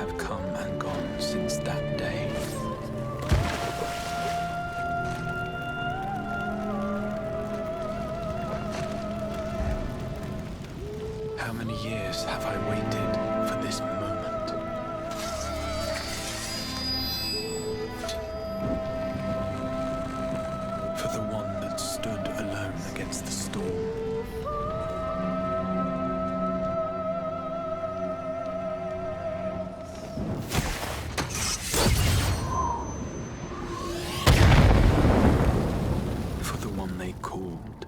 have come and gone since that day. How many years have I waited for this moment? For the one that stood alone against the storm. For the one they called.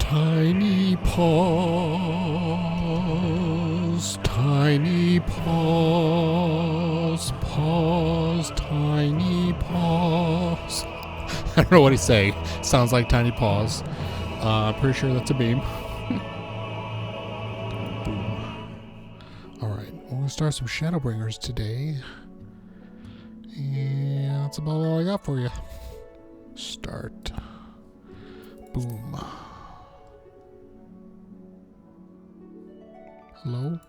Tiny paws, tiny paws, paws, tiny paws. I don't know what he's saying. Sounds like tiny paws. Pretty sure that's a beam. Boom. Alright, we're going to start some Shadowbringers today. And that's about all I got for you. Start. Boom. Hello?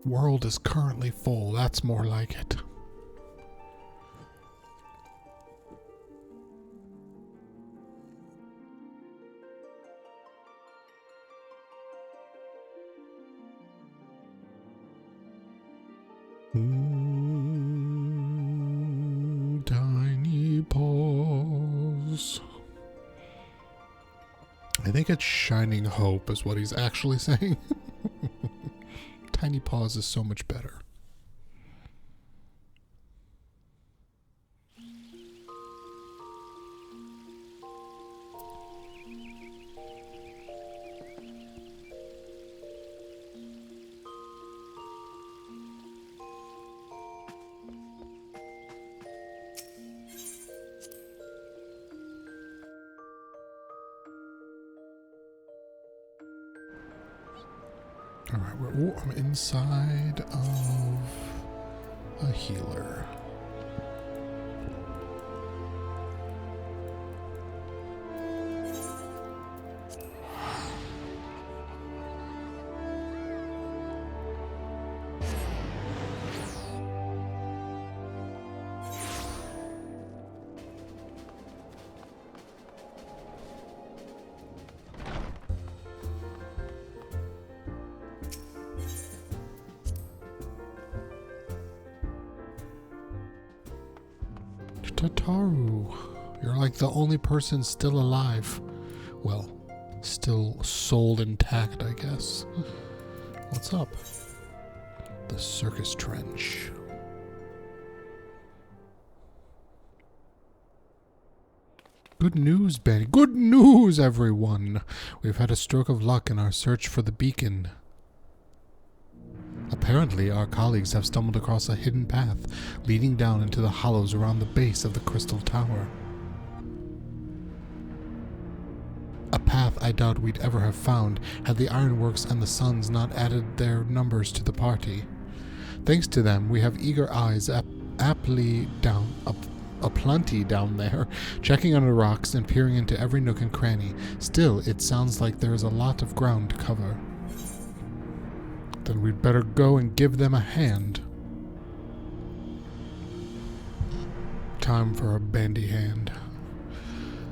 World is currently full. That's more like it. Tiny paws. I think it's shining hope is what he's actually saying. Tiny paws is so much better. Alright, I'm inside of a healer. Tataru, you're like the only person still alive. Well, still soul intact, I guess. What's up? The circus trench. Good news, Bani. Good news, everyone. We've had a stroke of luck in our search for the beacon. Apparently, our colleagues have stumbled across a hidden path leading down into the hollows around the base of the Crystal Tower. A path I doubt we'd ever have found had the Ironworks and the Suns not added their numbers to the party. Thanks to them, we have eager eyes aplenty down there, checking under rocks and peering into every nook and cranny. Still, it sounds like there is a lot of ground to cover. Then we'd better go and give them a hand. Time for a bandy hand.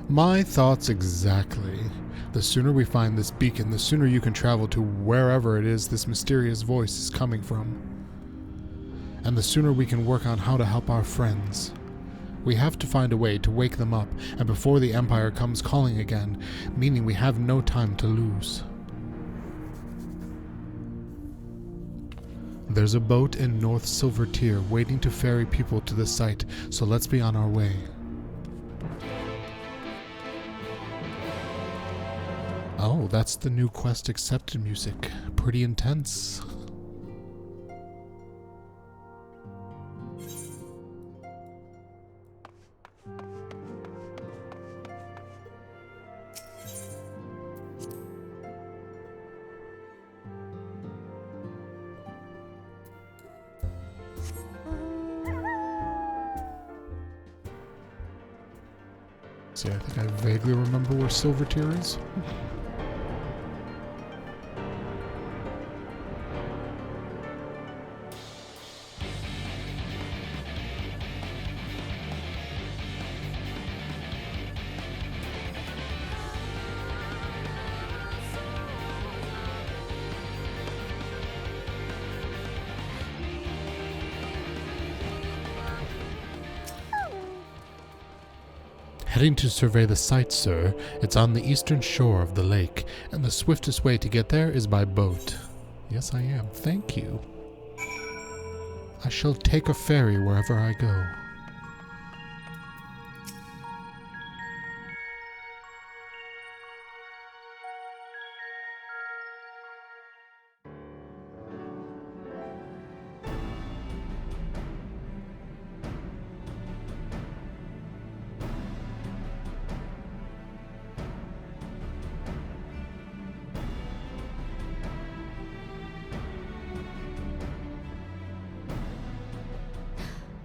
My thoughts exactly. The sooner we find this beacon, the sooner you can travel to wherever it is this mysterious voice is coming from. And the sooner we can work on how to help our friends. We have to find a way to wake them up, and before the Empire comes calling again, meaning we have no time to lose. There's a boat in North Silver Tier waiting to ferry people to the site, so let's be on our way. Oh, that's the new quest accepted music. Pretty intense. See, I think I vaguely remember where Silver Tier is. Heading to survey the site, sir. It's on the eastern shore of the lake, and the swiftest way to get there is by boat. Yes, I am. Thank you. I shall take a ferry wherever I go.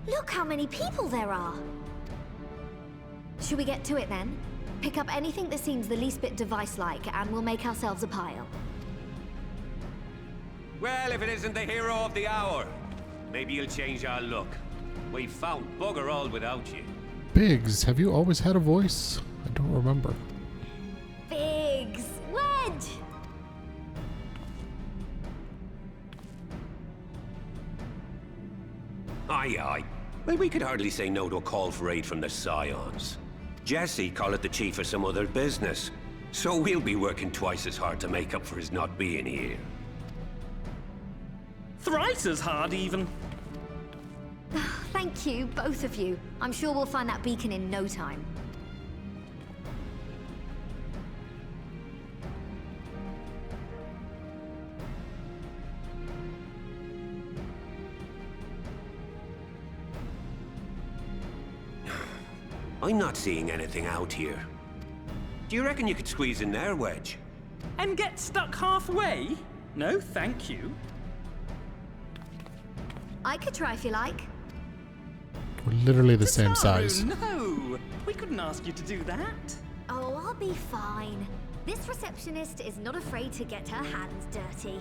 Look how many people there are! Should we get to it then? Pick up anything that seems the least bit device-like, and we'll make ourselves a pile. Well, if it isn't the hero of the hour, maybe you'll change our look. We've found bugger all without you. Biggs, have you always had a voice? I don't remember. Biggs! Wedge! Aye, aye. Well, we could hardly say no to a call for aid from the Scions. Jesse call it the chief of some other business. So we'll be working twice as hard to make up for his not being here. Thrice as hard, even. Thank you, both of you. I'm sure we'll find that beacon in no time. I'm not seeing anything out here. Do you reckon you could squeeze in there, Wedge? And get stuck halfway? No, thank you. I could try if you like. We're literally the same Tataru, size. No! We couldn't ask you to do that. Oh, I'll be fine. This receptionist is not afraid to get her hands dirty.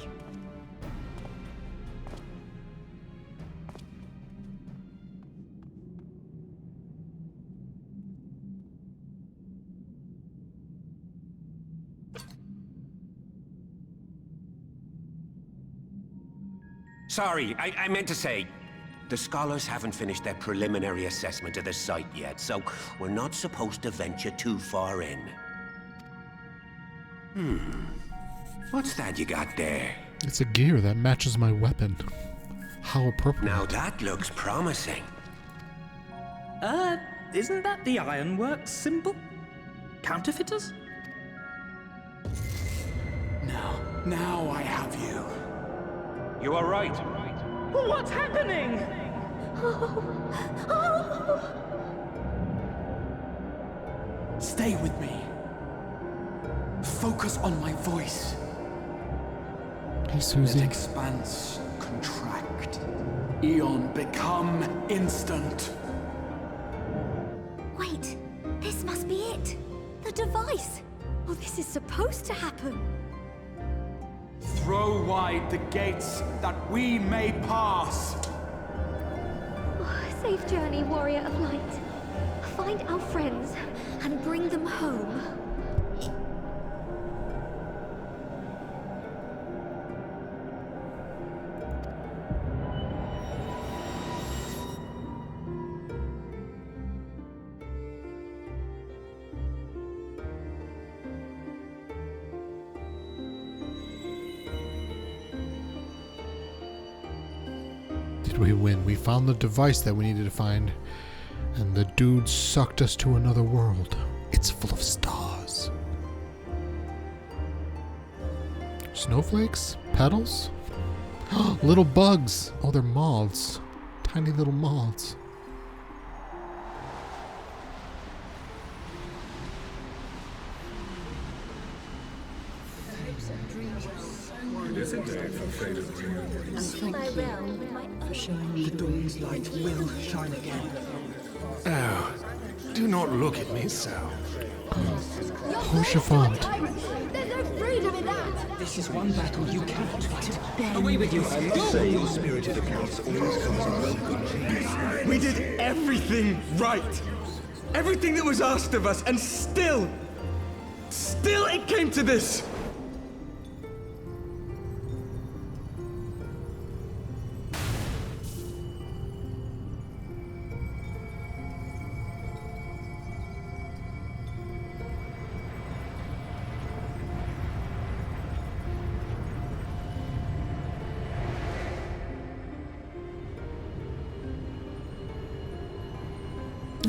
Sorry, I meant to say, the scholars haven't finished their preliminary assessment of the site yet, so we're not supposed to venture too far in. What's that you got there? It's a gear that matches my weapon. How appropriate. Now that looks promising. Isn't that the Ironworks symbol? Counterfeiters? Now I have you. You are right. What's happening? Stay with me. Focus on my voice. Hey, Let Susie. expanse contract. Eon become instant. Wait, this must be it. The device. Oh, this is supposed to happen. Throw wide the gates that we may pass. Oh, safe journey, warrior of light. Find our friends and bring them home. Did we win? We found the device that we needed to find, and the dude sucked us to another world. It's full of stars. Snowflakes? Petals? Little bugs! Oh, they're moths. Tiny little moths. The dawn's light will shine again. Oh, do not look at me so. Oh, Chiffon. There's no freedom in that! This is one battle you cannot fight. Away with you. I must say, your spirited accounts always comes welcome. We did everything right. Everything that was asked of us, and still it came to this.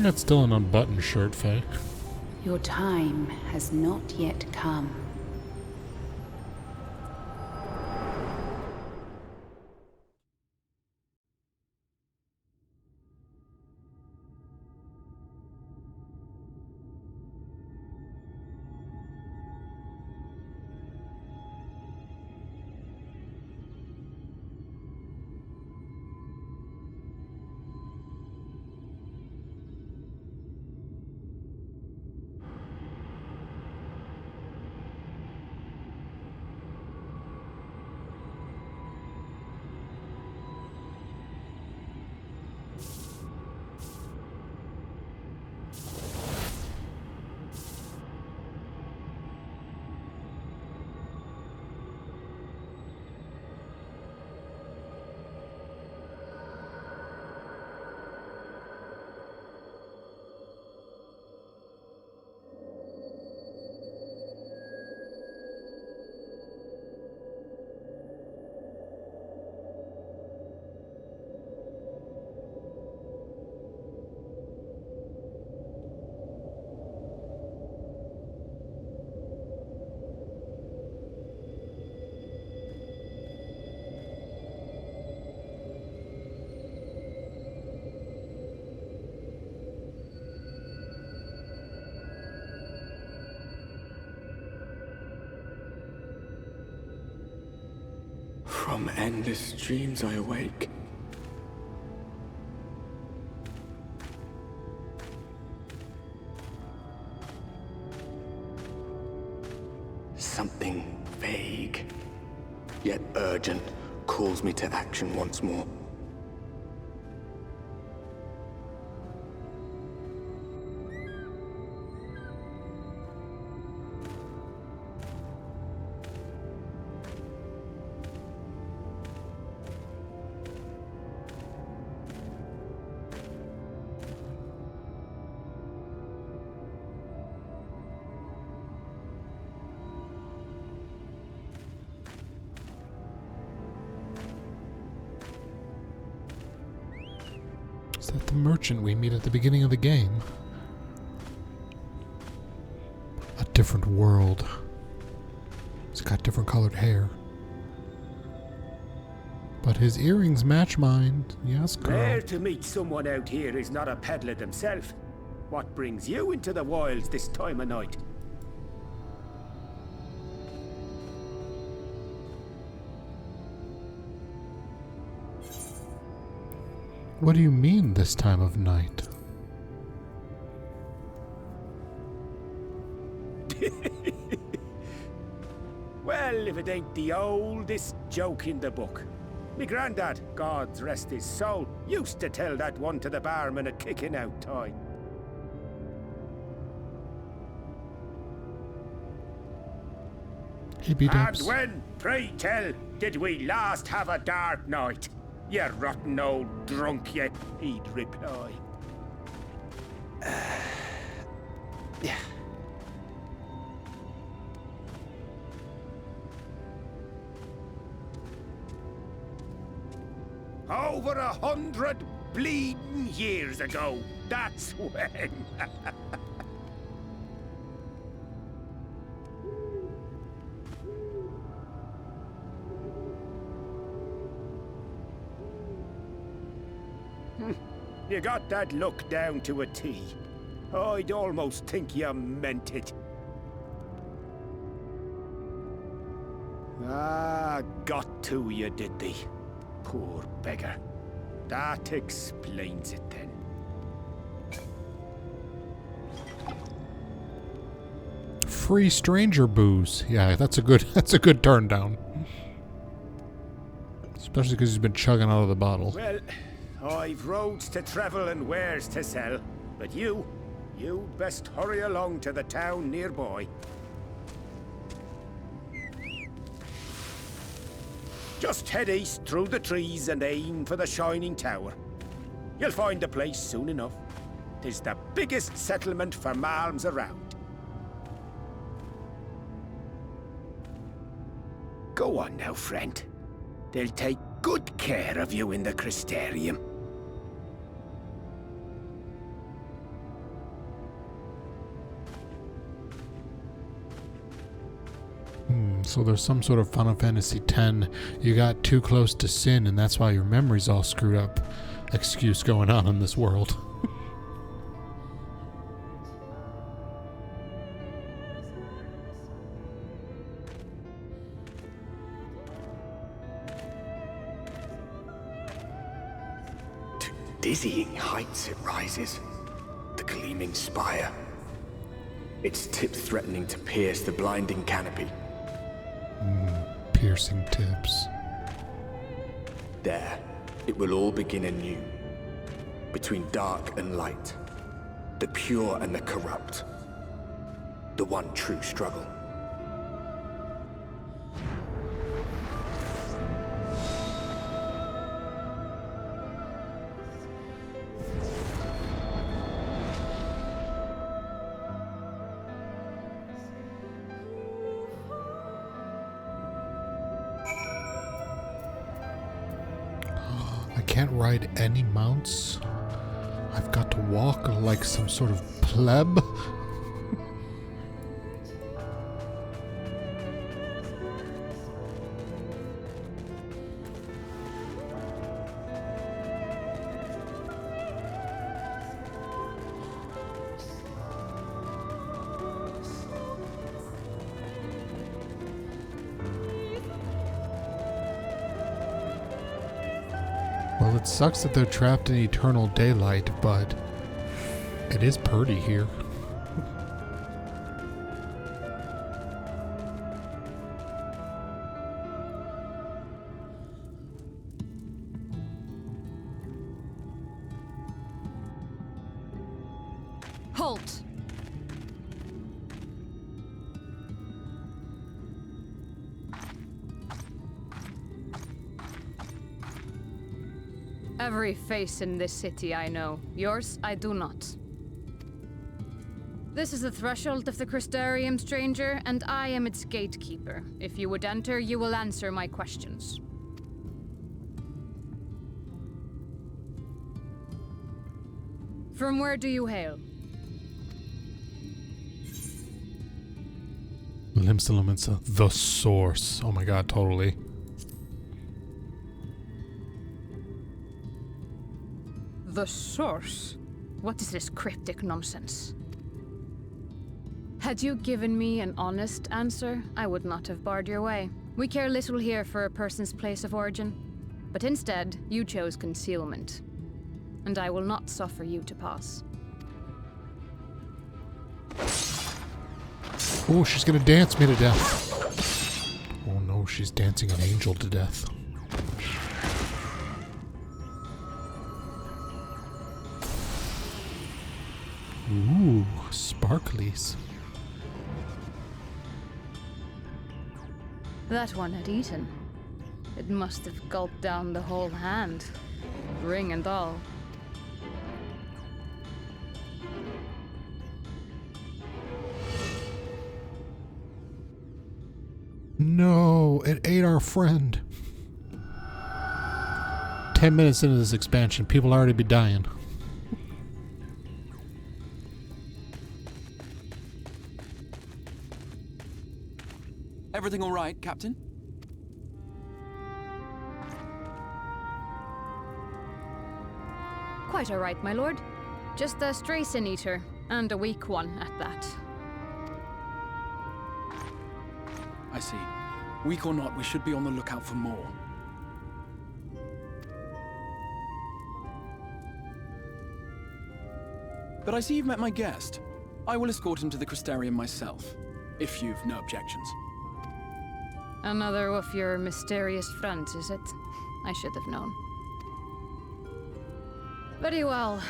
That's still an unbuttoned shirt, Faye. Your time has not yet come. From endless dreams I awake. Something vague, yet urgent, calls me to action once more. Is that the merchant we meet at the beginning of the game? A different world. He's got different colored hair. But his earrings match mine. Yes, girl. Rare to meet someone out here who's not a peddler themselves. What brings you into the wilds this time of night? What do you mean this time of night? Well, if it ain't the oldest joke in the book. Me granddad, God rest his soul, used to tell that one to the barman at kicking out time. And when, pray tell, did we last have a dark night? You rotten old drunk, yet he'd reply. Yeah. Over 100 bleeding years ago, that's when. You got that look down to a T. I'd almost think you meant it. Ah, got to you, did they? Poor beggar. That explains it then. Free stranger booze. Yeah, that's a good turn down. Especially because he's been chugging out of the bottle. Well, I've roads to travel and wares to sell, but you'd best hurry along to the town nearby. Just head east through the trees and aim for the Shining Tower. You'll find the place soon enough. 'Tis the biggest settlement for malms around. Go on now, friend. They'll take good care of you in the Crystarium. So there's some sort of Final Fantasy X, you got too close to sin and that's why your memory's all screwed up excuse going on in this world. To dizzying heights it rises. The gleaming spire. Its tip threatening to pierce the blinding canopy. Piercing tips. There, it will all begin anew. Between dark and light. The pure and the corrupt. The one true struggle. I can't ride any mounts. I've got to walk like some sort of pleb. Well, it sucks that they're trapped in eternal daylight, but it is pretty here. Halt! Every face in this city I know. Yours, I do not. This is the threshold of the Crystarium, stranger, and I am its gatekeeper. If you would enter, you will answer my questions. From where do you hail? Limsa, the source. Oh my god, totally. The source? What is this cryptic nonsense? Had you given me an honest answer, I would not have barred your way. We care little here for a person's place of origin. But instead, you chose concealment. And I will not suffer you to pass. Oh, she's gonna dance me to death. Oh no, she's dancing an angel to death. Ooh, sparklies. That one had eaten. It must have gulped down the whole hand, ring and all. No, it ate our friend. 10 minutes into this expansion, people already be dying. Everything all right, Captain? Quite all right, my lord. Just a stray sin eater, and a weak one at that. I see. Weak or not, we should be on the lookout for more. But I see you've met my guest. I will escort him to the Crystarium myself, if you've no objections. Another of your mysterious friends, is it? I should have known. Very well.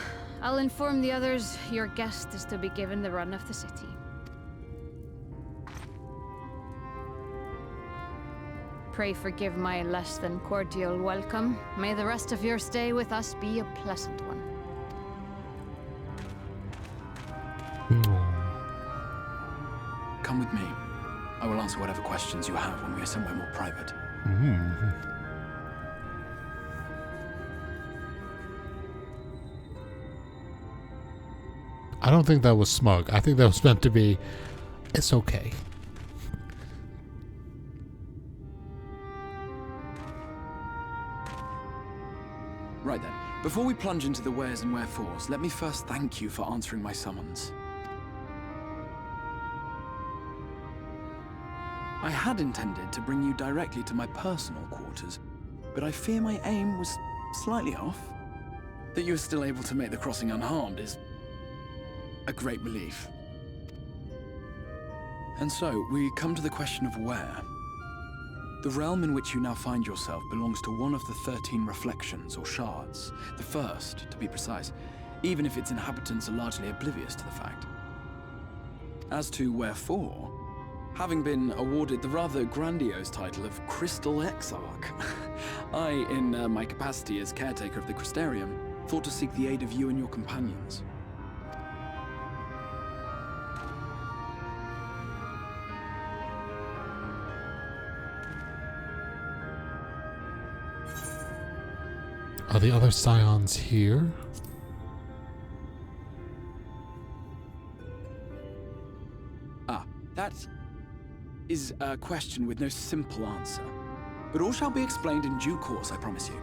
I'll inform the others your guest is to be given the run of the city. Pray forgive my less than cordial welcome. May the rest of your stay with us be a pleasant one. Come with me. I will answer whatever questions you have when we are somewhere more private. I don't think that was smug. I think that was meant to be, it's okay. Right then, before we plunge into the wheres and wherefores, let me first thank you for answering my summons. I had intended to bring you directly to my personal quarters, but I fear my aim was slightly off. That you are still able to make the crossing unharmed is a great relief. And so, we come to the question of where. The realm in which you now find yourself belongs to one of the 13 reflections, or shards. The first, to be precise, even if its inhabitants are largely oblivious to the fact. As to wherefore, having been awarded the rather grandiose title of Crystal Exarch, I, in my capacity as caretaker of the Crystarium, thought to seek the aid of you and your companions. Are the other scions here? Ah, that is a question with no simple answer. But all shall be explained in due course, I promise you.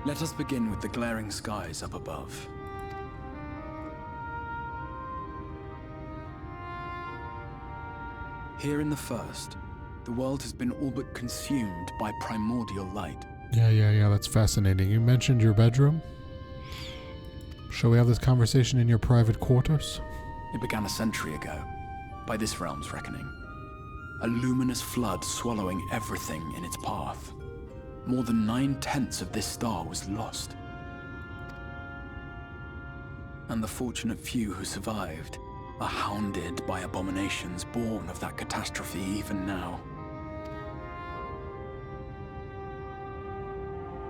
Let us begin with the glaring skies up above. Here in the first, the world has been all but consumed by primordial light. Yeah, that's fascinating. You mentioned your bedroom. Shall we have this conversation in your private quarters? It began a century ago, by this realm's reckoning. A luminous flood swallowing everything in its path. More than 9/10 of this star was lost. And the fortunate few who survived are hounded by abominations born of that catastrophe even now.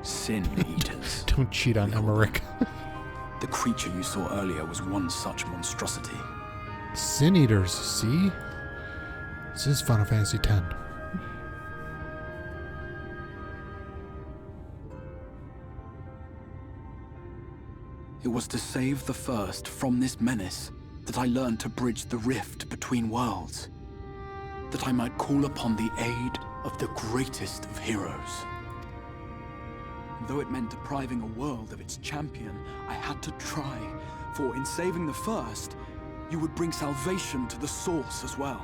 Sin Eaters. Don't cheat on Emmerich. The creature you saw earlier was one such monstrosity. Sin Eaters, see? This is Final Fantasy X. It was to save the first from this menace that I learned to bridge the rift between worlds. That I might call upon the aid of the greatest of heroes. Though it meant depriving a world of its champion, I had to try, for in saving the first, you would bring salvation to the source as well.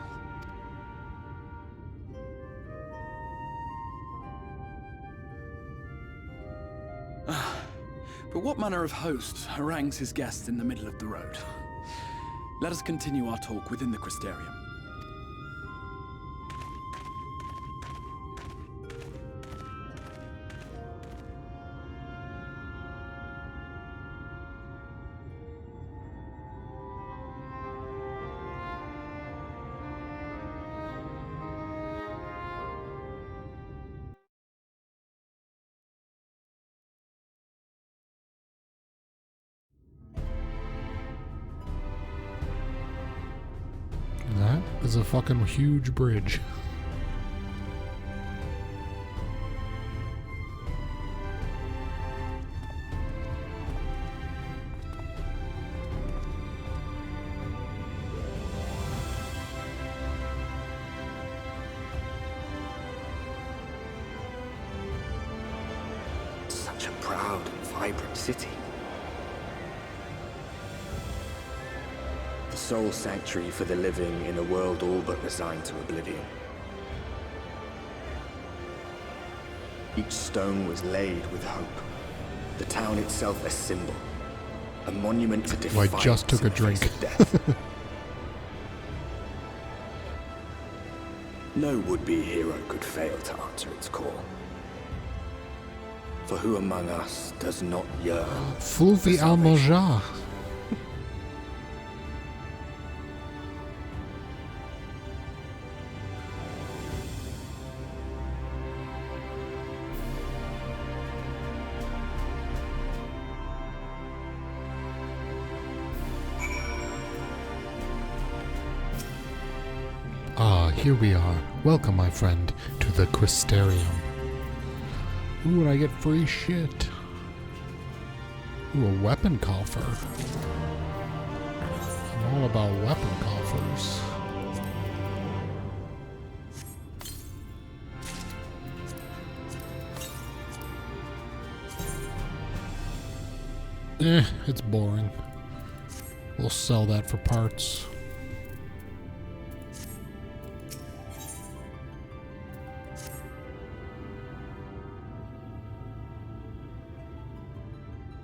But what manner of host harangues his guests in the middle of the road? Let us continue our talk within the Crystarium. That is a fucking huge bridge. Such a proud and vibrant city. The sole sanctuary for the living in a world all but resigned to oblivion. Each stone was laid with hope. The town itself a symbol. A monument to defiance. I just took a drink. Death. No would-be hero could fail to answer its call. For who among us does not yearn? Fulvi Almoja. Here we are. Welcome, my friend, to the Crystarium. Ooh, and I get free shit. Ooh, a weapon coffer. I'm all about weapon coffers. It's boring. We'll sell that for parts.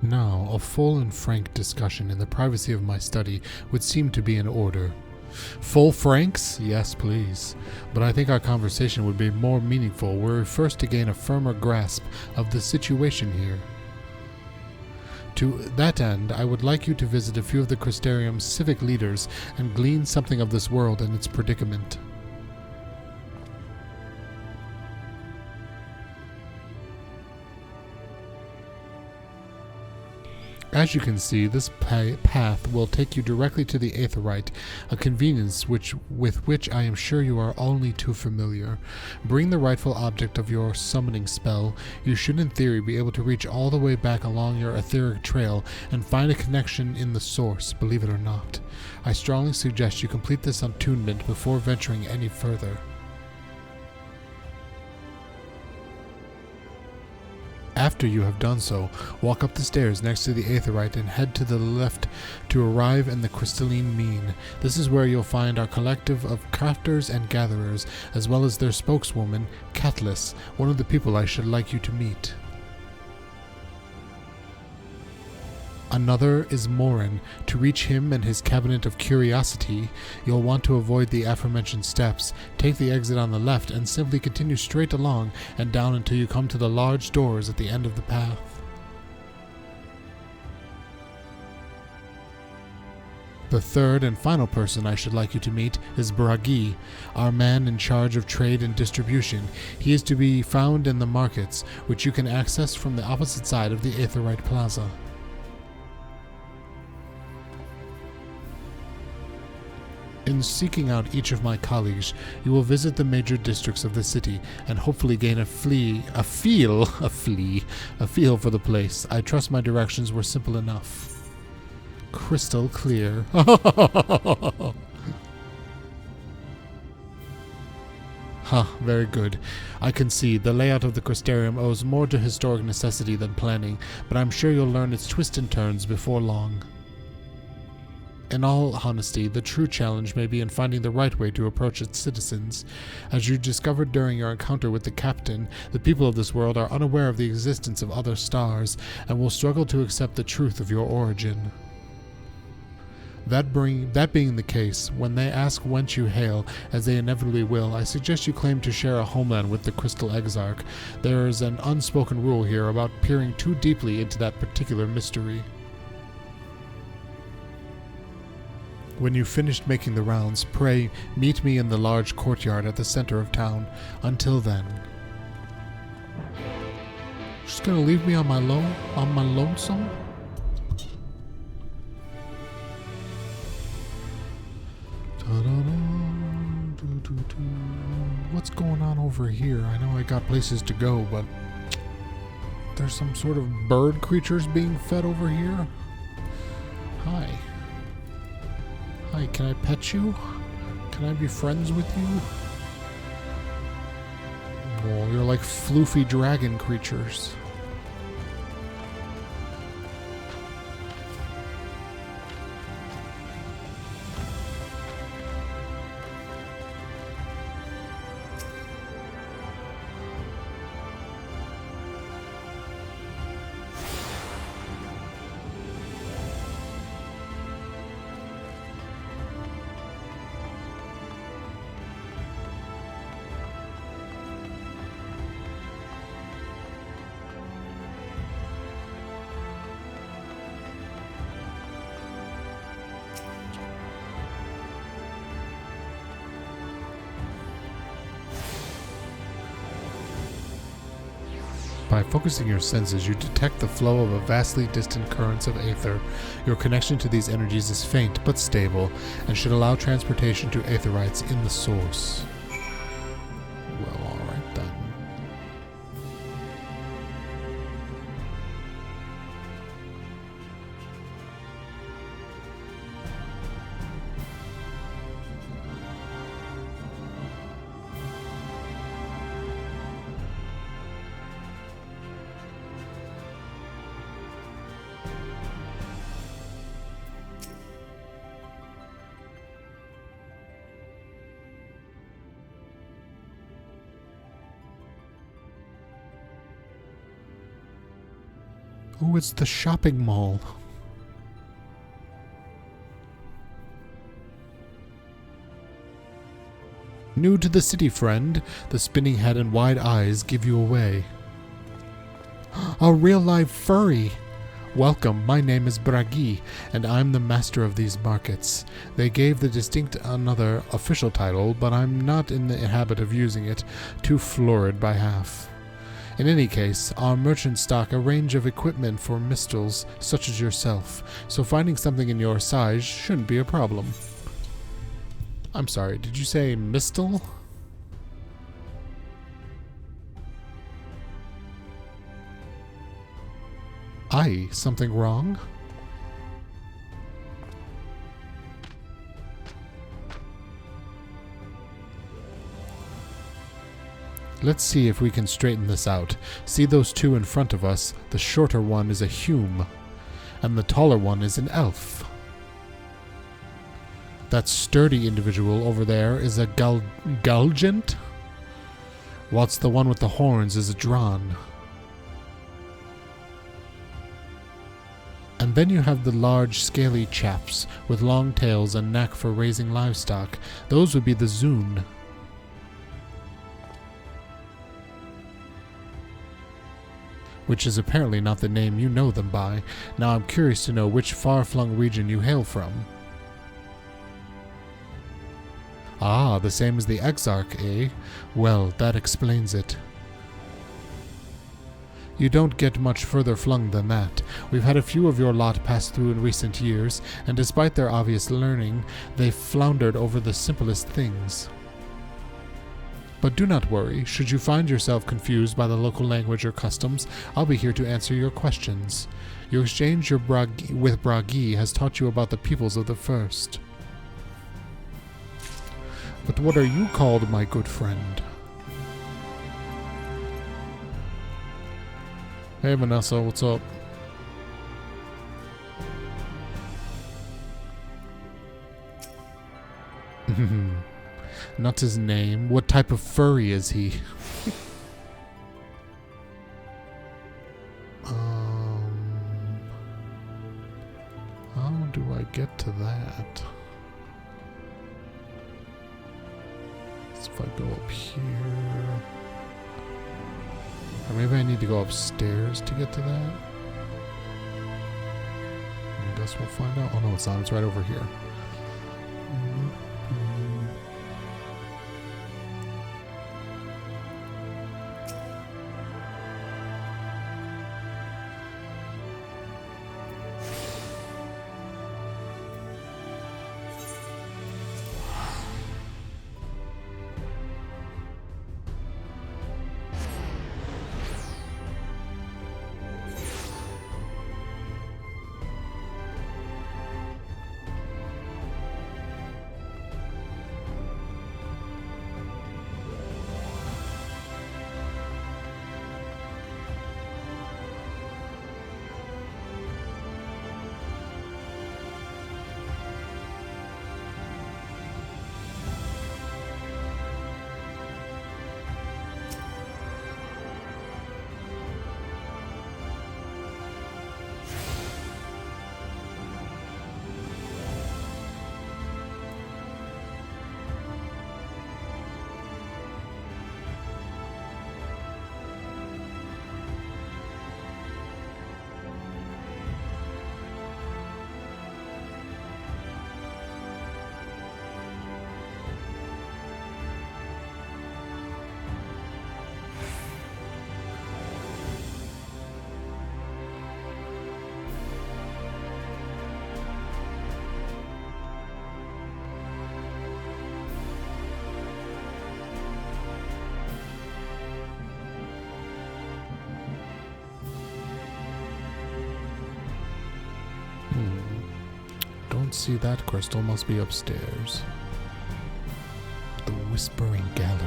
Now, a full and frank discussion in the privacy of my study would seem to be in order. Full franks? Yes, please. But I think our conversation would be more meaningful were we first to gain a firmer grasp of the situation here. To that end, I would like you to visit a few of the Crystarium's civic leaders and glean something of this world and its predicament. As you can see, this path will take you directly to the Aetheryte, a convenience with which I am sure you are only too familiar. Bring the rightful object of your summoning spell, you should in theory be able to reach all the way back along your etheric trail and find a connection in the source, believe it or not. I strongly suggest you complete this attunement before venturing any further. After you have done so, walk up the stairs next to the Aetheryte and head to the left to arrive in the Crystalline Mean. This is where you'll find our collective of crafters and gatherers, as well as their spokeswoman, Catullus, one of the people I should like you to meet. Another is Morin. To reach him and his cabinet of curiosity, you'll want to avoid the aforementioned steps, take the exit on the left, and simply continue straight along and down until you come to the large doors at the end of the path. The third and final person I should like you to meet is Bragi, our man in charge of trade and distribution. He is to be found in the markets, which you can access from the opposite side of the Aetheryte Plaza. In seeking out each of my colleagues, you will visit the major districts of the city and hopefully gain a feel for the place. I trust my directions were simple enough. Crystal clear. Very good. I concede the layout of the Crystarium owes more to historic necessity than planning, but I'm sure you'll learn its twists and turns before long. In all honesty, the true challenge may be in finding the right way to approach its citizens. As you discovered during your encounter with the captain, the people of this world are unaware of the existence of other stars, and will struggle to accept the truth of your origin. That being the case, when they ask whence you hail, as they inevitably will, I suggest you claim to share a homeland with the Crystal Exarch. There is an unspoken rule here about peering too deeply into that particular mystery. When you've finished making the rounds, pray meet me in the large courtyard at the center of town. Until then. Just gonna leave me on my lonesome? What's going on over here? I know I got places to go, but there's some sort of bird creatures being fed over here. Hi. Hi, can I pet you? Can I be friends with you? Oh, you're like floofy dragon creatures. By focusing your senses, you detect the flow of a vastly distant currents of aether. Your connection to these energies is faint but stable, and should allow transportation to aetherites in the source. Well, alright then. Oh, it's the shopping mall. New to the city, friend. The spinning head and wide eyes give you away. A real-life furry! Welcome, my name is Bragi, and I'm the master of these markets. They gave the distinct another official title, but I'm not in the habit of using it, too florid by half. In any case, our merchants stock a range of equipment for mistals such as yourself, so finding something in your size shouldn't be a problem. I'm sorry, did you say mistal? Aye, something wrong? Let's see if we can straighten this out. See those two in front of us? The shorter one is a Hume, and the taller one is an elf. That sturdy individual over there is a Gulgent, whilst the one with the horns is a Dran. And then you have the large, scaly chaps with long tails and knack for raising livestock. Those would be the Zune. Which is apparently not the name you know them by. Now I'm curious to know which far-flung region you hail from. Ah, the same as the Exarch, eh? Well, that explains it. You don't get much further flung than that. We've had a few of your lot pass through in recent years, and despite their obvious learning, they've floundered over the simplest things. But do not worry. Should you find yourself confused by the local language or customs, I'll be here to answer your questions. Your exchange with Bragi has taught you about the peoples of the First. But what are you called, my good friend? Hey Vanessa, what's up? Not his name. What type of furry is he? How do I get to that? If I go up here... Or maybe I need to go upstairs to get to that? I guess we'll find out. Oh no, it's not. It's right over here. Don't see that crystal. Must be upstairs. The Whispering Gallery.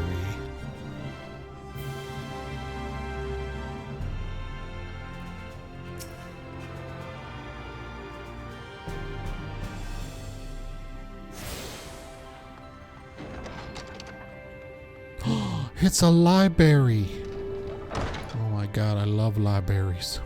It's a library. Oh my god, I love libraries.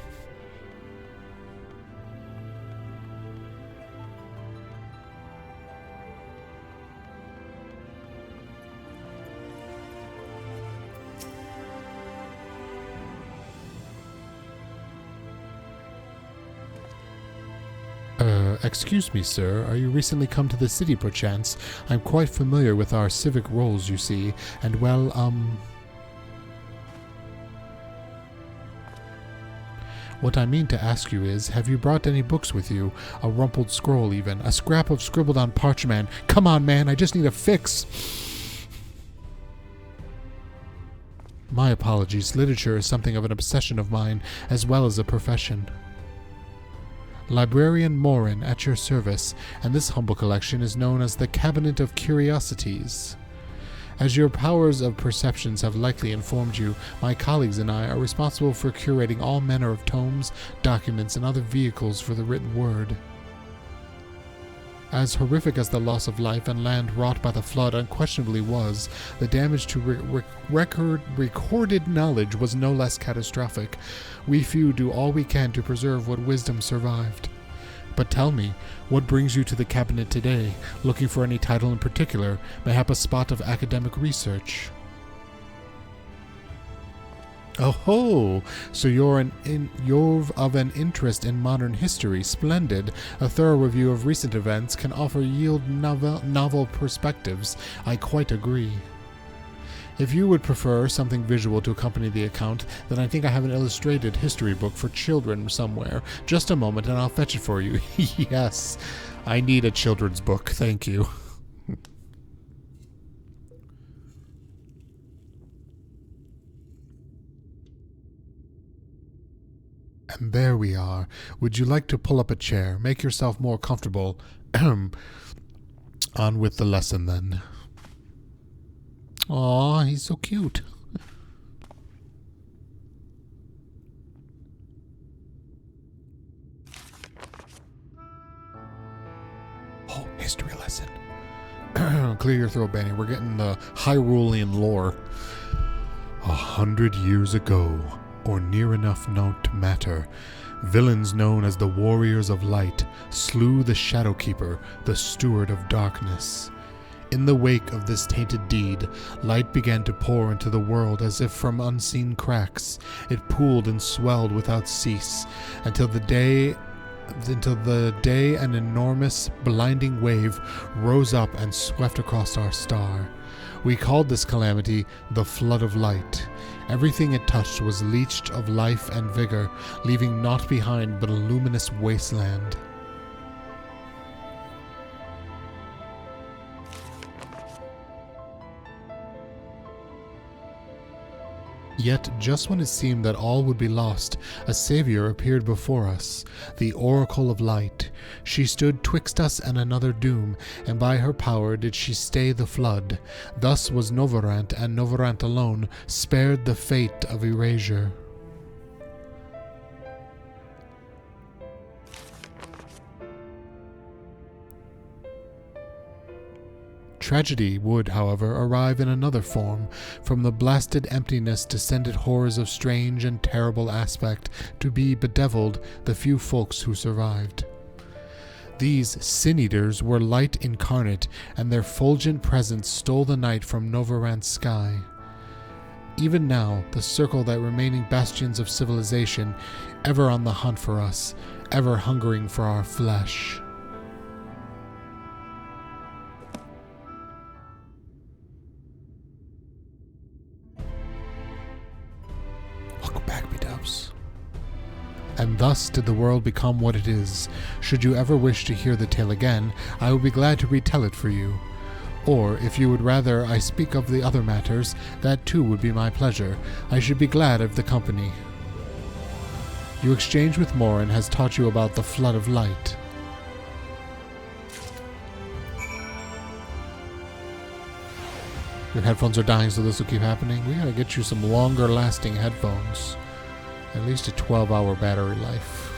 Excuse me, sir. Are you recently come to the city, perchance? I'm quite familiar with our civic roles, you see, and well, What I mean to ask you is, have you brought any books with you? A rumpled scroll even, a scrap of scribbled on parchment. Come on, man, I just need a fix. My apologies. Literature is something of an obsession of mine, as well as a profession. Librarian Morin at your service, and this humble collection is known as the Cabinet of Curiosities. As your powers of perceptions have likely informed you, my colleagues and I are responsible for curating all manner of tomes, documents, and other vehicles for the written word. As horrific as the loss of life and land wrought by the flood unquestionably was, the damage to recorded knowledge was no less catastrophic. We few do all we can to preserve what wisdom survived. But tell me, what brings you to the cabinet today? Looking for any title in particular? Mayhap a spot of academic research? Oh, so you're of an interest in modern history. Splendid. A thorough review of recent events can yield novel perspectives. I quite agree. If you would prefer something visual to accompany the account, then I think I have an illustrated history book for children somewhere. Just a moment and I'll fetch it for you. Yes, I need a children's book. Thank you. And there we are. Would you like to pull up a chair? Make yourself more comfortable. On with the lesson, then. Aw, he's so cute. Oh, history lesson. Clear your throat, Bani. We're getting the Hyrulean lore. 100 years ago, or near enough known to matter, villains known as the Warriors of Light slew the Shadowkeeper, the Steward of Darkness. In the wake of this tainted deed, light began to pour into the world as if from unseen cracks. It pooled and swelled without cease, until the day an enormous, blinding wave rose up and swept across our star. We called this calamity the Flood of Light. Everything it touched was leached of life and vigor, leaving naught behind but a luminous wasteland. Yet, just when it seemed that all would be lost, a savior appeared before us, the Oracle of Light. She stood twixt us and another doom, and by her power did she stay the flood. Thus was Novorant, and Novorant alone, spared the fate of erasure. Tragedy would, however, arrive in another form. From the blasted emptiness descended horrors of strange and terrible aspect, to be bedeviled the few folks who survived. These sin-eaters were light incarnate, and their fulgent presence stole the night from Novorant's sky. Even now, the circle that remaining bastions of civilization, ever on the hunt for us, ever hungering for our flesh. And thus did the world become what it is. Should you ever wish to hear the tale again, I will be glad to retell it for you. Or, if you would rather I speak of the other matters, that too would be my pleasure. I should be glad of the company. Your exchange with Morin has taught you about the Flood of Light. Your headphones are dying, so this will keep happening. We gotta get you some longer lasting headphones. At least a 12-hour battery life.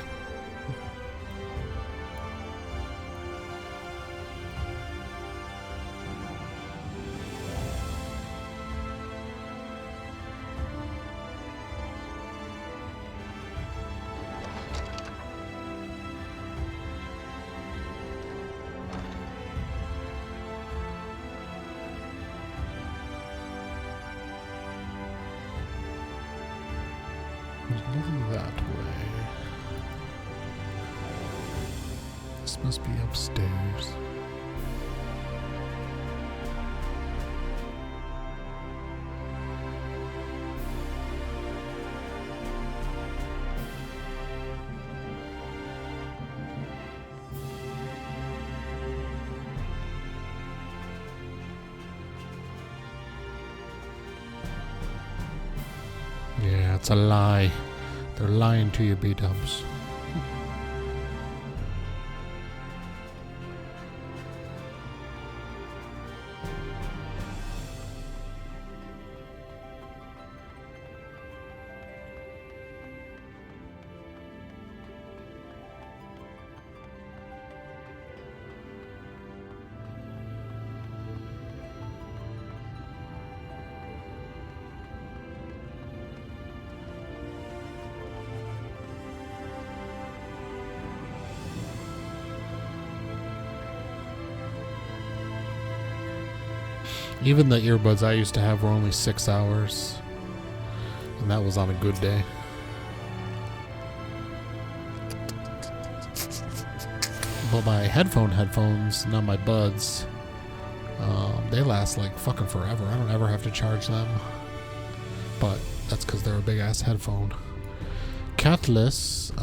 There's nothing that way. This must be upstairs. Yeah, it's a lie. They're lying to you, B-dubs. Even the earbuds I used to have were only 6 hours. And that was on a good day. But my headphones, not my buds, they last like fucking forever. I don't ever have to charge them. But that's because they're a big ass headphone. Catless,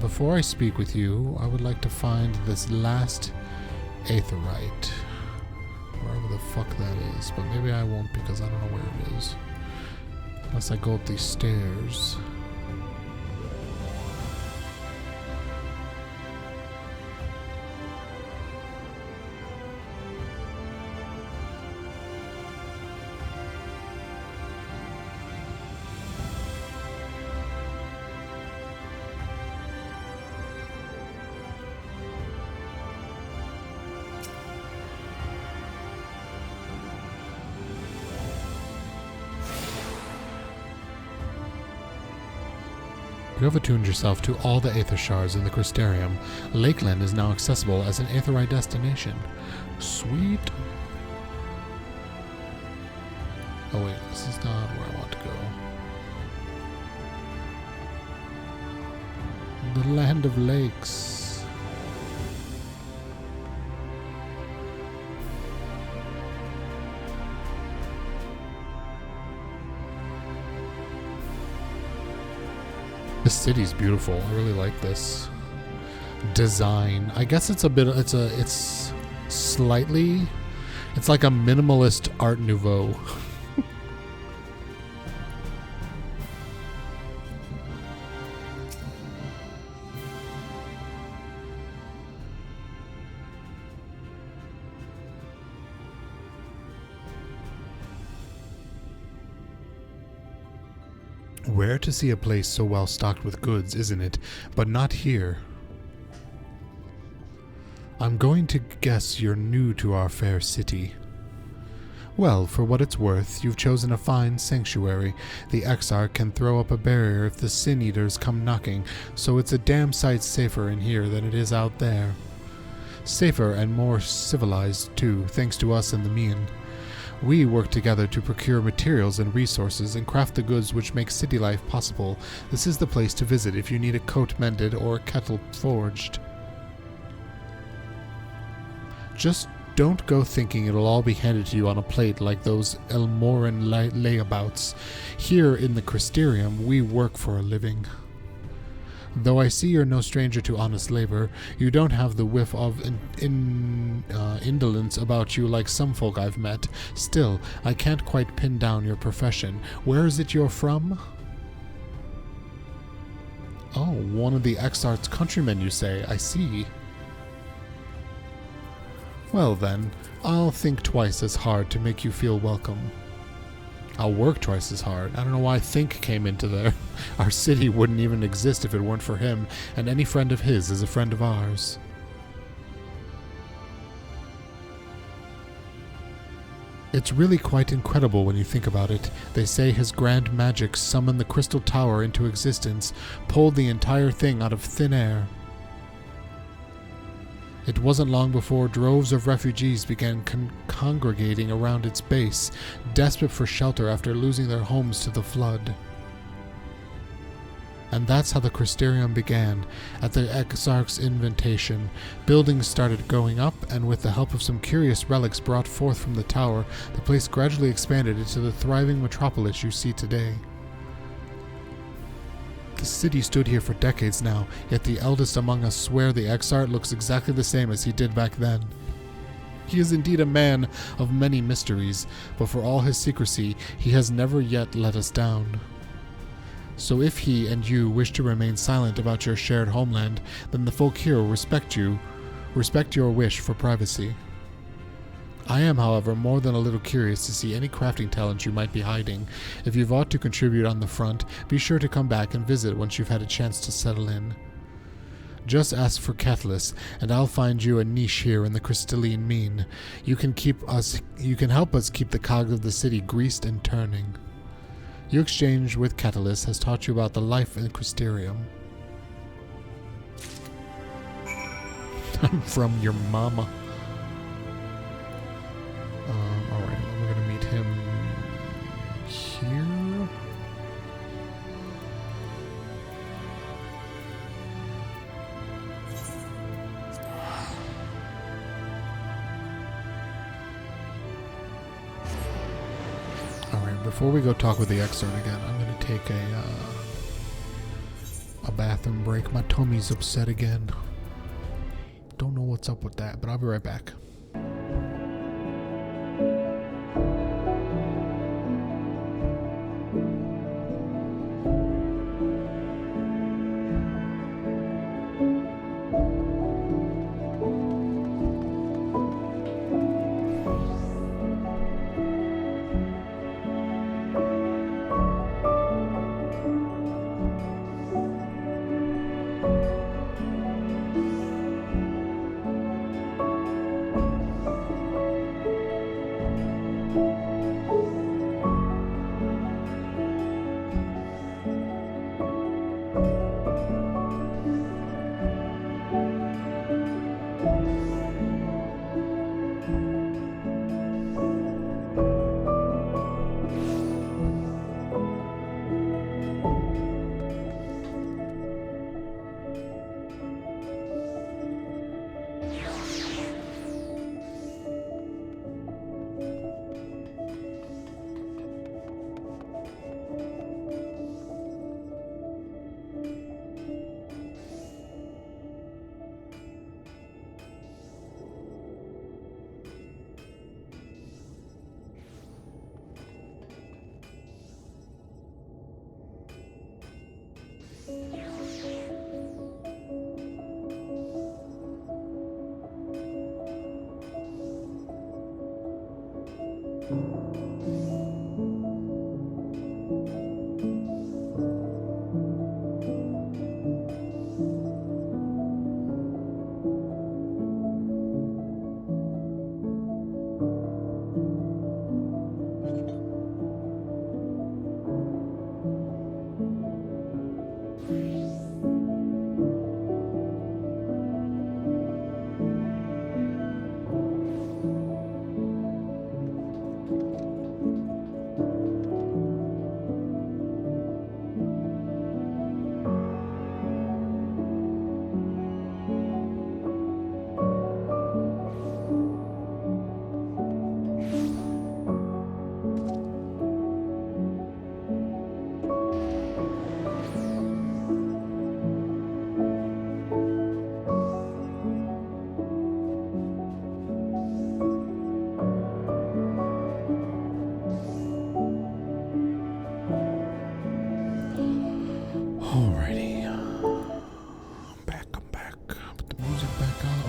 before I speak with you, I would like to find this last aetherite. Wherever the fuck that is. But maybe I won't because I don't know where it is. Unless I go up these stairs. You have attuned yourself to all the aether shards in the Crystarium. Lakeland is now accessible as an aetherite destination. Sweet. Oh wait, this is not where I want to go. The land of lakes. This city's beautiful. I really like this design. I guess it's a bit. It's slightly. It's like a minimalist Art Nouveau. Rare to see a place so well stocked with goods, isn't it? But not here. I'm going to guess you're new to our fair city. Well, for what it's worth, you've chosen a fine sanctuary. The Exarch can throw up a barrier if the Sin Eaters come knocking, so it's a damn sight safer in here than it is out there. Safer and more civilized, too, thanks to us and the Mian. We work together to procure materials and resources and craft the goods which make city life possible. This is the place to visit if you need a coat mended or a kettle forged. Just don't go thinking it'll all be handed to you on a plate like those Elmoran layabouts. Here in the Crystarium, we work for a living. Though I see you're no stranger to honest labor, you don't have the whiff of indolence about you like some folk I've met. Still, I can't quite pin down your profession. Where is it you're from? Oh, one of the Exarch's countrymen, you say. I see. Well then, I'll think twice as hard to make you feel welcome. I'll work twice as hard. I don't know why think came into there. Our city wouldn't even exist if it weren't for him, and any friend of his is a friend of ours. It's really quite incredible when you think about it. They say his grand magic summoned the Crystal Tower into existence, pulled the entire thing out of thin air. It wasn't long before droves of refugees began congregating around its base, desperate for shelter after losing their homes to the flood. And that's how the Crystarium began. At the Exarch's invitation, buildings started going up, and with the help of some curious relics brought forth from the tower, the place gradually expanded into the thriving metropolis you see today. The city stood here for decades now, yet the eldest among us swear the Exarch looks exactly the same as he did back then. He is indeed a man of many mysteries, but for all his secrecy, he has never yet let us down. So if he and you wish to remain silent about your shared homeland, then the folk here will respect your wish for privacy. I am, however, more than a little curious to see any crafting talent you might be hiding. If you've aught to contribute on the front, be sure to come back and visit once you've had a chance to settle in. Just ask for Catalyst, and I'll find you a niche here in the crystalline mean. You can help us keep the cogs of the city greased and turning. Your exchange with Catalyst has taught you about the life in Crystarium. I'm from your mama. Alright, we're gonna meet him here. Alright, before we go talk with the Exarch again, I'm gonna take a bathroom break. My tummy's upset again. Don't know what's up with that, but I'll be right back.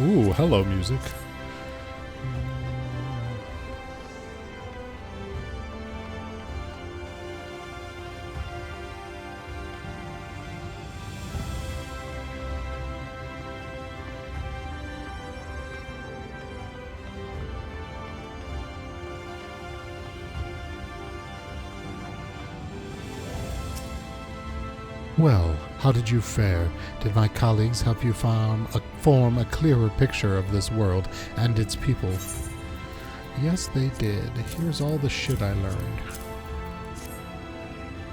Ooh, hello, music. Well, how did you fare? Did my colleagues help you form a clearer picture of this world and its people? Yes, they did. Here's all the shit I learned.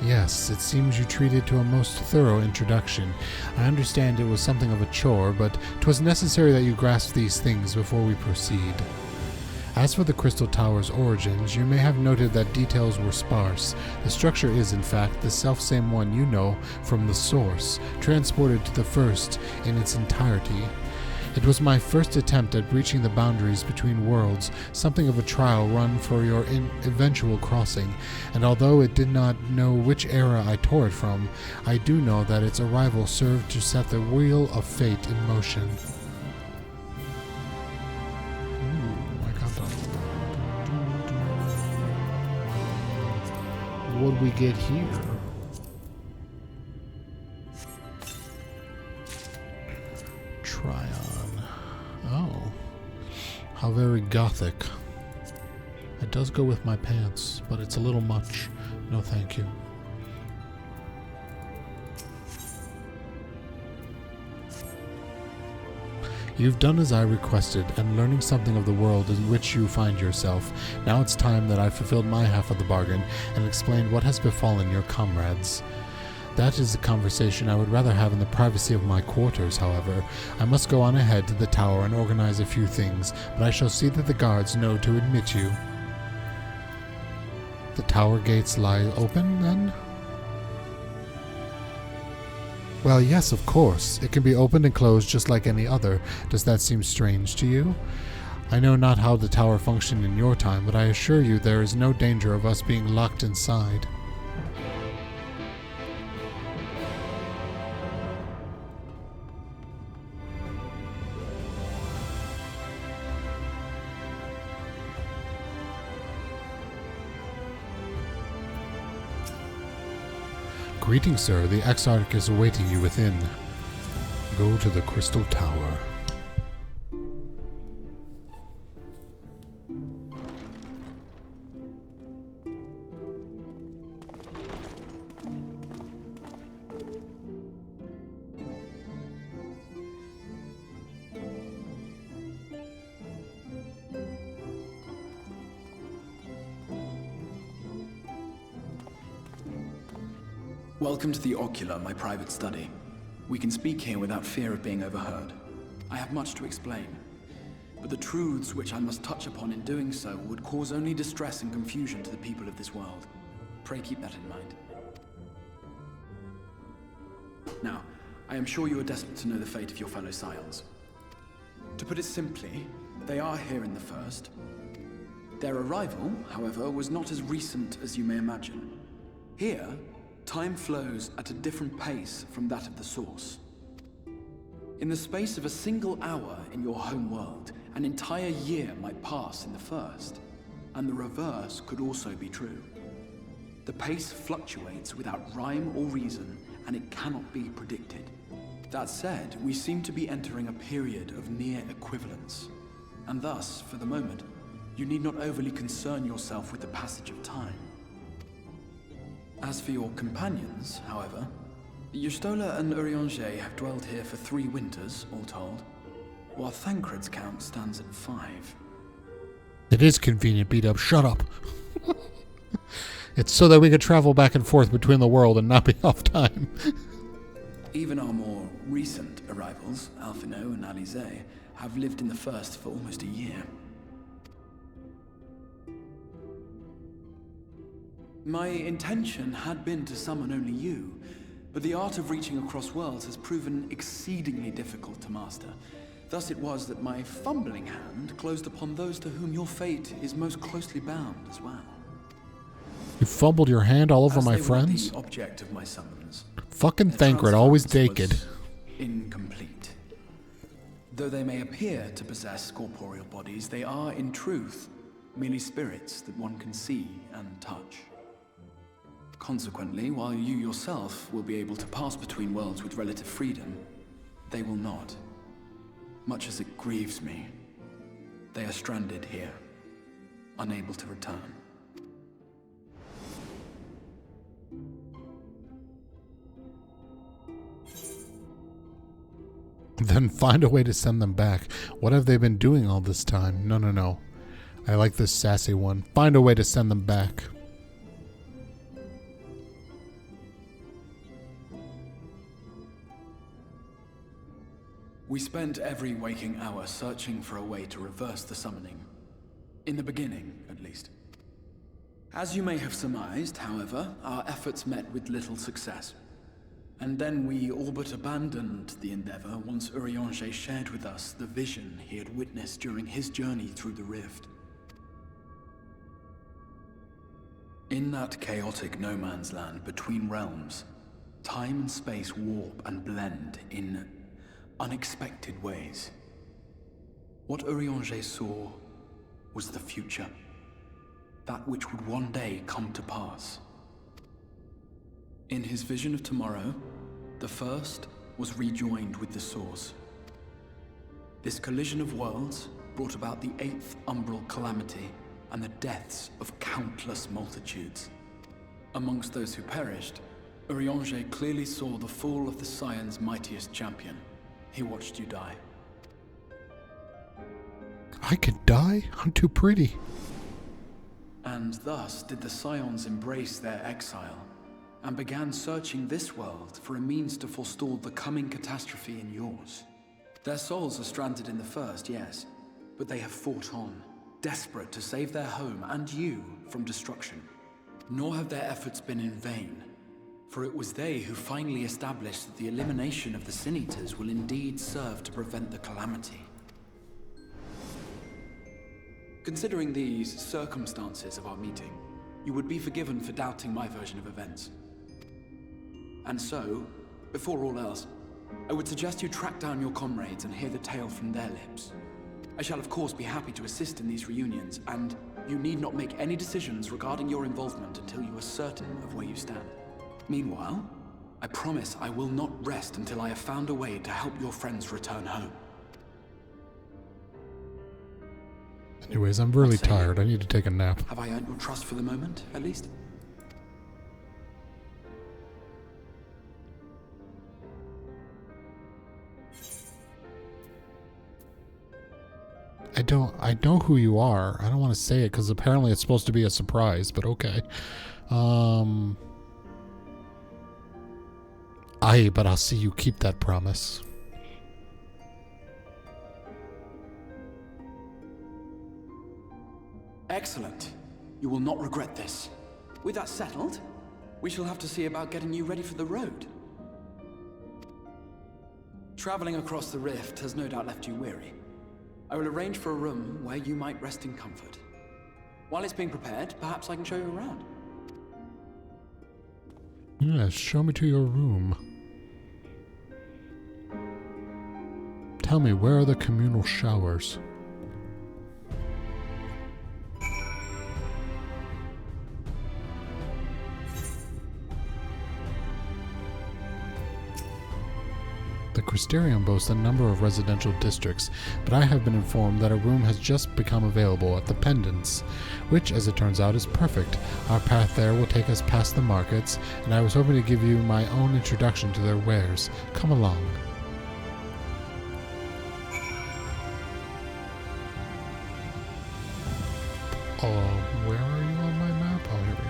Yes, it seems you treated to a most thorough introduction. I understand it was something of a chore, but 'twas necessary that you grasp these things before we proceed. As for the Crystal Tower's origins, you may have noted that details were sparse. The structure is, in fact, the selfsame one you know from the source, transported to the first in its entirety. It was my first attempt at breaching the boundaries between worlds, something of a trial run for your eventual crossing, and although it did not know which era I tore it from, I do know that its arrival served to set the wheel of fate in motion. What we get here? Tryon. Oh. How very gothic. It does go with my pants, but it's a little much. No thank you. You've done as I requested, and learning something of the world in which you find yourself. Now it's time that I fulfilled my half of the bargain and explained what has befallen your comrades. That is a conversation I would rather have in the privacy of my quarters, however. I must go on ahead to the tower and organize a few things, but I shall see that the guards know to admit you. The tower gates lie open, then? Well, yes, of course. It can be opened and closed just like any other. Does that seem strange to you? I know not how the tower functioned in your time, but I assure you there is no danger of us being locked inside. Greetings, sir. The Exarch is awaiting you within. Go to the Crystal Tower. Welcome to the Ocular, my private study. We can speak here without fear of being overheard. I have much to explain, but the truths which I must touch upon in doing so would cause only distress and confusion to the people of this world. Pray keep that in mind. Now, I am sure you are desperate to know the fate of your fellow Scions. To put it simply, they are here in the First. Their arrival, however, was not as recent as you may imagine. Here, time flows at a different pace from that of the Source. In the space of a single hour in your home world, an entire year might pass in the First, and the reverse could also be true. The pace fluctuates without rhyme or reason, and it cannot be predicted. That said, we seem to be entering a period of near equivalence, and thus, for the moment, you need not overly concern yourself with the passage of time. As for your companions, however, Yustola and Urianger have dwelled here for 3 winters, all told, while Thancred's count stands at 5. It is convenient, beat up. Shut up. It's so that we could travel back and forth between the world and not be off time. Even our more recent arrivals, Alphino and Alize, have lived in the First for almost a year. My intention had been to summon only you, but the art of reaching across worlds has proven exceedingly difficult to master. Thus it was that my fumbling hand closed upon those to whom your fate is most closely bound as well. You fumbled your hand all over my friends? The object of my summons. Fucking Thancred, always naked. Incomplete. Though they may appear to possess corporeal bodies, they are in truth merely spirits that one can see and touch. Consequently, while you yourself will be able to pass between worlds with relative freedom, they will not. Much as it grieves me, they are stranded here, unable to return. Then find a way to send them back. What have they been doing all this time? No. I like this sassy one. Find a way to send them back. We spent every waking hour searching for a way to reverse the summoning. In the beginning, at least. As you may have surmised, however, our efforts met with little success. And then we all but abandoned the endeavor once Urianger shared with us the vision he had witnessed during his journey through the rift. In that chaotic no-man's land between realms, time and space warp and blend in unexpected ways. What Urianger saw was the future. That which would one day come to pass. In his vision of tomorrow, the first was rejoined with the source. This collision of worlds brought about the 8th umbral calamity and the deaths of countless multitudes. Amongst those who perished, Urianger clearly saw the fall of the Scion's mightiest champion. He watched you die. I could die? I'm too pretty. And thus did the Scions embrace their exile, and began searching this world for a means to forestall the coming catastrophe in yours. Their souls are stranded in the first, yes, but they have fought on, desperate to save their home and you from destruction. Nor have their efforts been in vain, for it was they who finally established that the elimination of the Sin Eaters will indeed serve to prevent the calamity. Considering these circumstances of our meeting, you would be forgiven for doubting my version of events. And so, before all else, I would suggest you track down your comrades and hear the tale from their lips. I shall of course be happy to assist in these reunions, and you need not make any decisions regarding your involvement until you are certain of where you stand. Meanwhile, I promise I will not rest until I have found a way to help your friends return home. Anyways, I'm really tired. I need to take a nap. Have I earned your trust for the moment, at least? I know who you are. I don't want to say it because apparently it's supposed to be a surprise, but okay. But I'll see you keep that promise. Excellent. You will not regret this. With that settled, we shall have to see about getting you ready for the road. Traveling across the rift has no doubt left you weary. I will arrange for a room where you might rest in comfort. While it's being prepared, perhaps I can show you around. Yes, show me to your room. Tell me, where are the communal showers? The Crystarium boasts a number of residential districts, but I have been informed that a room has just become available at the Pendants, which, as it turns out, is perfect. Our path there will take us past the markets, and I was hoping to give you my own introduction to their wares. Come along. Where are you on my map? Oh, here we go.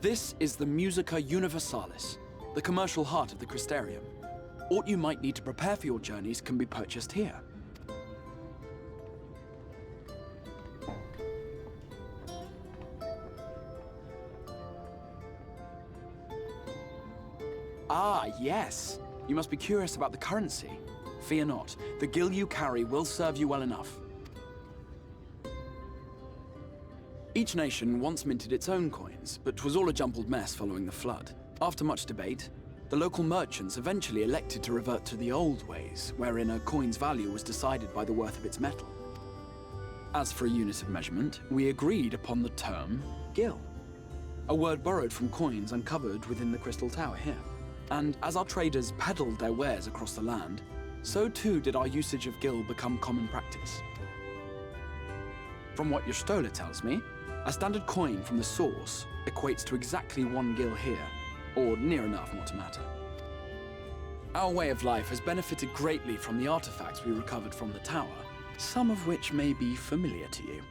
This is the Musica Universalis, the commercial heart of the Crystarium. Aught you might need to prepare for your journeys can be purchased here. Ah, yes. You must be curious about the currency. Fear not. The gil you carry will serve you well enough. Each nation once minted its own coins, but 'twas all a jumbled mess following the flood. After much debate, the local merchants eventually elected to revert to the old ways, wherein a coin's value was decided by the worth of its metal. As for a unit of measurement, we agreed upon the term gil, a word borrowed from coins uncovered within the Crystal Tower here. And as our traders peddled their wares across the land, so too did our usage of gil become common practice. From what your stola tells me, a standard coin from the source equates to exactly 1 gil here, or near enough not to matter. Our way of life has benefited greatly from the artifacts we recovered from the tower, some of which may be familiar to you.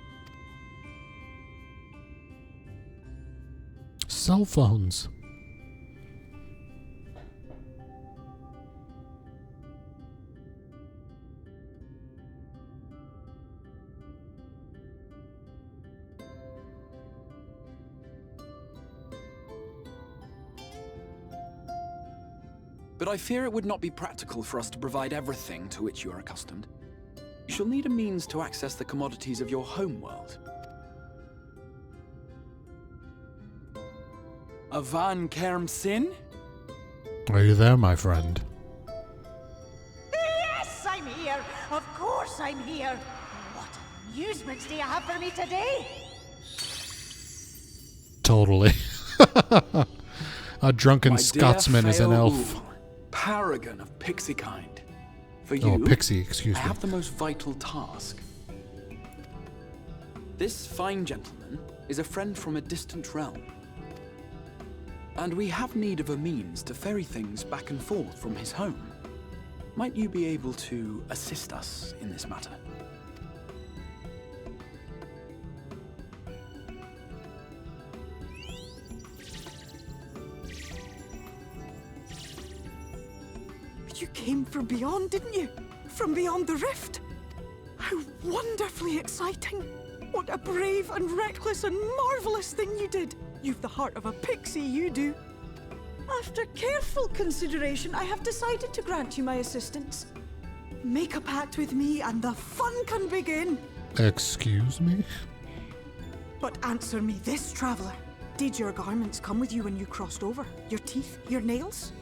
Cell phones. But I fear it would not be practical for us to provide everything to which you are accustomed. You shall need a means to access the commodities of your home world. Avan Kerm Sin? Are you there, my friend? Yes, I'm here. Of course I'm here. What amusements do you have for me today? Totally. A drunken My Scotsman dear is an Fael elf. Ul, paragon of pixie kind. For Oh, you, pixie, excuse I me. have the most vital task. This fine gentleman is a friend from a distant realm. And we have need of a means to ferry things back and forth from his home. Might you be able to assist us in this matter? You came from beyond, didn't you? From beyond the rift? How wonderfully exciting! What a brave and reckless and marvelous thing you did! You've the heart of a pixie, you do. After careful consideration, I have decided to grant you my assistance. Make a pact with me and the fun can begin. Excuse me? But answer me this, traveler. Did your garments come with you when you crossed over? Your teeth? Your nails?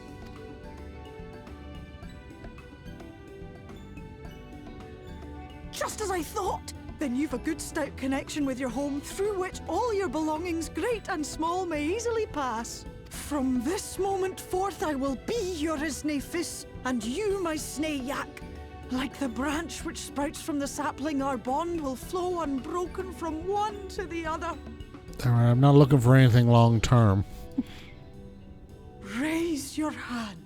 Just as I thought! Then you've a good stout connection with your home through which all your belongings, great and small, may easily pass. From this moment forth I will be your Isne Fis, and you my Snay Yak. Like the branch which sprouts from the sapling, our bond will flow unbroken from one to the other. Alright, I'm not looking for anything long term. Raise your hand.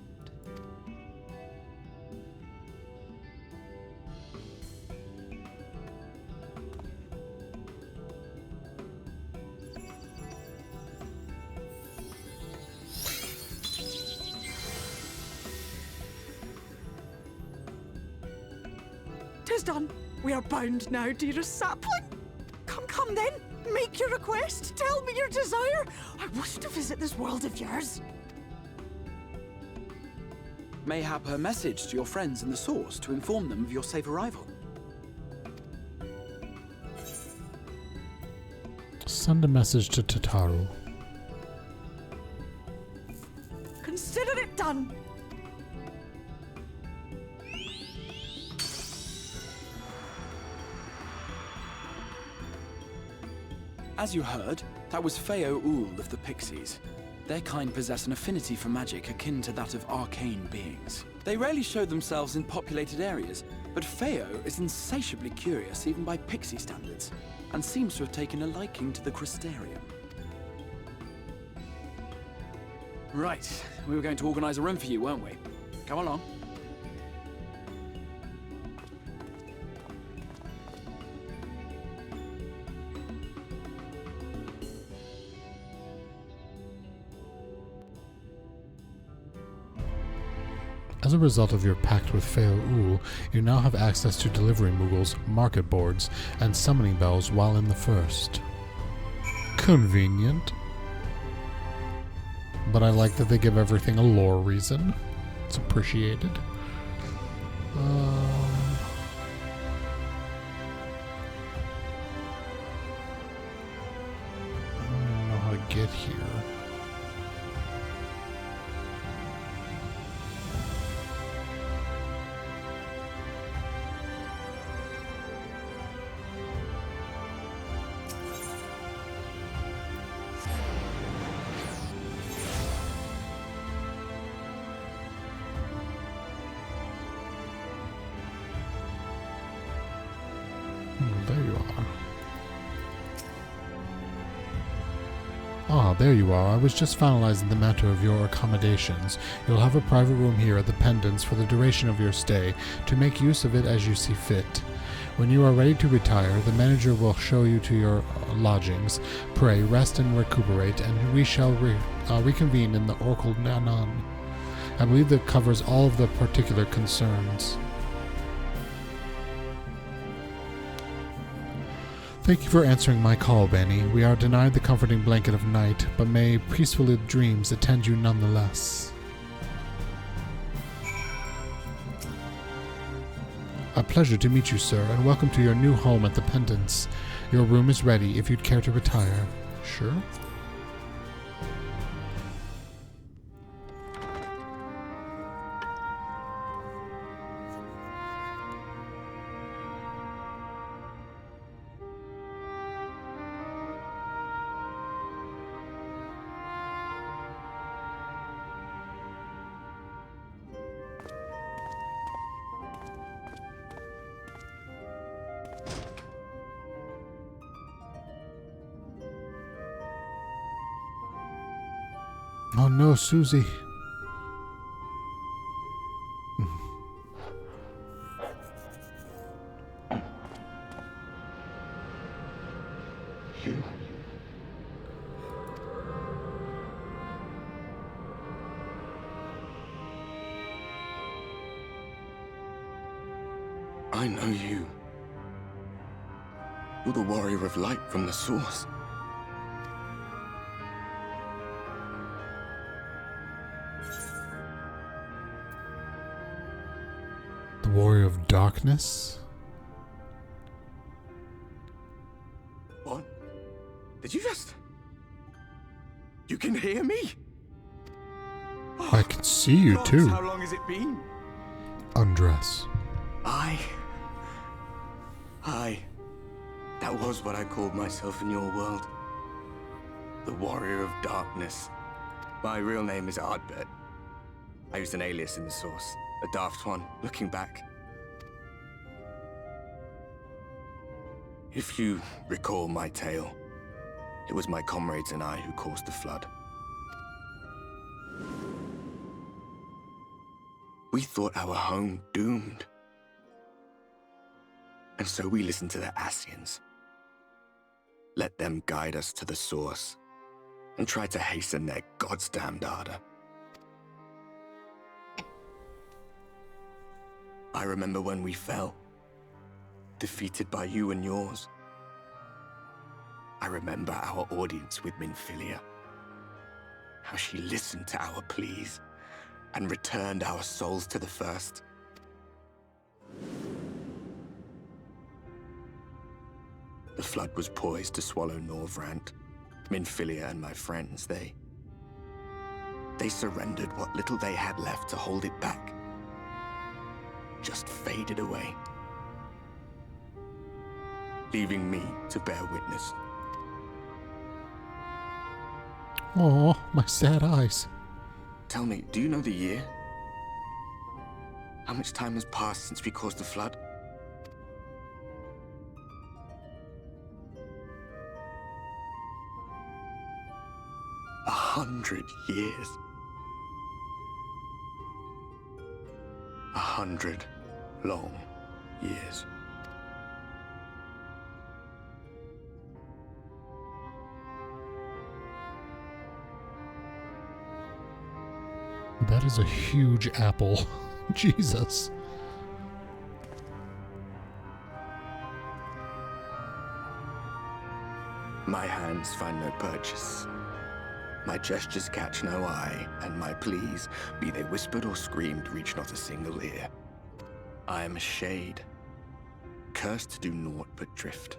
Tis done. We are bound now, dearest sapling. Come then. Make your request. Tell me your desire. I wish to visit this world of yours. Mayhap a message to your friends in the source to inform them of your safe arrival. Send a message to Tataru. Consider it done. As you heard, that was Fael Ul of the Pixies. Their kind possess an affinity for magic akin to that of arcane beings. They rarely show themselves in populated areas, but Fael is insatiably curious even by pixie standards, and seems to have taken a liking to the Crystarium. Right, we were going to organize a room for you, weren't we? Come along. As a result of your pact with Fael Ul, you now have access to delivery moogles, market boards, and summoning bells while in the first. Convenient. But I like that they give everything a lore reason. It's appreciated. I don't know how to get here. Ah, there you are. I was just finalizing the matter of your accommodations. You'll have a private room here at the Pendants for the duration of your stay, to make use of it as you see fit. When you are ready to retire, the manager will show you to your lodgings. Pray, rest and recuperate, and we shall reconvene in the Oracle Nanan. I believe that covers all of the particular concerns. Thank you for answering my call, Bani. We are denied the comforting blanket of night, but may peaceful dreams attend you nonetheless. A pleasure to meet you, sir, and welcome to your new home at the Pendants. Your room is ready if you'd care to retire. Sure? Oh no, Susie. You. I know you. You're the warrior of light from the source. Warrior of Darkness? What? Did you just... You can hear me? I can see you Gods, too. How long has it been? Undress. That was what I called myself in your world. The Warrior of Darkness. My real name is Ardbert. I used an alias in the source. A daft one, looking back. If you recall my tale, it was my comrades and I who caused the flood. We thought our home doomed. And so we listened to the Ascians. Let them guide us to the source, and tried to hasten their goddamned ardor. I remember when we fell, defeated by you and yours. I remember our audience with Minfilia, how she listened to our pleas and returned our souls to the First. The flood was poised to swallow Norvrant, Minfilia and my friends. They surrendered what little they had left to hold it back. Just faded away, leaving me to bear witness. Oh, my sad eyes. Tell me, do you know the year? How much time has passed since we caused the flood? A 100 years. 100 long years. That is a huge apple. Jesus. My hands find no purchase. My gestures catch no eye, and my pleas, be they whispered or screamed, reach not a single ear. I am a shade, cursed to do naught but drift.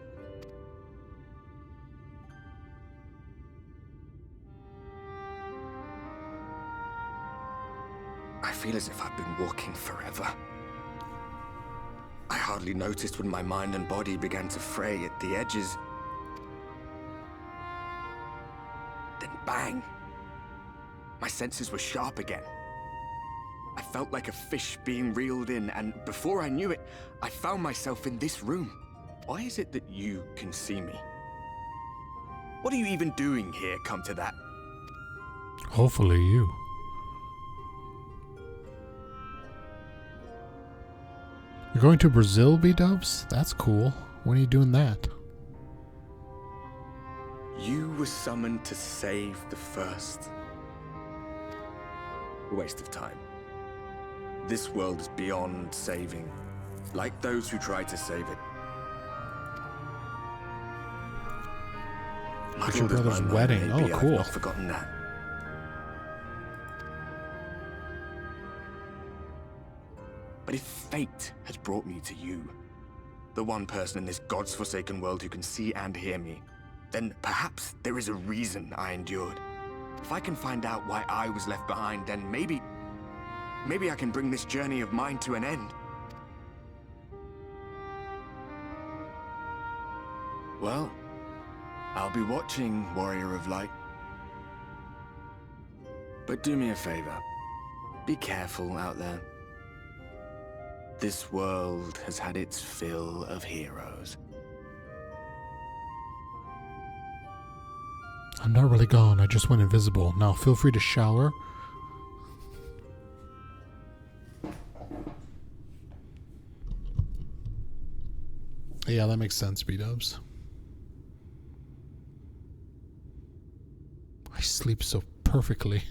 I feel as if I've been walking forever. I hardly noticed when my mind and body began to fray at the edges. Then bang! My senses were sharp again. I felt like a fish being reeled in, and before I knew it, I found myself in this room. Why is it that you can see me? What are you even doing here, come to that? Hopefully you. You're going to Brazil, B-dubs? That's cool. When are you doing that? You were summoned to save the First. A waste of time. This world is beyond saving, like those who try to save it. It's your brother's wedding. Oh, cool. I've not forgotten that. But if fate has brought me to you, the one person in this God's forsaken world who can see and hear me, then perhaps there is a reason I endured. If I can find out why I was left behind, then maybe I can bring this journey of mine to an end. Well, I'll be watching, Warrior of Light. But do me a favor. Be careful out there. This world has had its fill of heroes. I'm not really gone. I just went invisible. Now feel free to shower. Yeah, that makes sense, B-dubs. I sleep so perfectly.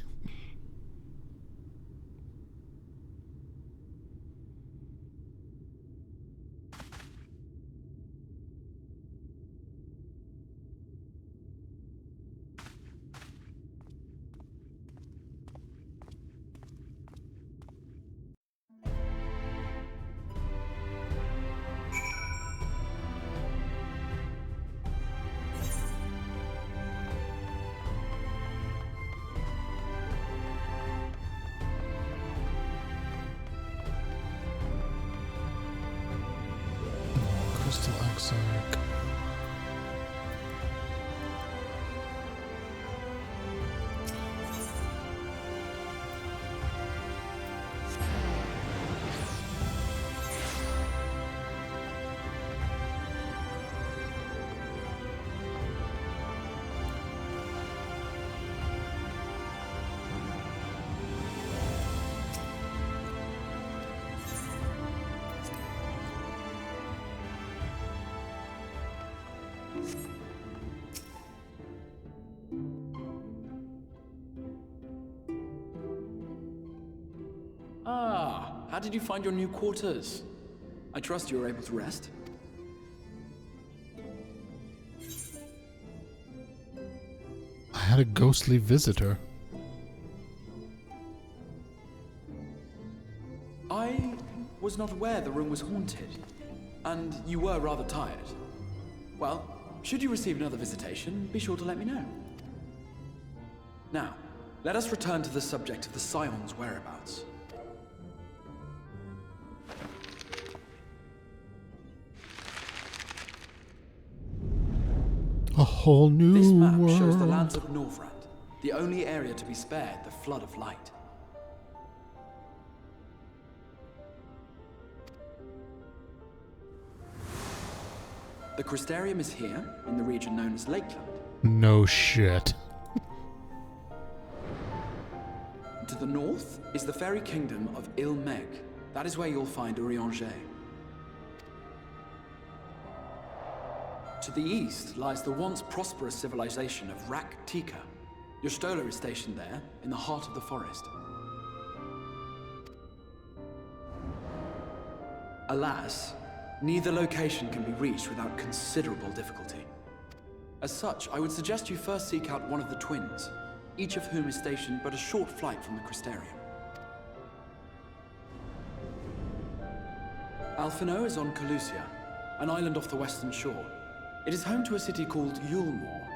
Crystal Exarch. Ah, how did you find your new quarters? I trust you were able to rest? I had a ghostly visitor. I was not aware the room was haunted, and you were rather tired. Well, should you receive another visitation, be sure to let me know. Now, let us return to the subject of the Scion's whereabouts. A whole new This map world. shows the lands of Norvrand, the only area to be spared the flood of light. The Crystarium is here, in the region known as Lakeland. No shit. To the north is the fairy kingdom of Ilmeg. That is where you'll find Urianger. To the east lies the once prosperous civilization of Rak-Tika. Your Stola is stationed there, in the heart of the forest. Alas, neither location can be reached without considerable difficulty. As such, I would suggest you first seek out one of the twins, each of whom is stationed but a short flight from the Crystarium. Alphino is on Calusia, an island off the western shore. It is home to a city called Yulmore,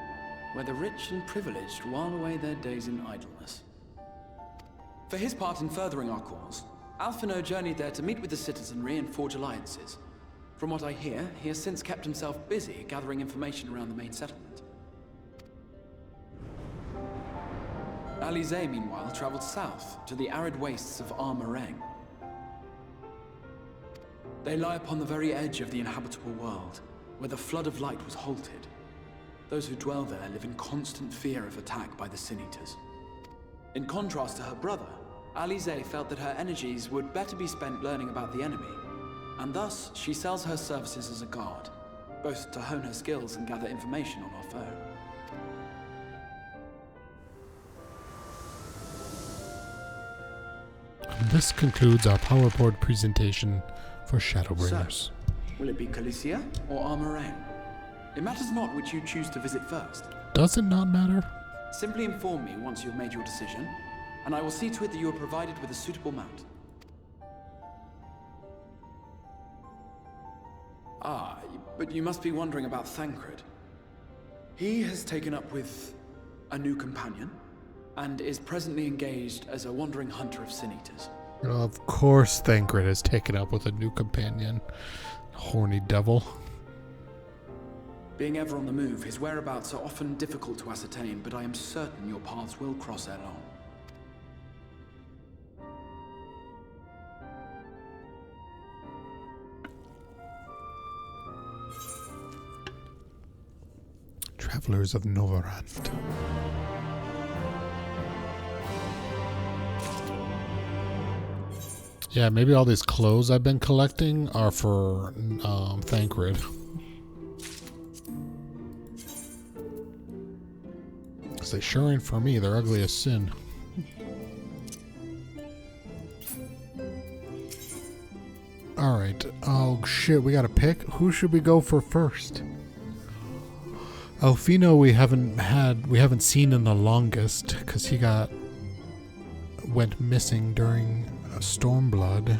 where the rich and privileged while away their days in idleness. For his part in furthering our cause, Alphino journeyed there to meet with the citizenry and forge alliances. From what I hear, he has since kept himself busy gathering information around the main settlement. Alize, meanwhile, traveled south to the arid wastes of Armareng. They lie upon the very edge of the inhabitable world, where the flood of light was halted. Those who dwell there live in constant fear of attack by the Sin Eaters. In contrast to her brother, Alize felt that her energies would better be spent learning about the enemy, and thus she sells her services as a guard, both to hone her skills and gather information on our foe. And this concludes our PowerPoint presentation for Shadowbringers. So, will it be Calicia or Armoraine? It matters not which you choose to visit first. Does it not matter? Simply inform me once you have made your decision, and I will see to it that you are provided with a suitable mount. Ah, but you must be wondering about Thancred. He has taken up with a new companion, and is presently engaged as a wandering hunter of Sin Eaters. Of course Thancred has taken up with a new companion. Horny devil. Being ever on the move, his whereabouts are often difficult to ascertain, but I am certain your paths will cross ere long. Travelers of Novarand. Yeah, maybe all these clothes I've been collecting are for Thancred. Because they sure ain't for me, they're ugly as sin. Alright, oh shit, we gotta pick. Who should we go for first? Alfino we haven't seen in the longest, because he went missing during Stormblood.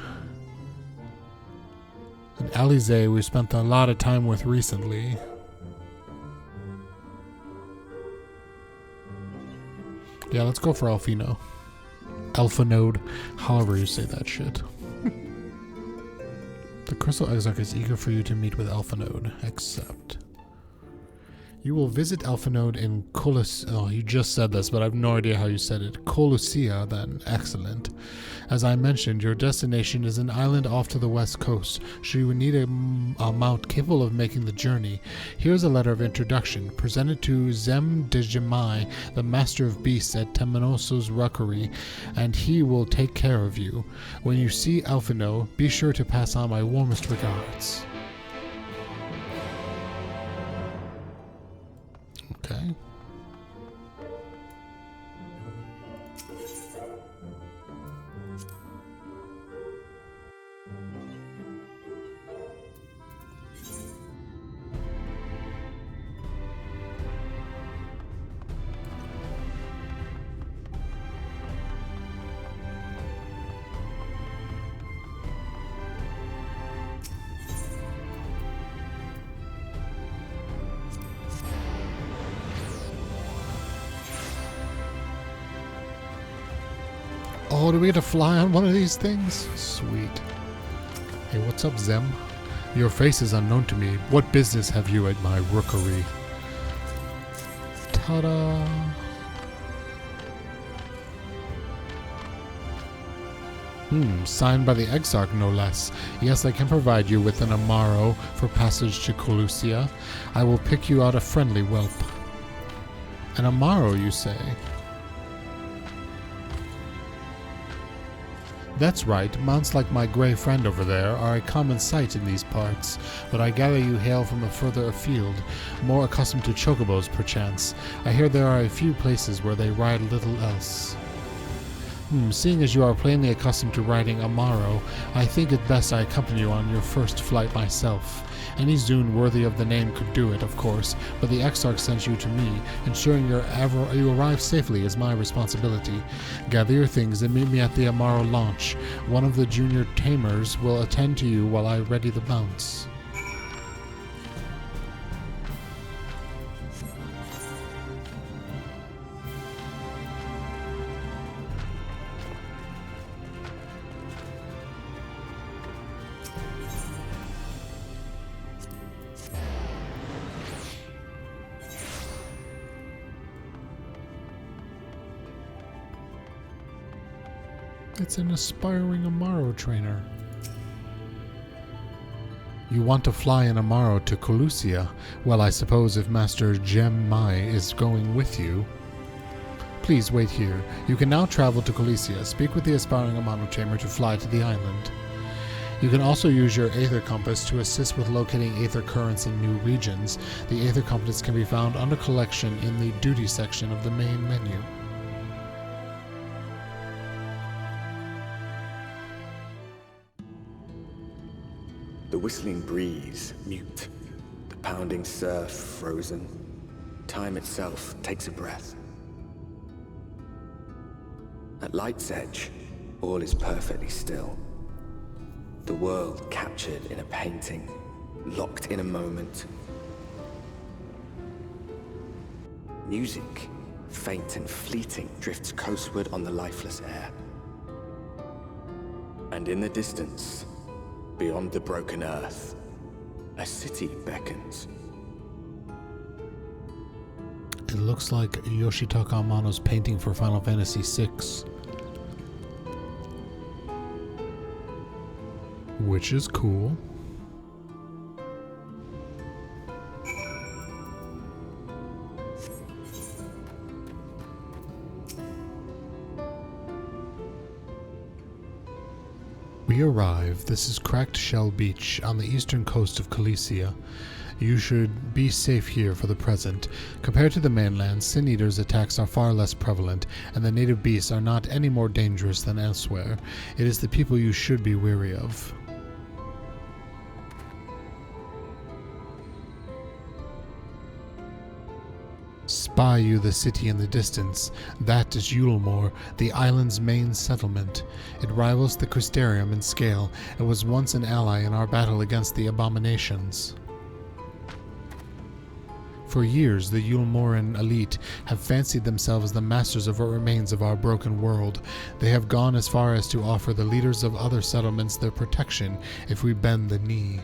And Alize we spent a lot of time with recently. Yeah, let's go for Alfino. Alphanode, however you say that shit. The Crystal Exarch is eager for you to meet with Alphanode. Accept. You will visit Alphanode in Colossia. Oh, you just said this, but I have no idea how you said it. Colossia, then. Excellent. As I mentioned, your destination is an island off to the west coast. Should you need a mount capable of making the journey, here's a letter of introduction, presented to Zem de Jemai, the Master of Beasts at Temenoso's Rookery, and he will take care of you. When you see Alphino, be sure to pass on my warmest regards. Okay. Oh, do we get to fly on one of these things? Sweet. Hey, what's up, Zem? Your face is unknown to me. What business have you at my rookery? Ta-da! Signed by the Exarch, no less. Yes, I can provide you with an Amaro for passage to Colossia. I will pick you out a friendly whelp. An Amaro, you say? That's right, mounts like my grey friend over there are a common sight in these parts, but I gather you hail from a further afield, more accustomed to chocobos perchance. I hear there are a few places where they ride little else. Seeing as you are plainly accustomed to riding Amaro, I think it best I accompany you on your first flight myself. Any Zune worthy of the name could do it, of course, but the Exarch sent you to me. Ensuring you arrive safely is my responsibility. Gather your things and meet me at the Amaro launch. One of the junior tamers will attend to you while I ready the mounts. It's an aspiring Amaro trainer. You want to fly in Amaro to Colusia? Well, I suppose if Master Gem Mai is going with you. Please wait here. You can now travel to Colusia. Speak with the aspiring Amano Chamber to fly to the island. You can also use your Aether Compass to assist with locating Aether currents in new regions. The Aether Compass can be found under Collection in the Duty section of the main menu. The whistling breeze, mute. The pounding surf, frozen. Time itself takes a breath. At light's edge, all is perfectly still. The world captured in a painting, locked in a moment. Music, faint and fleeting, drifts coastward on the lifeless air. And in the distance, beyond the broken earth, a city beckons. It looks like Yoshitaka Amano's painting for Final Fantasy VI. Which is cool. We arrive. This is Cracked Shell Beach on the eastern coast of Colusia. You should be safe here for the present. Compared to the mainland, Sin Eater's attacks are far less prevalent, and the native beasts are not any more dangerous than elsewhere. It is the people you should be wary of. Spy you the city in the distance. That is Yulmore, the island's main settlement. It rivals the Crystarium in scale. It was once an ally in our battle against the abominations. For years, the Yulmoran elite have fancied themselves the masters of what remains of our broken world. They have gone as far as to offer the leaders of other settlements their protection if we bend the knee.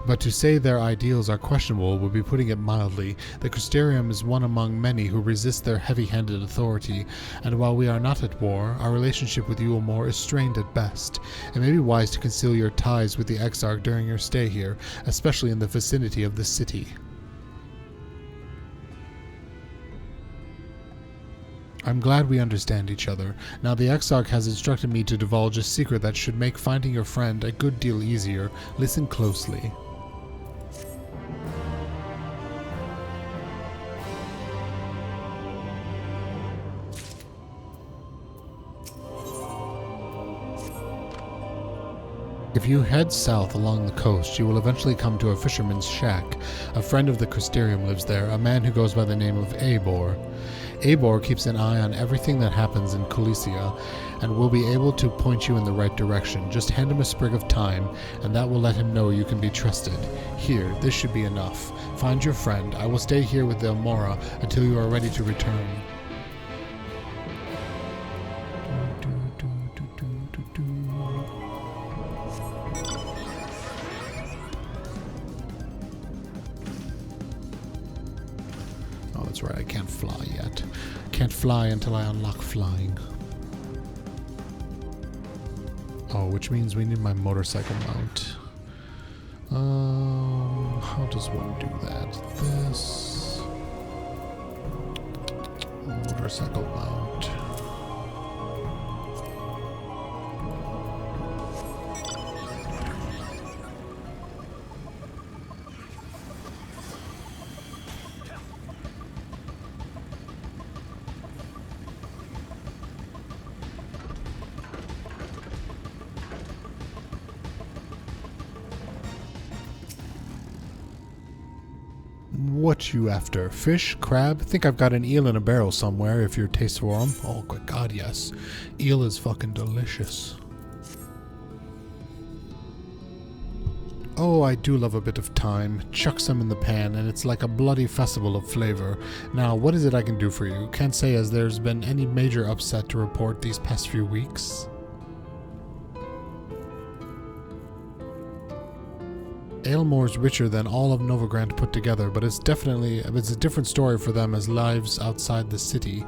But to say their ideals are questionable would be putting it mildly. The Crystarium is one among many who resist their heavy-handed authority, and while we are not at war, our relationship with Yulmore is strained at best. It may be wise to conceal your ties with the Exarch during your stay here, especially in the vicinity of the city. I'm glad we understand each other. Now the Exarch has instructed me to divulge a secret that should make finding your friend a good deal easier. Listen closely. If you head south along the coast, you will eventually come to a fisherman's shack. A friend of the Crystarium lives there, a man who goes by the name of Eivor. Eivor keeps an eye on everything that happens in Colusia, and will be able to point you in the right direction. Just hand him a sprig of thyme, and that will let him know you can be trusted. Here, this should be enough. Find your friend. I will stay here with the Amora until you are ready to return. Oh, that's right, I can't fly yet. Can't fly until I unlock flying. Oh, which means we need my motorcycle mount. How does one do that? This... motorcycle mount. What you after? Fish? Crab? Think I've got an eel in a barrel somewhere if you're taste for them. Oh, good God, yes. Eel is fucking delicious. Oh, I do love a bit of thyme. Chuck some in the pan, and it's like a bloody festival of flavor. Now, what is it I can do for you? Can't say as there's been any major upset to report these past few weeks. Aylmore's richer than all of Novigrand put together, but it's a different story for them as lives outside the city.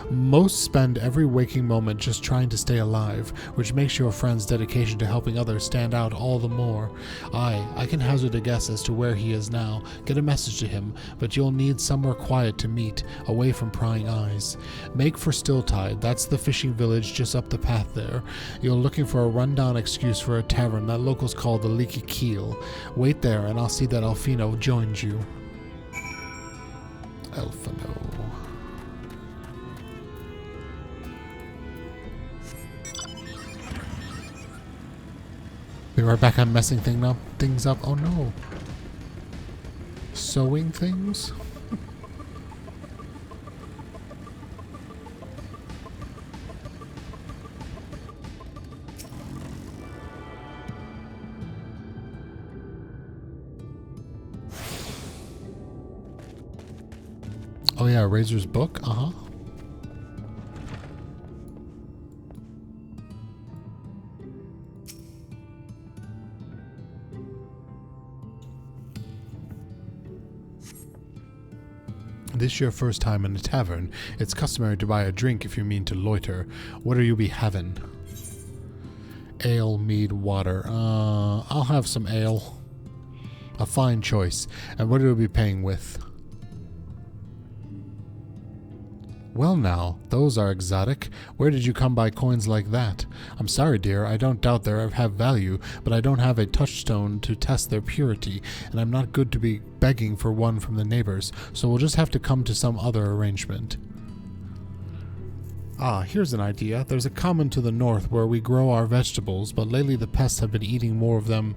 Most spend every waking moment just trying to stay alive, which makes your friend's dedication to helping others stand out all the more. I can hazard a guess as to where he is now, get a message to him, but you'll need somewhere quiet to meet, away from prying eyes. Make for Stilltide, that's the fishing village just up the path there. You're looking for a rundown excuse for a tavern that locals call the Leaky Keel. Wait there, and I'll see that Alfino joins you. Alfino. Be right back on messing things up. Oh no. Sewing things? Oh yeah, Razor's book? Uh-huh. This your first time in a tavern. It's customary to buy a drink if you mean to loiter. What'll you be having? Ale, mead, water. I'll have some ale. A fine choice. And what will you be paying with? Well now, those are exotic. Where did you come by coins like that? I'm sorry, dear, I don't doubt they have value, but I don't have a touchstone to test their purity, and I'm not good to be begging for one from the neighbors, so we'll just have to come to some other arrangement. Ah, here's an idea. There's a common to the north where we grow our vegetables, but lately the pests have been eating more of them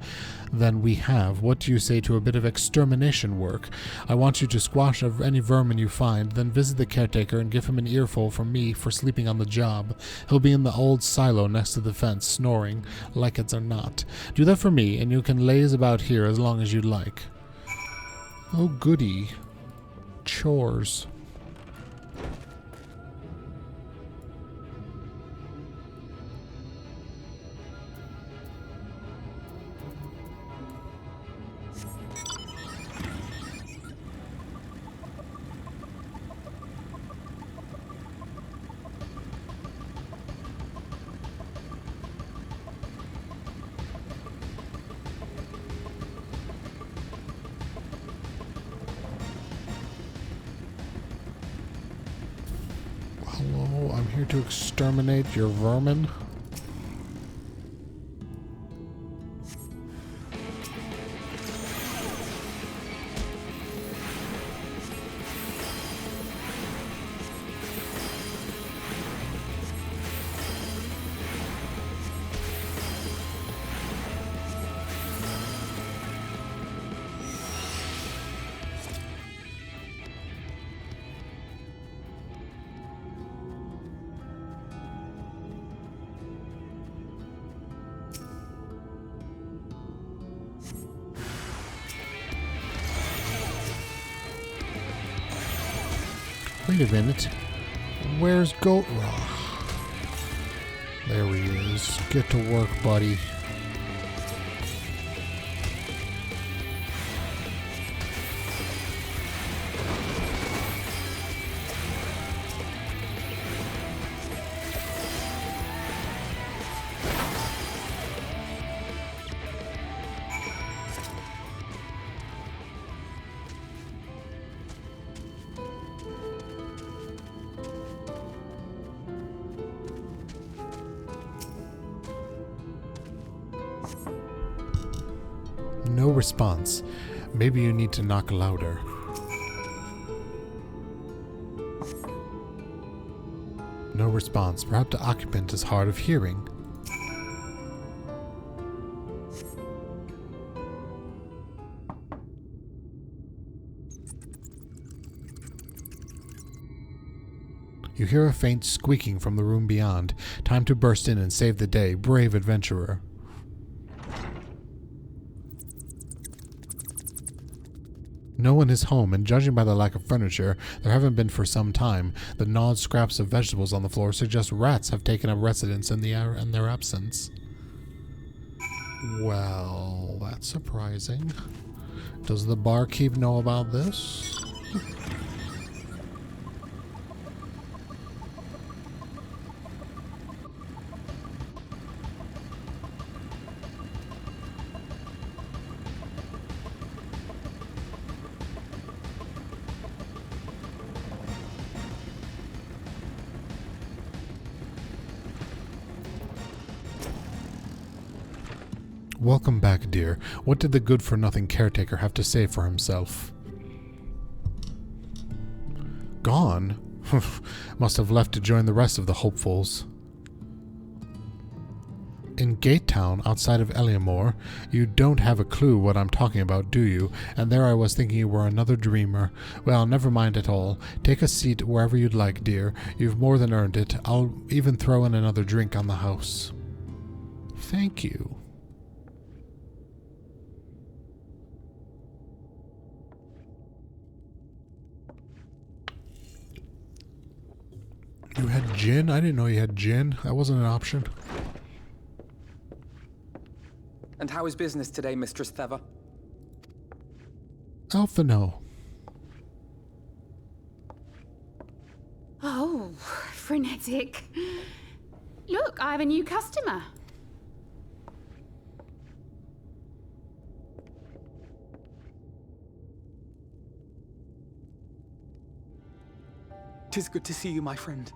than we have. What do you say to a bit of extermination work? I want you to squash any vermin you find, then visit the caretaker and give him an earful from me for sleeping on the job. He'll be in the old silo next to the fence, snoring, like it's or not. Do that for me, and you can laze about here as long as you like. Oh goody. Chores. Hello, I'm here to exterminate your vermin. Wait a minute. Where's Goatraw? There he is. Get to work, buddy. No response. Maybe you need to knock louder. No response. Perhaps the occupant is hard of hearing. You hear a faint squeaking from the room beyond. Time to burst in and save the day, brave adventurer. No one is home, and judging by the lack of furniture, there haven't been for some time. The gnawed scraps of vegetables on the floor suggest rats have taken up residence in their absence. Well, that's surprising. Does the barkeep know about this? Welcome back, dear. What did the good-for-nothing caretaker have to say for himself? Gone? Must have left to join the rest of the hopefuls. In Gate Town, outside of Eliamore, you don't have a clue what I'm talking about, do you? And there I was thinking you were another dreamer. Well, never mind at all. Take a seat wherever you'd like, dear. You've more than earned it. I'll even throw in another drink on the house. Thank you. You had gin? I didn't know you had gin. That wasn't an option. And how is business today, Mistress Theva? Alphino. Oh, frenetic. Look, I have a new customer. Tis good to see you, my friend.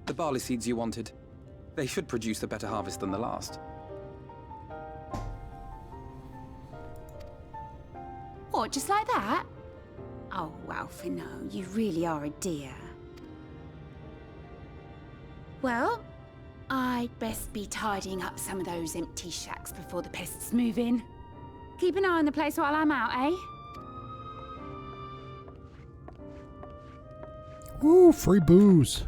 The barley seeds you wanted. They should produce a better harvest than the last. What, just like that? Oh, Alphino, you really are a dear. Well, I'd best be tidying up some of those empty shacks before the pests move in. Keep an eye on the place while I'm out, eh? Ooh, free booze.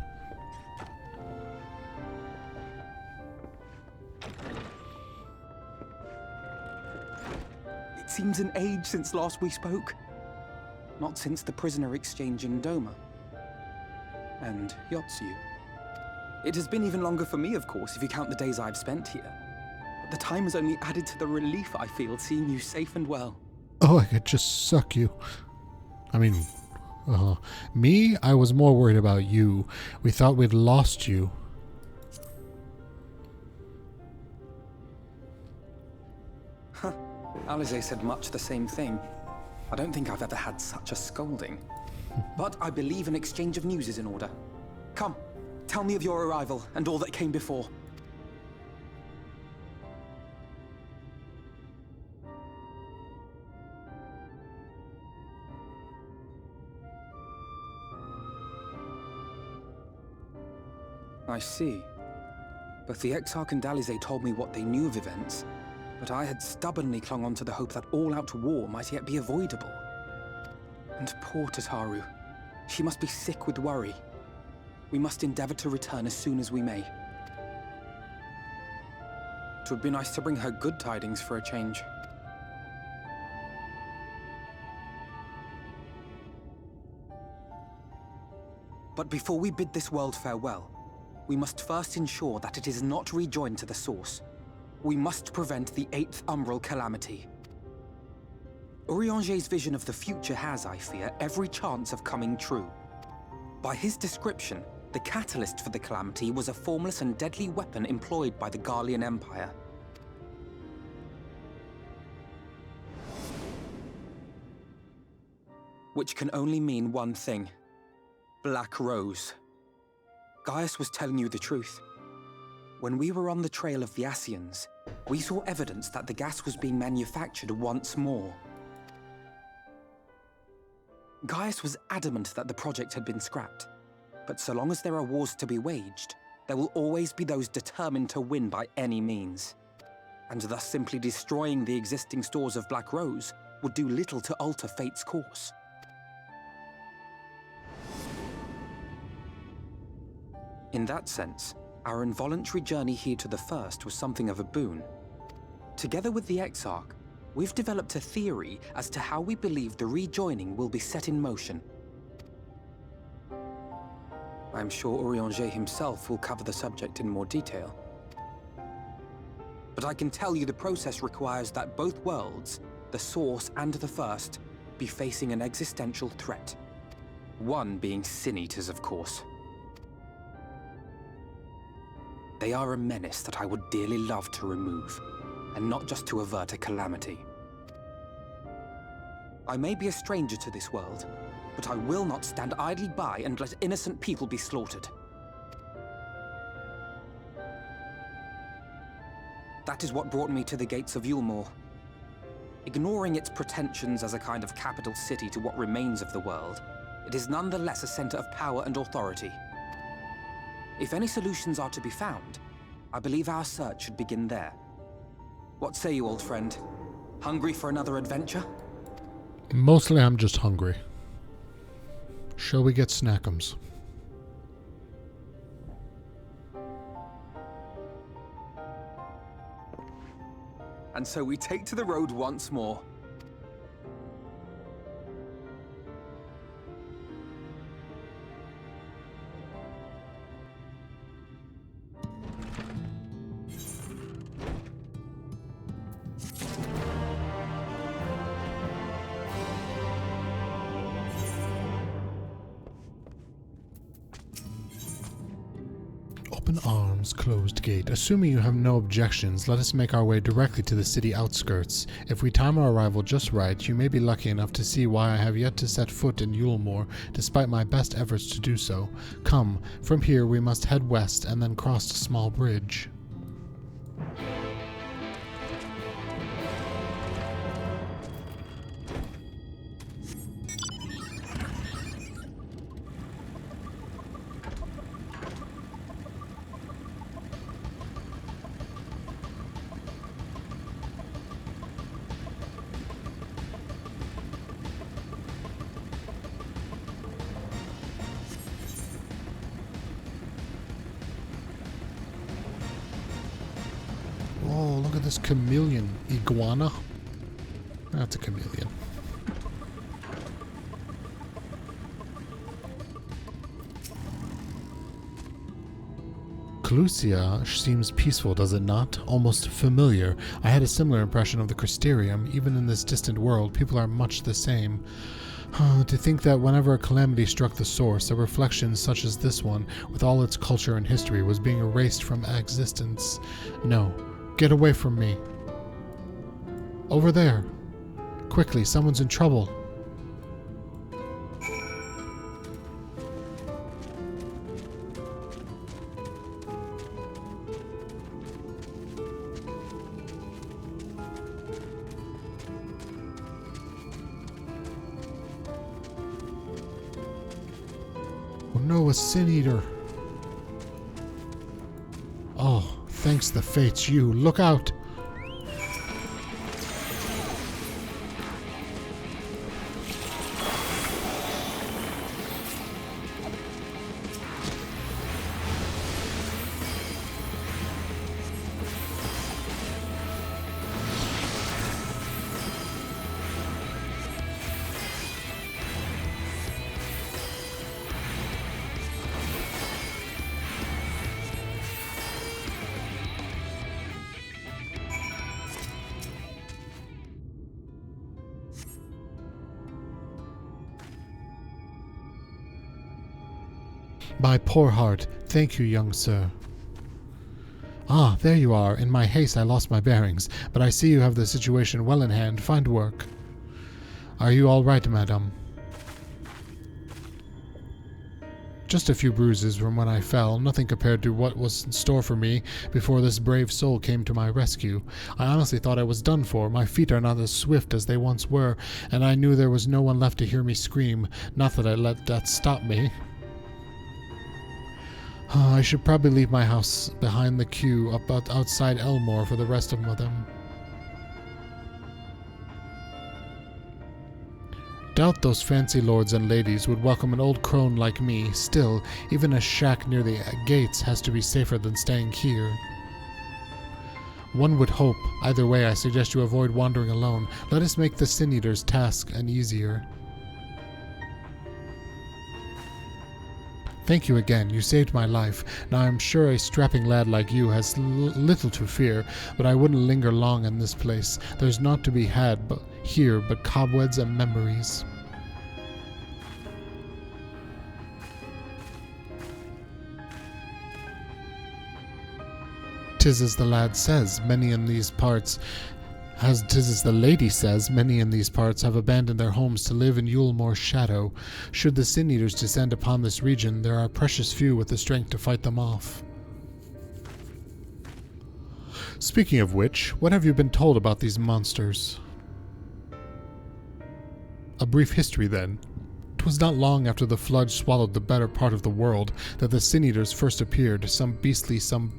It seems an age since last we spoke. Not since the prisoner exchange in Doma. And Yotsu. It has been even longer for me, of course, if you count the days I've spent here. But the time has only added to the relief I feel seeing you safe and well. Oh, I could just suck you. I mean, me? I was more worried about you. We thought we'd lost you. Huh. Alize said much the same thing. I don't think I've ever had such a scolding. But I believe an exchange of news is in order. Come, tell me of your arrival and all that came before. I see. Both the Exarch and Alize told me what they knew of events, but I had stubbornly clung on to the hope that all-out war might yet be avoidable. And poor Tataru. She must be sick with worry. We must endeavor to return as soon as we may. It would be nice to bring her good tidings for a change. But before we bid this world farewell, we must first ensure that it is not rejoined to the source. We must prevent the 8th Umbral calamity. Urianger's vision of the future has, I fear, every chance of coming true. By his description, the catalyst for the calamity was a formless and deadly weapon employed by the Garlean Empire. Which can only mean one thing. Black Rose. Gaius was telling you the truth. When we were on the trail of the Ascians, we saw evidence that the gas was being manufactured once more. Gaius was adamant that the project had been scrapped, but so long as there are wars to be waged, there will always be those determined to win by any means. And thus simply destroying the existing stores of Black Rose would do little to alter fate's course. In that sense, our involuntary journey here to the First was something of a boon. Together with the Exarch, we've developed a theory as to how we believe the rejoining will be set in motion. I am sure Urianger himself will cover the subject in more detail. But I can tell you the process requires that both worlds, the Source and the First, be facing an existential threat. One being Sin Eaters, of course. They are a menace that I would dearly love to remove, and not just to avert a calamity. I may be a stranger to this world, but I will not stand idly by and let innocent people be slaughtered. That is what brought me to the gates of Yulmore. Ignoring its pretensions as a kind of capital city to what remains of the world, it is nonetheless a center of power and authority. If any solutions are to be found, I believe our search should begin there. What say you, old friend? Hungry for another adventure? Mostly I'm just hungry. Shall we get snackums? And so we take to the road once more. Open arms, closed gate. Assuming you have no objections, let us make our way directly to the city outskirts. If we time our arrival just right, you may be lucky enough to see why I have yet to set foot in Yulmore, despite my best efforts to do so. Come, from here we must head west and then cross a small bridge. Oh, look at this chameleon. Iguana? That's a chameleon. Clusia seems peaceful, does it not? Almost familiar. I had a similar impression of the Crystarium. Even in this distant world, people are much the same. To think that whenever a calamity struck the Source, a reflection such as this one, with all its culture and history, was being erased from existence. No. Get away from me. Over there. Quickly, someone's in trouble. Oh no, a Sin Eater. Oh. Thanks the fates, you. Look out! My poor heart. Thank you, young sir. Ah, there you are. In my haste I lost my bearings, but I see you have the situation well in hand. Find work. Are you all right, madam? Just a few bruises from when I fell, nothing compared to what was in store for me before this brave soul came to my rescue. I honestly thought I was done for. My feet are not as swift as they once were, and I knew there was no one left to hear me scream. Not that I let that stop me. I should probably leave my house behind the queue up outside Elmore for the rest of them. Doubt those fancy lords and ladies would welcome an old crone like me. Still, even a shack near the gates has to be safer than staying here. One would hope. Either way, I suggest you avoid wandering alone. Let us make the Sin Eater's task an easier. Thank you again. You saved my life. Now I'm sure a strapping lad like you has little to fear, but I wouldn't linger long in this place. There's naught to be had but cobwebs and memories. "'Tis as the lad says, many in these parts, as 'tis as the lady says, many in these parts have abandoned their homes to live in Yulemore's shadow. Should the Sin Eaters descend upon this region, there are precious few with the strength to fight them off." Speaking of which, what have you been told about these monsters? A brief history, then. 'Twas not long after the flood swallowed the better part of the world that the Sin Eaters first appeared, some beastly, some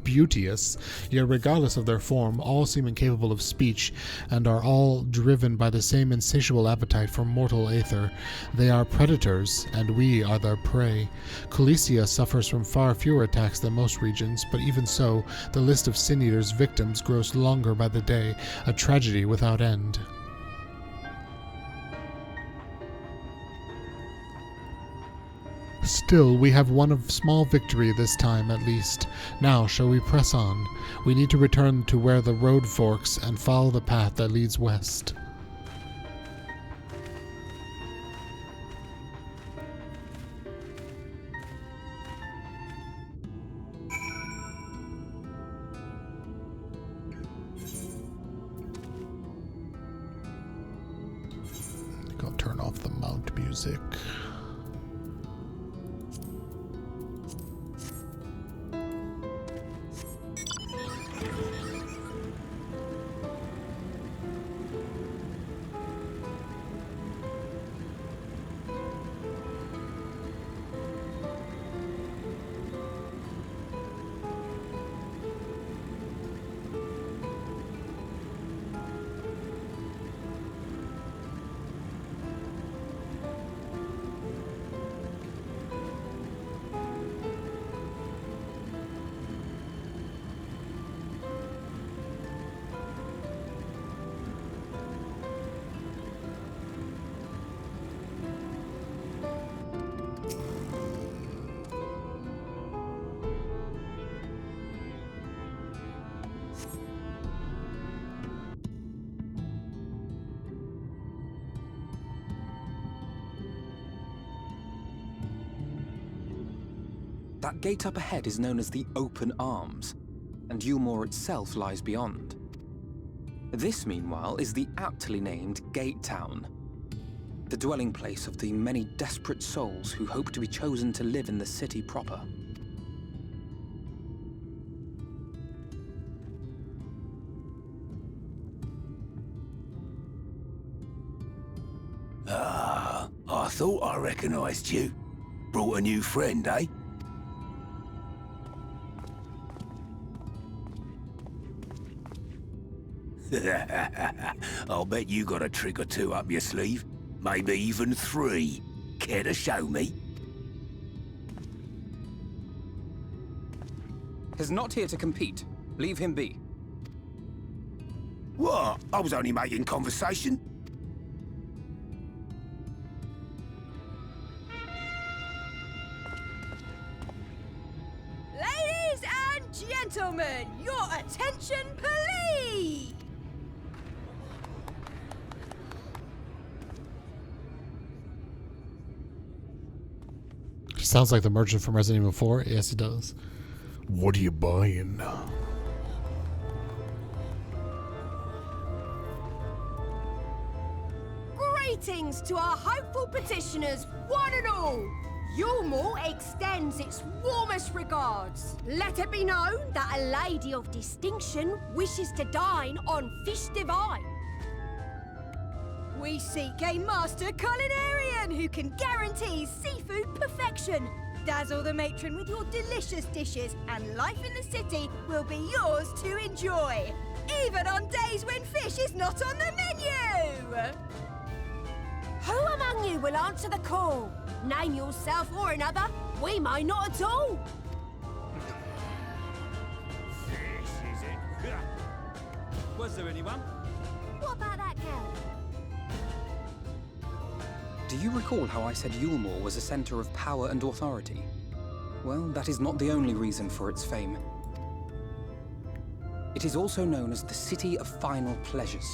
beauteous, yet regardless of their form, all seem incapable of speech, and are all driven by the same insatiable appetite for mortal aether. They are predators, and we are their prey. Colicia suffers from far fewer attacks than most regions, but even so, the list of Sin Eaters' victims grows longer by the day, a tragedy without end. Still, we have won a small victory this time, at least. Now, shall we press on? We need to return to where the road forks and follow the path that leads west. I think I'll turn off the mount music. That gate up ahead is known as the Open Arms, and Yulemore itself lies beyond. This, meanwhile, is the aptly named Gate Town, the dwelling place of the many desperate souls who hope to be chosen to live in the city proper. Ah, I thought I recognized you. Brought a new friend, eh? I'll bet you got a trick or two up your sleeve. Maybe even 3. Care to show me? He's not here to compete. Leave him be. What? I was only making conversation. Ladies and gentlemen, your attention, please! Sounds like the merchant from Resident Evil 4. Yes, it does. What are you buying? Greetings to our hopeful petitioners, one and all. Yulemore extends its warmest regards. Let it be known that a lady of distinction wishes to dine on fish divine. We seek a master culinarian who can guarantee seafood perfection. Dazzle the matron with your delicious dishes, and life in the city will be yours to enjoy, even on days when fish is not on the menu. Who among you will answer the call? Name yourself or another. We might not at all. Fish, is it? Was there anyone? What about that girl? Do you recall how I said Yulmore was a center of power and authority? Well, that is not the only reason for its fame. It is also known as the City of Final Pleasures.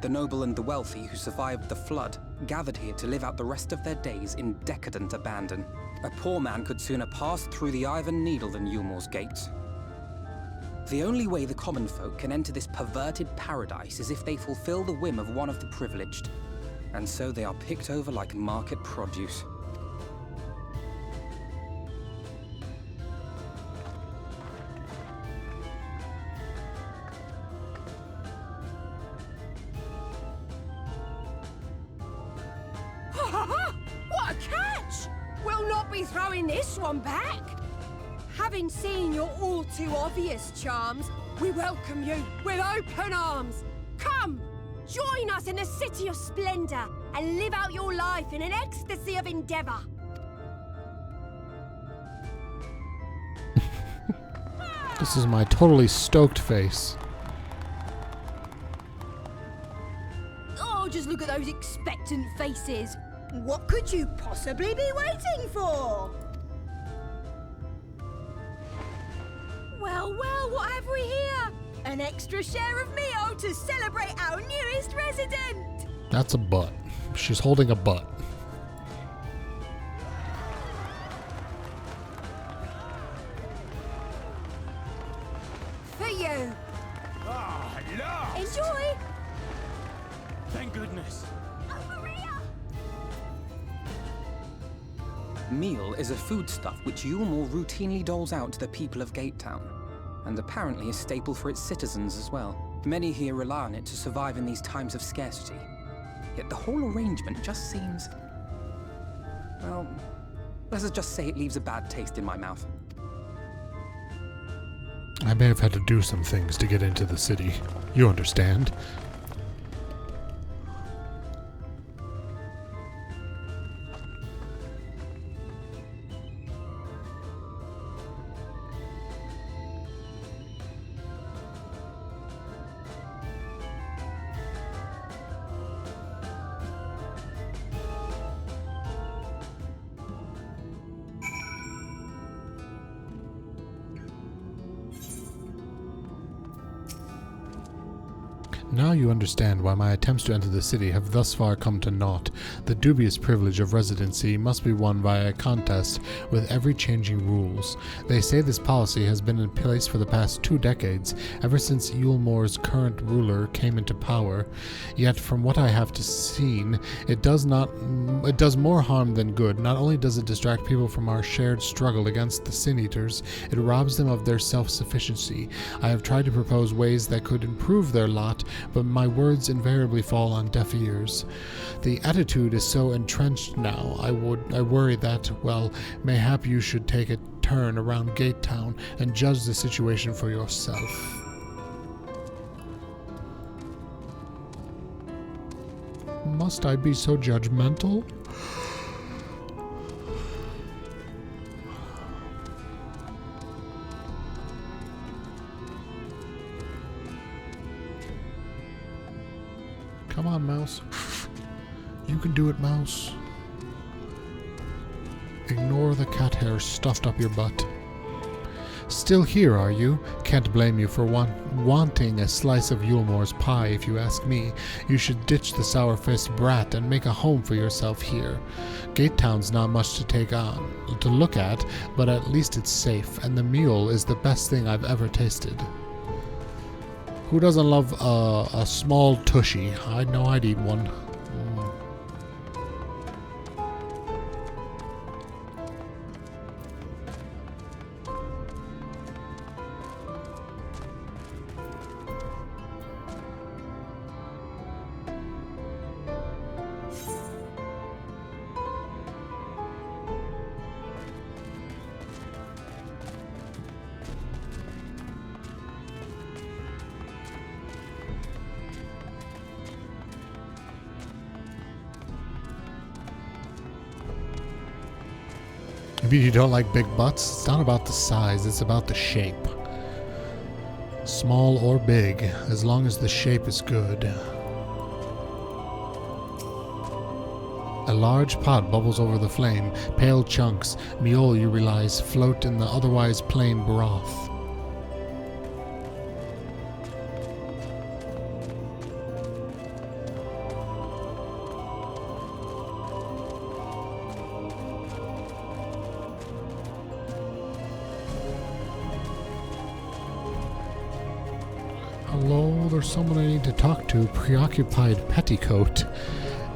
The noble and the wealthy who survived the flood gathered here to live out the rest of their days in decadent abandon. A poor man could sooner pass through the Iron Needle than Yulmore's gates. The only way the common folk can enter this perverted paradise is if they fulfill the whim of one of the privileged. And so they are picked over like market produce. What a catch! We'll not be throwing this one back. Having seen your all too obvious charms, we welcome you with open arms. Come, join us in the City of Splendor and live out your life in an ecstasy of endeavor. This is my totally stoked face. Oh, just look at those expectant faces. What could you possibly be waiting for? Well, what have we here? An extra share of meal to celebrate our newest resident. That's a butt. She's holding a butt. For you. Ah, lost! Enjoy. Thank goodness. Meal is a foodstuff which Yulmore routinely doles out to the people of Gatetown, and apparently a staple for its citizens as well. Many here rely on it to survive in these times of scarcity. Yet the whole arrangement just seems... well, let's just say it leaves a bad taste in my mouth. I may have had to do some things to get into the city. You understand? Now you understand why my attempts to enter the city have thus far come to naught. The dubious privilege of residency must be won via a contest with ever-changing rules. They say this policy has been in place for the past 2 decades, ever since Yulmore's current ruler came into power. Yet from what I have seen, it does more harm than good. Not only does it distract people from our shared struggle against the Sin Eaters, it robs them of their self-sufficiency. I have tried to propose ways that could improve their lot, but my words invariably fall on deaf ears. The attitude is so entrenched now, I worry that, well, mayhap you should take a turn around Gatetown and judge the situation for yourself. Must I be so judgmental? Come on, Mouse. You can do it, Mouse. Ignore the cat hair stuffed up your butt. Still here, are you? Can't blame you for wanting a slice of Yulmore's pie, if you ask me. You should ditch the sour-faced brat and make a home for yourself here. Gatetown's not much to look at, but at least it's safe, and the mule is the best thing I've ever tasted. Who doesn't love a small tushy? I know I'd eat one. Maybe you don't like big butts? It's not about the size, it's about the shape. Small or big, as long as the shape is good. A large pot bubbles over the flame. Pale chunks, mule you realize, float in the otherwise plain broth. Hello, there's someone I need to talk to. Preoccupied petticoat.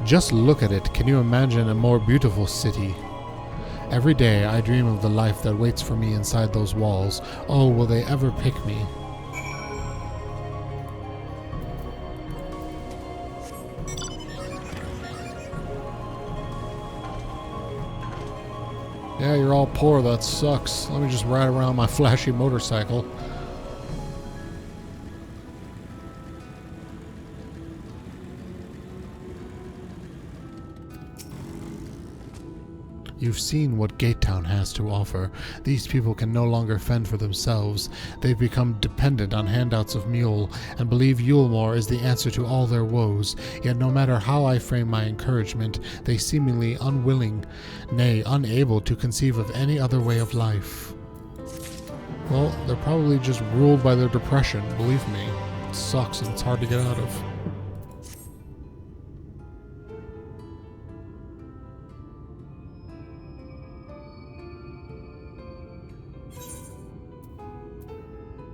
Just look at it. Can you imagine a more beautiful city? Every day I dream of the life that waits for me inside those walls. Oh, will they ever pick me? Yeah, you're all poor. That sucks. Let me just ride around my flashy motorcycle. You've seen what Gatetown has to offer. These people can no longer fend for themselves. They've become dependent on handouts of Mule, and believe Yulemore is the answer to all their woes. Yet no matter how I frame my encouragement, they seemingly unwilling, nay, unable to conceive of any other way of life. Well, they're probably just ruled by their depression, believe me. It sucks and it's hard to get out of.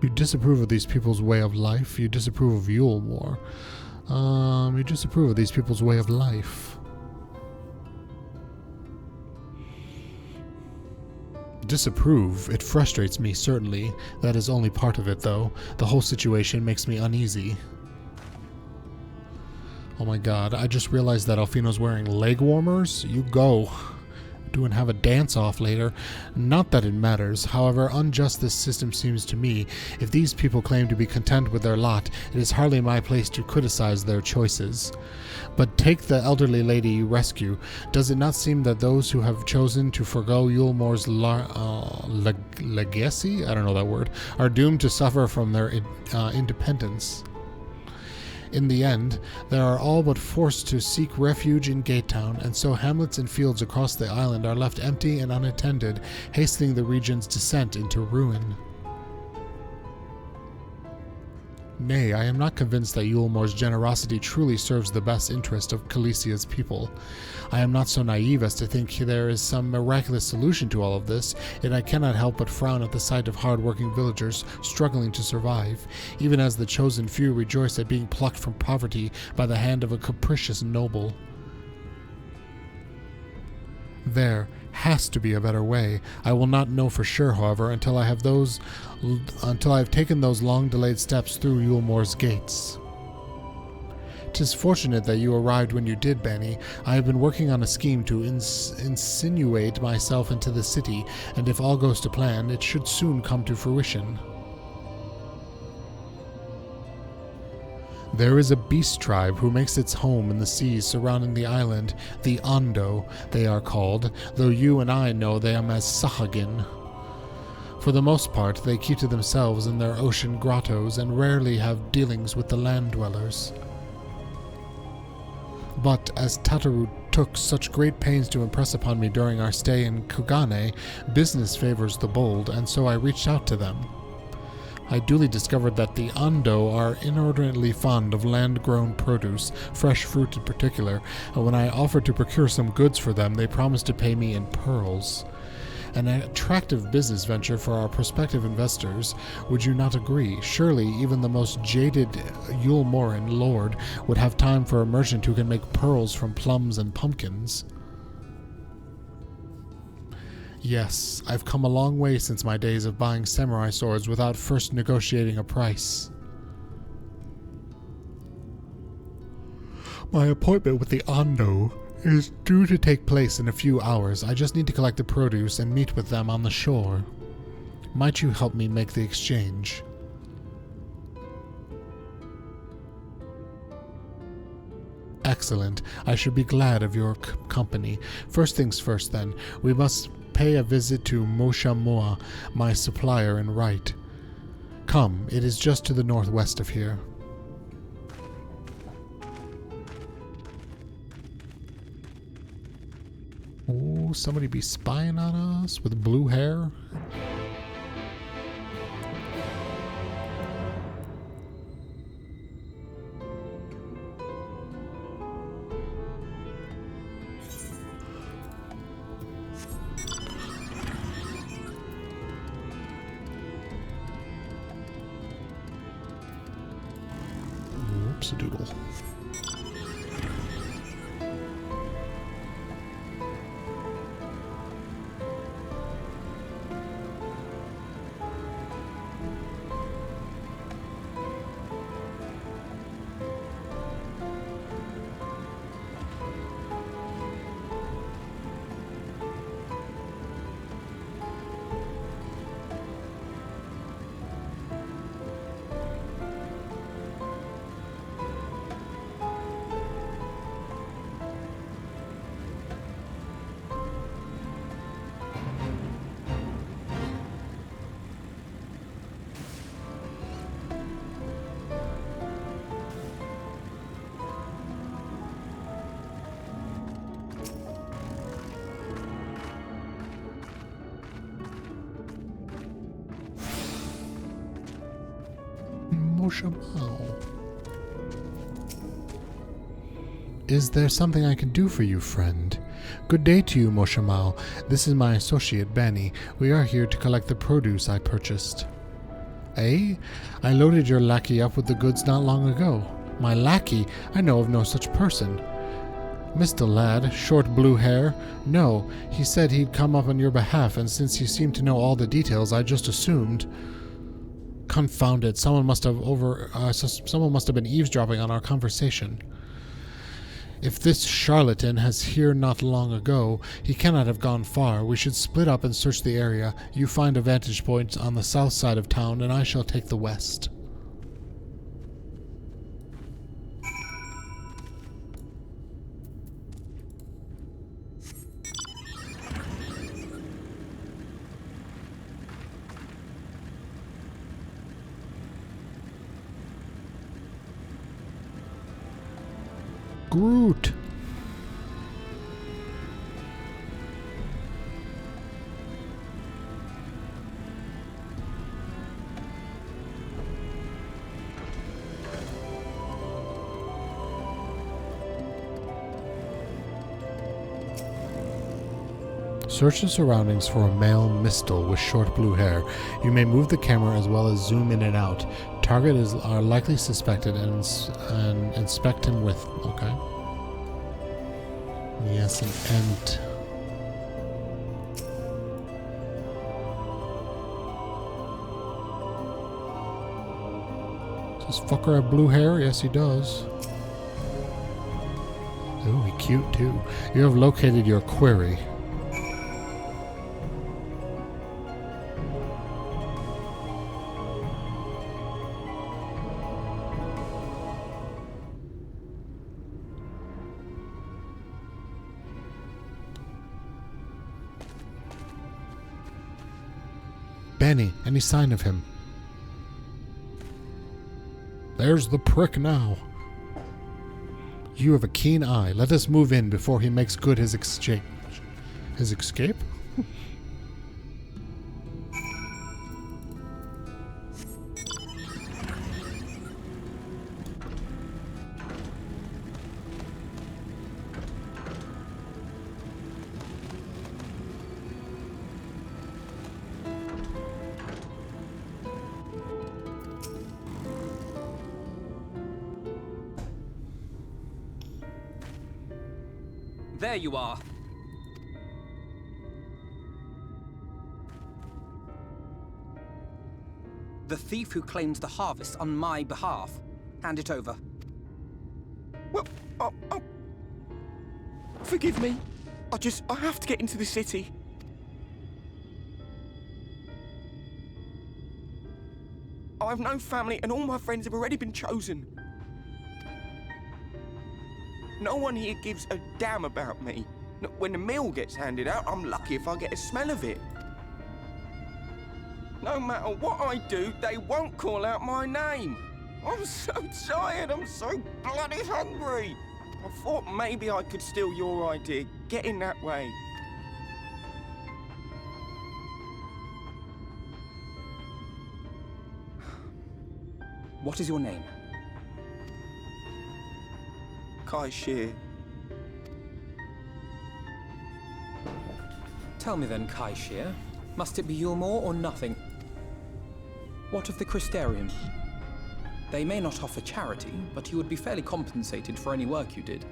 You disapprove of these people's way of life. You disapprove of Yulemore. You disapprove of these people's way of life. Disapprove? It frustrates me, certainly. That is only part of it, though. The whole situation makes me uneasy. Oh my god, I just realized that Alfino's wearing leg warmers. You go. Do and have a dance-off later. Not that it matters. However unjust this system seems to me, if these people claim to be content with their lot, it is hardly my place to criticize their choices. But take the elderly lady you rescue. Does it not seem that those who have chosen to forgo Yulemore's legacy, I don't know that word, are doomed to suffer from their independence? In the end, they are all but forced to seek refuge in Gatetown, and so hamlets and fields across the island are left empty and unattended, hastening the region's descent into ruin. Nay, I am not convinced that Yulemore's generosity truly serves the best interest of Calicia's people. I am not so naive as to think there is some miraculous solution to all of this, yet I cannot help but frown at the sight of hard-working villagers struggling to survive, even as the chosen few rejoice at being plucked from poverty by the hand of a capricious noble. There has to be a better way. I will not know for sure, however, until I have taken those long-delayed steps through Yulemore's gates. 'Tis fortunate that you arrived when you did, Bani. I have been working on a scheme to insinuate myself into the city, and if all goes to plan, it should soon come to fruition. There is a beast tribe who makes its home in the seas surrounding the island. The Ondo, they are called, though you and I know them as Sahagin. For the most part, they keep to themselves in their ocean grottos and rarely have dealings with the land dwellers. But as Tataru took such great pains to impress upon me during our stay in Kugane, business favors the bold, and so I reached out to them. I duly discovered that the Ondo are inordinately fond of land-grown produce, fresh fruit in particular, and when I offered to procure some goods for them, they promised to pay me in pearls. An attractive business venture for our prospective investors, would you not agree? Surely even the most jaded Yulemoran lord would have time for a merchant who can make pearls from plums and pumpkins. Yes, I've come a long way since my days of buying samurai swords without first negotiating a price. My appointment with the Ondo is due to take place in a few hours. I just need to collect the produce and meet with them on the shore. Might you help me make the exchange? Excellent. I should be glad of your company. First things first, then. We must pay a visit to Moshamoa, my supplier in right. Come, it is just to the northwest of here. no, somebody be spying on us with blue hair? Whoops-a-doodle. Is there something I can do for you, friend? Good day to you, Moshamao. This is my associate, Bani. We are here to collect the produce I purchased. Eh? I loaded your lackey up with the goods not long ago. My lackey? I know of no such person. Mr. Lad, short blue hair? No, he said he'd come up on your behalf, and since you seem to know all the details, I just assumed... Confound it, someone must have been eavesdropping on our conversation. If this charlatan has here not long ago, he cannot have gone far. We should split up and search the area. You find a vantage point on the south side of town, and I shall take the west. Groot. Search the surroundings for a male mistle with short blue hair. You may move the camera as well as zoom in and out. Target are likely suspected and inspect him with... Okay. Yes, an ent. Does fucker have blue hair? Yes, he does. Ooh, he cute too. You have located your query. Bani, any sign of him? There's the prick now. You have a keen eye. Let us move in before he makes good his exchange. His escape? There you are. The thief who claims the harvest on my behalf. Hand it over. Well, forgive me. I have to get into the city. I have no family and all my friends have already been chosen. No one here gives a damn about me. When the meal gets handed out, I'm lucky if I get a smell of it. No matter what I do, they won't call out my name. I'm so tired, I'm so bloody hungry. I thought maybe I could steal your idea, get in that way. What is your name? Kai Shear. Tell me then, Kai Shear, must it be Yulmore or nothing? What of the Crystarium? They may not offer charity, but you would be fairly compensated for any work you did.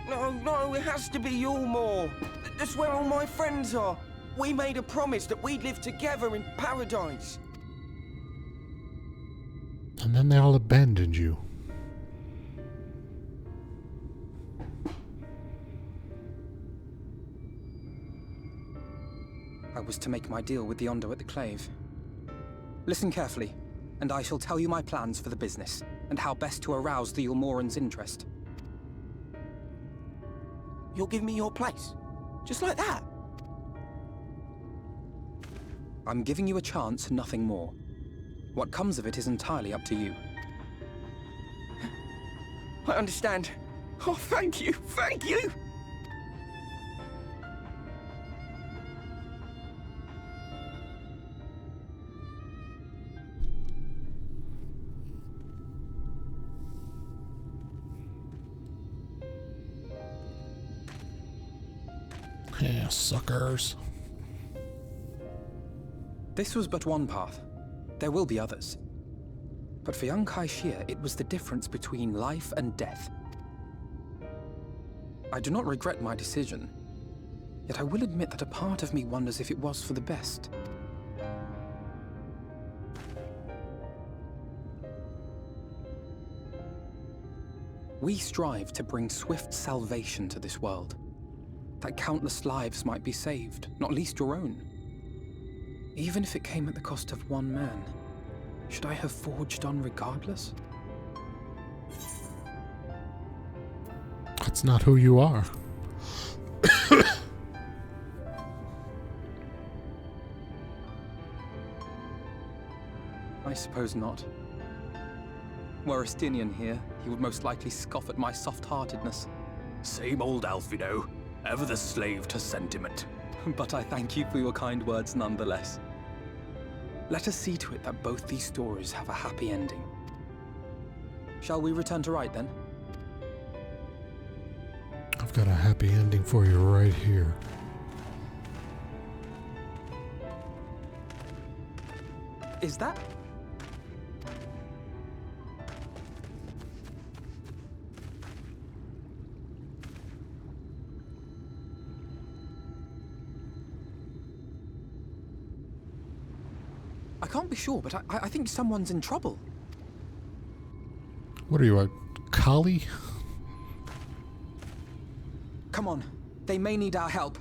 No, it has to be Yulmore. That's where all my friends are. We made a promise that we'd live together in paradise. And then they all abandoned you. I was to make my deal with the Ondo at the Clave. Listen carefully, and I shall tell you my plans for the business, and how best to arouse the Yulmoran's interest. You'll give me your place? Just like that? I'm giving you a chance, nothing more. What comes of it is entirely up to you. I understand. Oh, thank you, thank you! Yeah, suckers. This was but one path. There will be others. But for young Kai Shear, it was the difference between life and death. I do not regret my decision, yet I will admit that a part of me wonders if it was for the best. We strive to bring swift salvation to this world, that countless lives might be saved, not least your own. Even if it came at the cost of one man, should I have forged on regardless? That's not who you are. I suppose not. Were Estinian here, he would most likely scoff at my soft-heartedness. Same old Alfino, ever the slave to sentiment. But I thank you for your kind words nonetheless. Let us see to it that both these stories have a happy ending. Shall we return to Wright then? I've got a happy ending for you right here. Is that? I can't be sure, but I think someone's in trouble. What are you, a collie? Come on, they may need our help.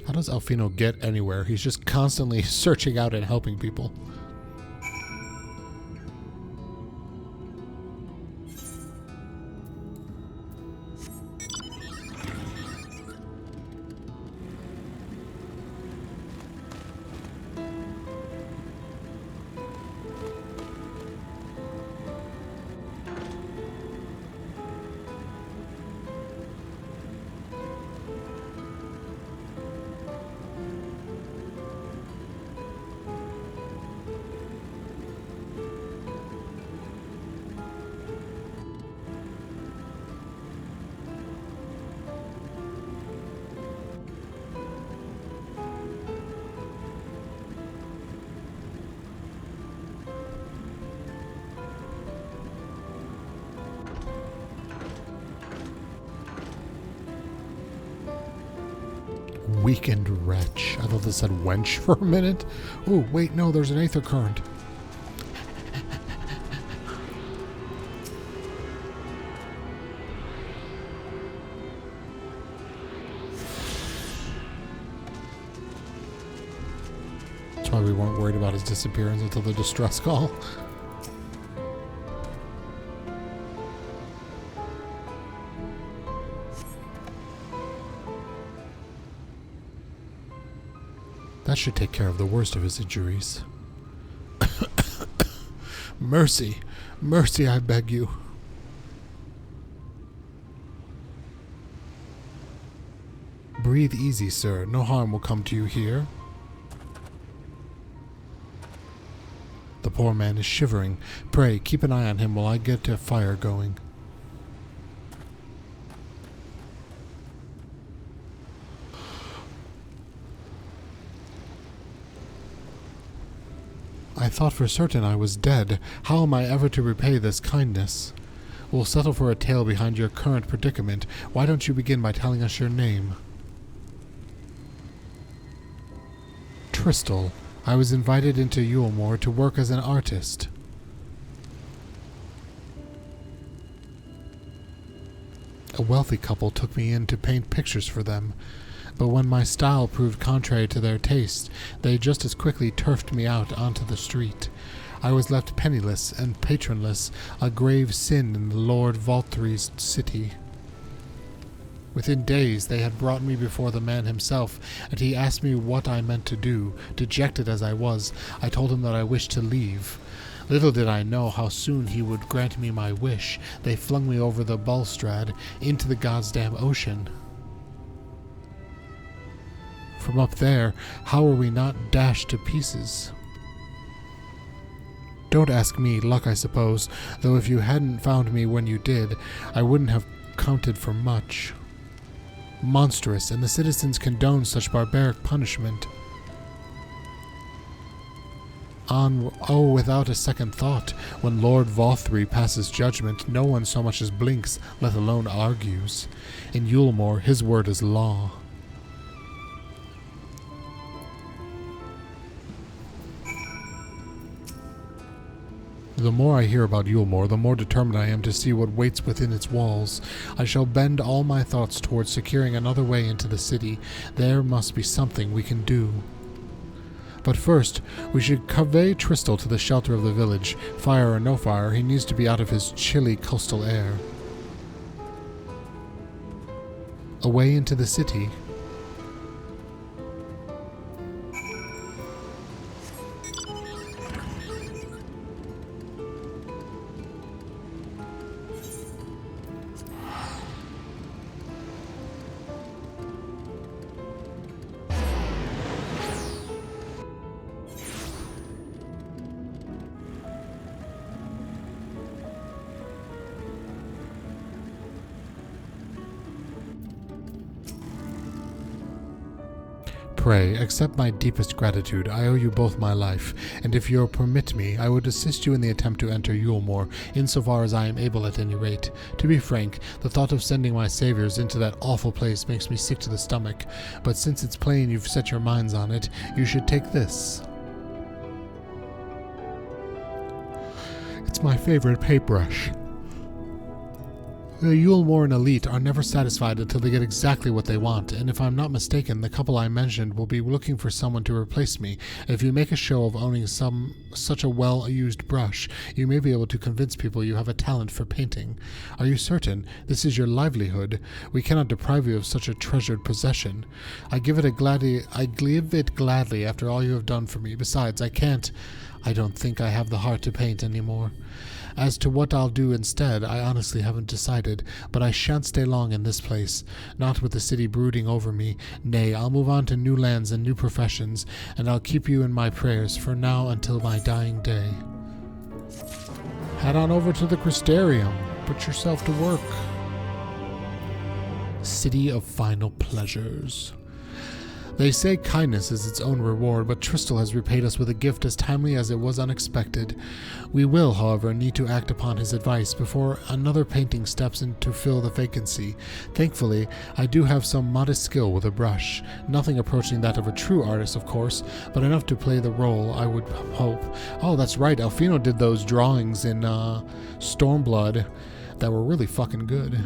How does Alfino get anywhere? He's just constantly searching out and helping people. Weakened wretch. I thought this said wench for a minute. Oh, wait, no, there's an aether current. That's why we weren't worried about his disappearance until the distress call. That should take care of the worst of his injuries. Mercy. Mercy, I beg you. Breathe easy, sir. No harm will come to you here. The poor man is shivering. Pray, keep an eye on him while I get a fire going. I thought for certain I was dead. How am I ever to repay this kindness? We'll settle for a tale behind your current predicament. Why don't you begin by telling us your name? Trystal. I was invited into Yulemoor to work as an artist. A wealthy couple took me in to paint pictures for them, but when my style proved contrary to their taste, they just as quickly turfed me out onto the street. I was left penniless and patronless, a grave sin in the Lord Valtry's city. Within days they had brought me before the man himself, and he asked me what I meant to do. Dejected as I was, I told him that I wished to leave. Little did I know how soon he would grant me my wish. They flung me over the balustrade into the goddamn ocean. From up there, how were we not dashed to pieces? Don't ask me, luck I suppose, though if you hadn't found me when you did, I wouldn't have counted for much. Monstrous, and the citizens condone such barbaric punishment. Without a second thought, when Lord Valtry passes judgment, no one so much as blinks, let alone argues. In Yulemoor, his word is law. The more I hear about Yulemoor, the more determined I am to see what waits within its walls. I shall bend all my thoughts towards securing another way into the city. There must be something we can do. But first, we should convey Trystal to the shelter of the village. Fire or no fire, he needs to be out of his chilly coastal air. Away into the city. Pray, accept my deepest gratitude. I owe you both my life, and if you'll permit me, I would assist you in the attempt to enter Yulemoor, insofar as I am able at any rate. To be frank, the thought of sending my saviors into that awful place makes me sick to the stomach, but since it's plain you've set your minds on it, you should take this. It's my favorite paintbrush. The Yulemoor elite are never satisfied until they get exactly what they want, and if I'm not mistaken, the couple I mentioned will be looking for someone to replace me. If you make a show of owning such a well-used brush, you may be able to convince people you have a talent for painting. Are you certain? This is your livelihood. We cannot deprive you of such a treasured possession. I give it gladly after all you have done for me. Besides, I don't think I have the heart to paint anymore. As to what I'll do instead, I honestly haven't decided, but I shan't stay long in this place, not with the city brooding over me. Nay, I'll move on to new lands and new professions, and I'll keep you in my prayers, for now until my dying day. Head on over to the Crystarium. Put yourself to work. City of Final Pleasures. They say kindness is its own reward, but Trystal has repaid us with a gift as timely as it was unexpected. We will, however, need to act upon his advice before another painting steps in to fill the vacancy. Thankfully, I do have some modest skill with a brush. Nothing approaching that of a true artist, of course, but enough to play the role, I would hope. Oh, that's right, Alfino did those drawings in Stormblood that were really fucking good.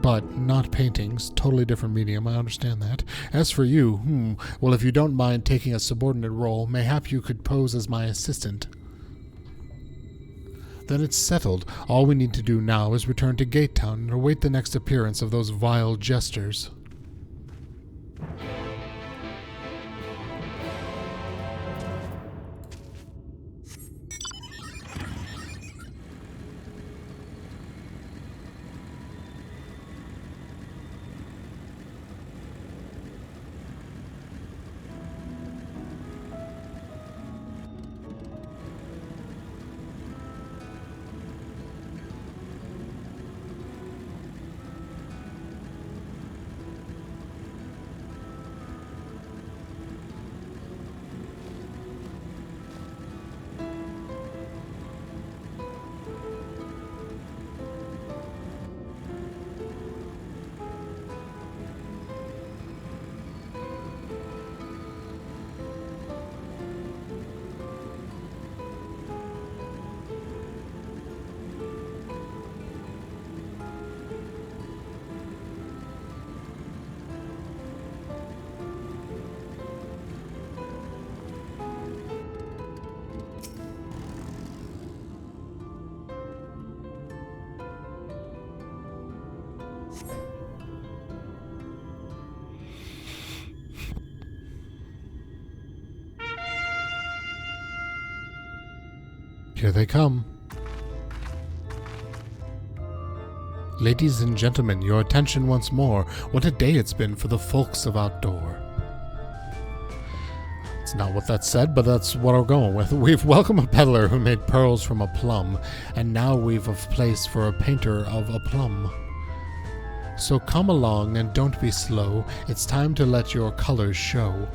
But not paintings, totally different medium, I understand that. As for you, well, if you don't mind taking a subordinate role, mayhap you could pose as my assistant. Then it's settled. All we need to do now is return to Gate Town and await the next appearance of those vile jesters. Here they come. Ladies and gentlemen, your attention once more. What a day it's been for the folks of Outdoor. It's not what that said, but that's what we're going with. We've welcomed a peddler who made pearls from a plum, and now we've a place for a painter of a plum. So come along and don't be slow. It's time to let your colors show.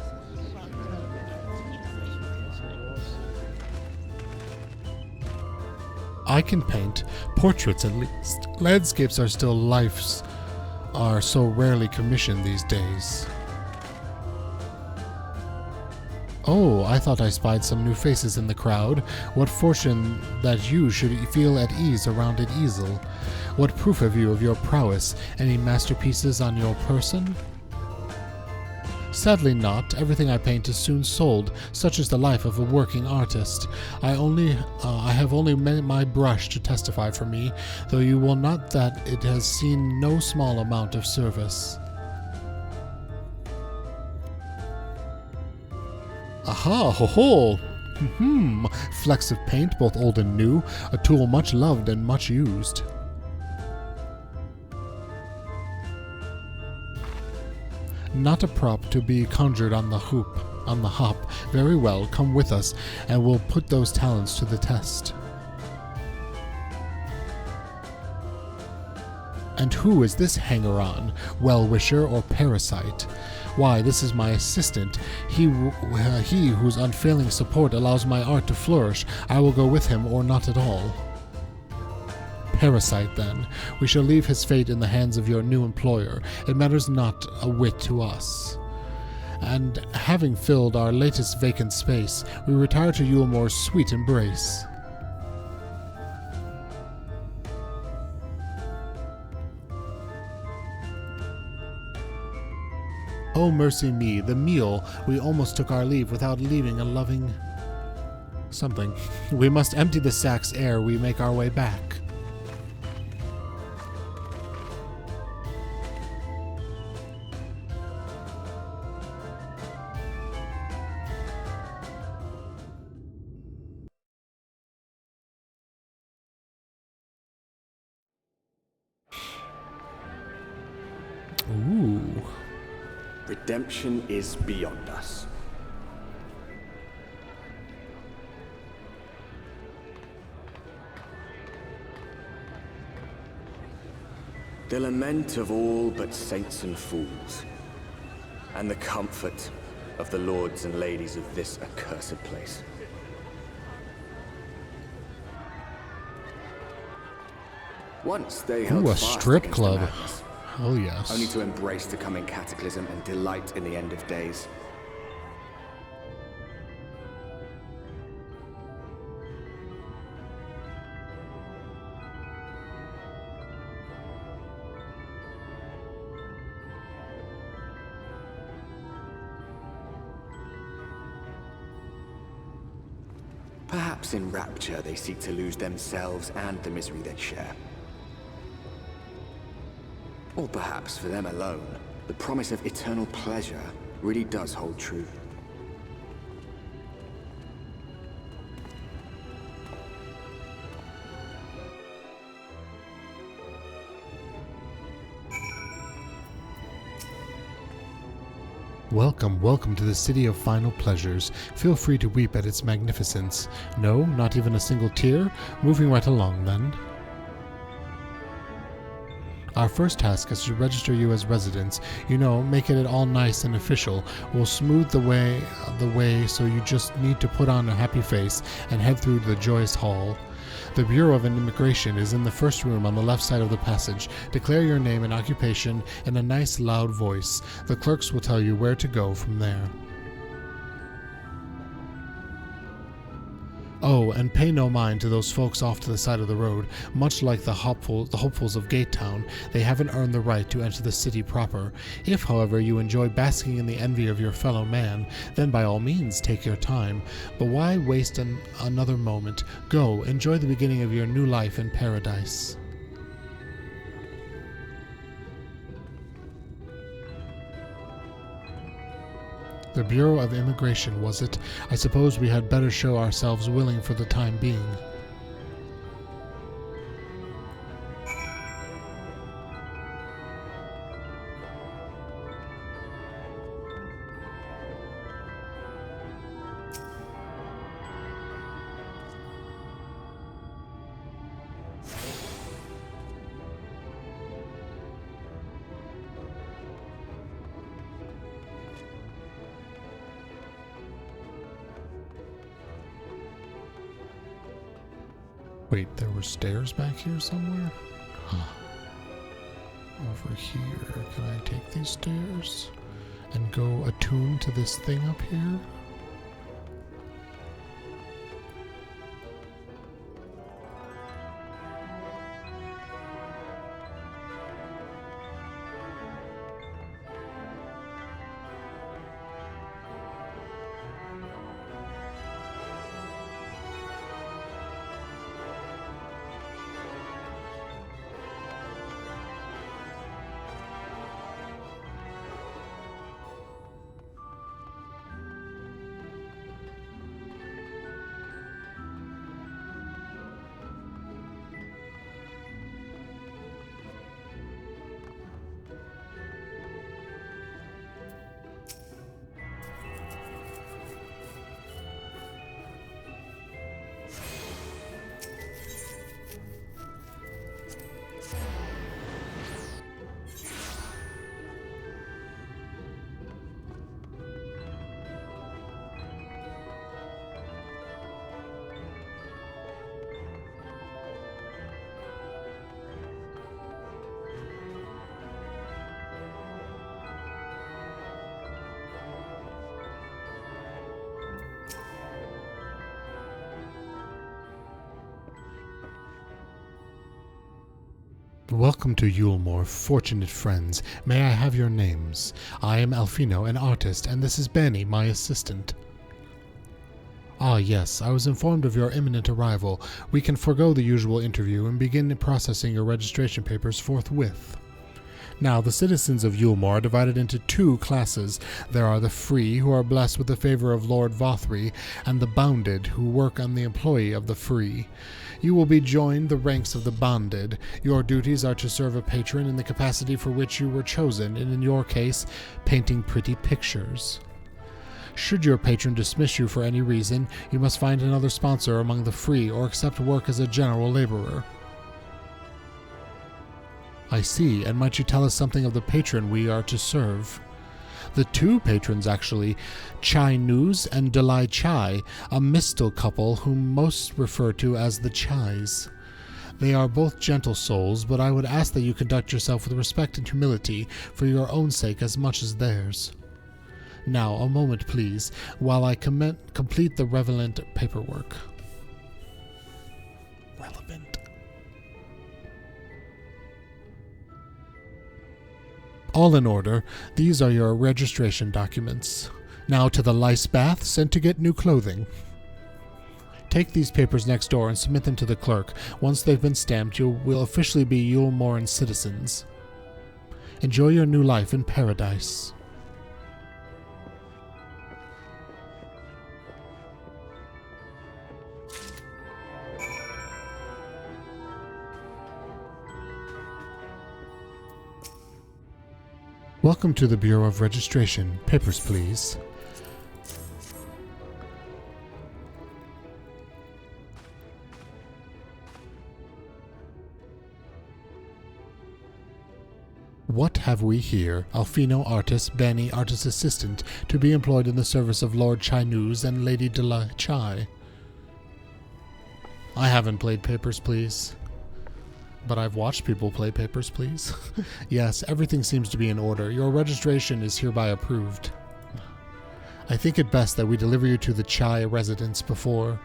I can paint portraits at least. Landscapes are still lives are so rarely commissioned these days. Oh, I thought I spied some new faces in the crowd. What fortune that you should feel at ease around an easel. What proof have you of your prowess? Any masterpieces on your person? Sadly not. Everything I paint is soon sold. Such is the life of a working artist. I have only my brush to testify for me, though you will note that it has seen no small amount of service. Aha, ho ho! Flecks of paint, both old and new, a tool much loved and much used. Not a prop to be conjured on the hop. Very well, come with us, and we'll put those talents to the test. And who is this hanger-on, well-wisher or parasite? Why, this is my assistant. He whose unfailing support allows my art to flourish. I will go with him or not at all. Parasite, then. We shall leave his fate in the hands of your new employer. It matters not a whit to us. And having filled our latest vacant space, we retire to Yulemore's sweet embrace. Oh, mercy me, the meal. We almost took our leave without leaving a loving... something. We must empty the sacks ere we make our way back. Ooh. Redemption is beyond us. The lament of all but saints and fools, and the comfort of the lords and ladies of this accursed place. Once they held Ooh, a fast strip against the club. madness, Oh yes. only to embrace the coming cataclysm and delight in the end of days. Perhaps in rapture they seek to lose themselves and the misery they share. Or perhaps for them alone, the promise of eternal pleasure really does hold true. Welcome, welcome to the city of final pleasures. Feel free to weep at its magnificence. No, not even a single tear? Moving right along, then. Our first task is to register you as residents. You know, make it all nice and official. We'll smooth the way so you just need to put on a happy face and head through the joyous hall. The Bureau of Immigration is in the first room on the left side of the passage. Declare your name and occupation in a nice loud voice. The clerks will tell you where to go from there. Oh, and pay no mind to those folks off to the side of the road. Much like the hopefuls of Gate Town, they haven't earned the right to enter the city proper. If, however, you enjoy basking in the envy of your fellow man, then by all means take your time. But why waste another moment? Go, enjoy the beginning of your new life in paradise. The Bureau of Immigration, was it? I suppose we had better show ourselves willing for the time being. Wait, there were stairs back here somewhere? Huh. Over here. Can I take these stairs and go attune to this thing up here? Welcome to Yulemore, fortunate friends. May I have your names? I am Alfino, an artist, and this is Bani, my assistant. Ah, yes, I was informed of your imminent arrival. We can forego the usual interview and begin processing your registration papers forthwith. Now, the citizens of Yulemore are divided into two classes. There are the free, who are blessed with the favor of Lord Vothri, and the bounded, who work on the employee of the free. You will be joined the ranks of the bounded. Your duties are to serve a patron in the capacity for which you were chosen, and in your case, painting pretty pictures. Should your patron dismiss you for any reason, you must find another sponsor among the free or accept work as a general laborer. I see, and might you tell us something of the patron we are to serve? The two patrons, actually, Chai News and Dalai Chai, a mistal couple whom most refer to as the Chais. They are both gentle souls, but I would ask that you conduct yourself with respect and humility for your own sake as much as theirs. Now, a moment, please, while I complete the relevant paperwork. Relevant. All in order. These are your registration documents. Now to the lice baths and to get new clothing. Take these papers next door and submit them to the clerk. Once they've been stamped, you will officially be Yulemoran citizens. Enjoy your new life in paradise. Welcome to the Bureau of Registration. Papers, please. What have we here? Alfino, artist, Bani, artist assistant, to be employed in the service of Lord Chai News and Lady Dalai Chai. I haven't played Papers, Please. But I've watched people play Papers, Please. Yes, everything seems to be in order. Your registration is hereby approved. I think it best that we deliver you to the Chai residence before...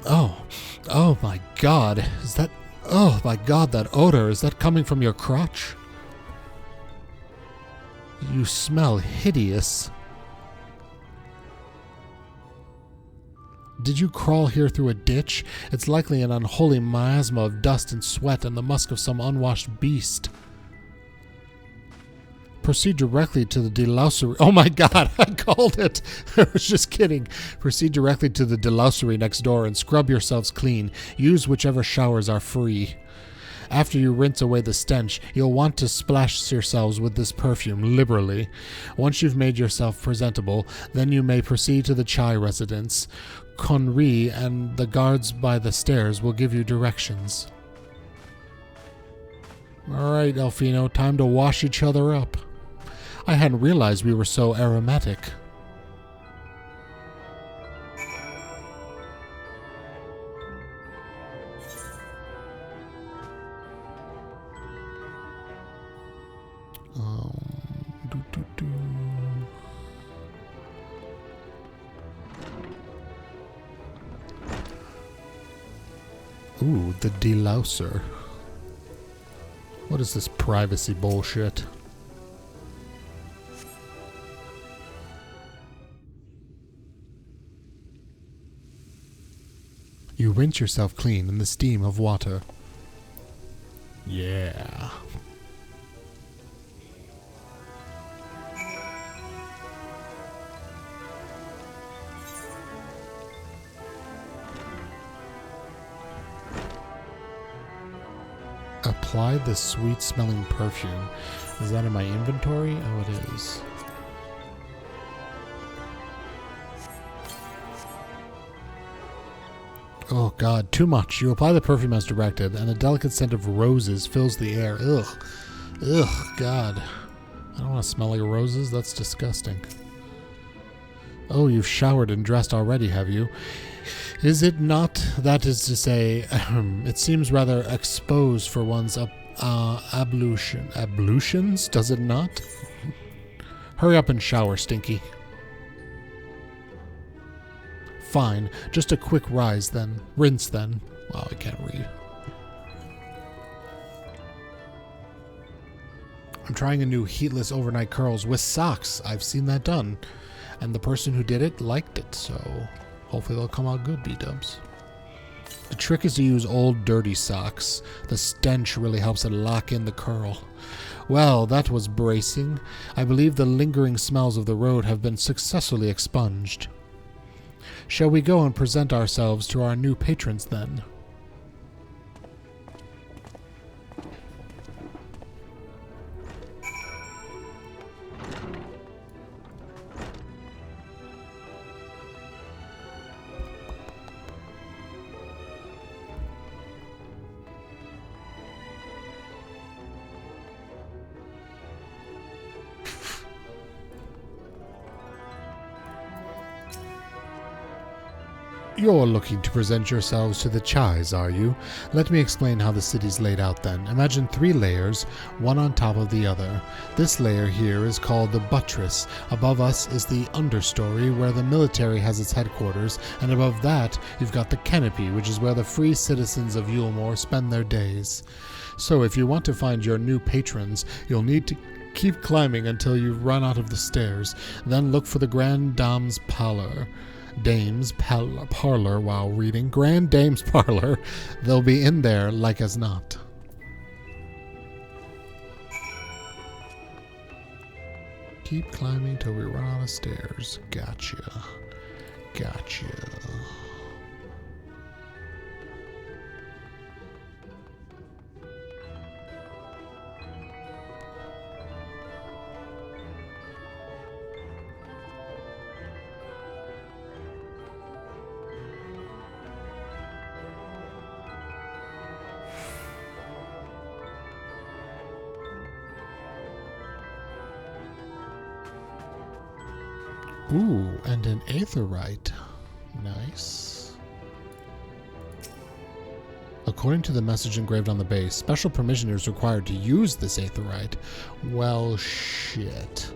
Oh my god. Is that... Oh my god, that odor. Is that coming from your crotch? You smell hideous. Did you crawl here through a ditch? It's likely an unholy miasma of dust and sweat and the musk of some unwashed beast. Proceed directly to the delousery. Oh my god, I called it! I was just kidding. Proceed directly to the delousery next door and scrub yourselves clean. Use whichever showers are free. After you rinse away the stench, you'll want to splash yourselves with this perfume liberally. Once you've made yourself presentable, then you may proceed to the Chai residence. Conri and the guards by the stairs will give you directions. Alright, Alfino, time to wash each other up. I hadn't realized we were so aromatic. Ooh, the delouser. What is this privacy bullshit? You rinse yourself clean in the steam of water. Yeah. Apply the sweet-smelling perfume. Is that in my inventory? Oh, it is. Oh god, too much. You apply the perfume as directed, and a delicate scent of roses fills the air. Ugh. Ugh, god. I don't want to smell like roses. That's disgusting. Oh, you've showered and dressed already, have you? Is it not? That is to say, it seems rather exposed for one's ablutions, does it not? Hurry up and shower, Stinky. Fine, just a quick rinse then. Wow, I can't read. I'm trying a new heatless overnight curls with socks. I've seen that done. And the person who did it liked it, so hopefully they'll come out good, B-dubs. The trick is to use old dirty socks. The stench really helps it lock in the curl. Well, that was bracing. I believe the lingering smells of the road have been successfully expunged. Shall we go and present ourselves to our new patrons then? You're looking to present yourselves to the Chais, are you? Let me explain how the city's laid out then. Imagine 3 layers, one on top of the other. This layer here is called the buttress. Above us is the understory, where the military has its headquarters, and above that you've got the canopy, which is where the free citizens of Yulmore spend their days. So if you want to find your new patrons, you'll need to keep climbing until you've run out of the stairs. Then look for the Grand Dame's Parlor while reading. Grand Dame's Parlor. They'll be in there like as not. Keep climbing till we run out of stairs. Gotcha. Ooh, and an aetherite. Nice. According to the message engraved on the base, special permission is required to use this aetherite. Well, shit.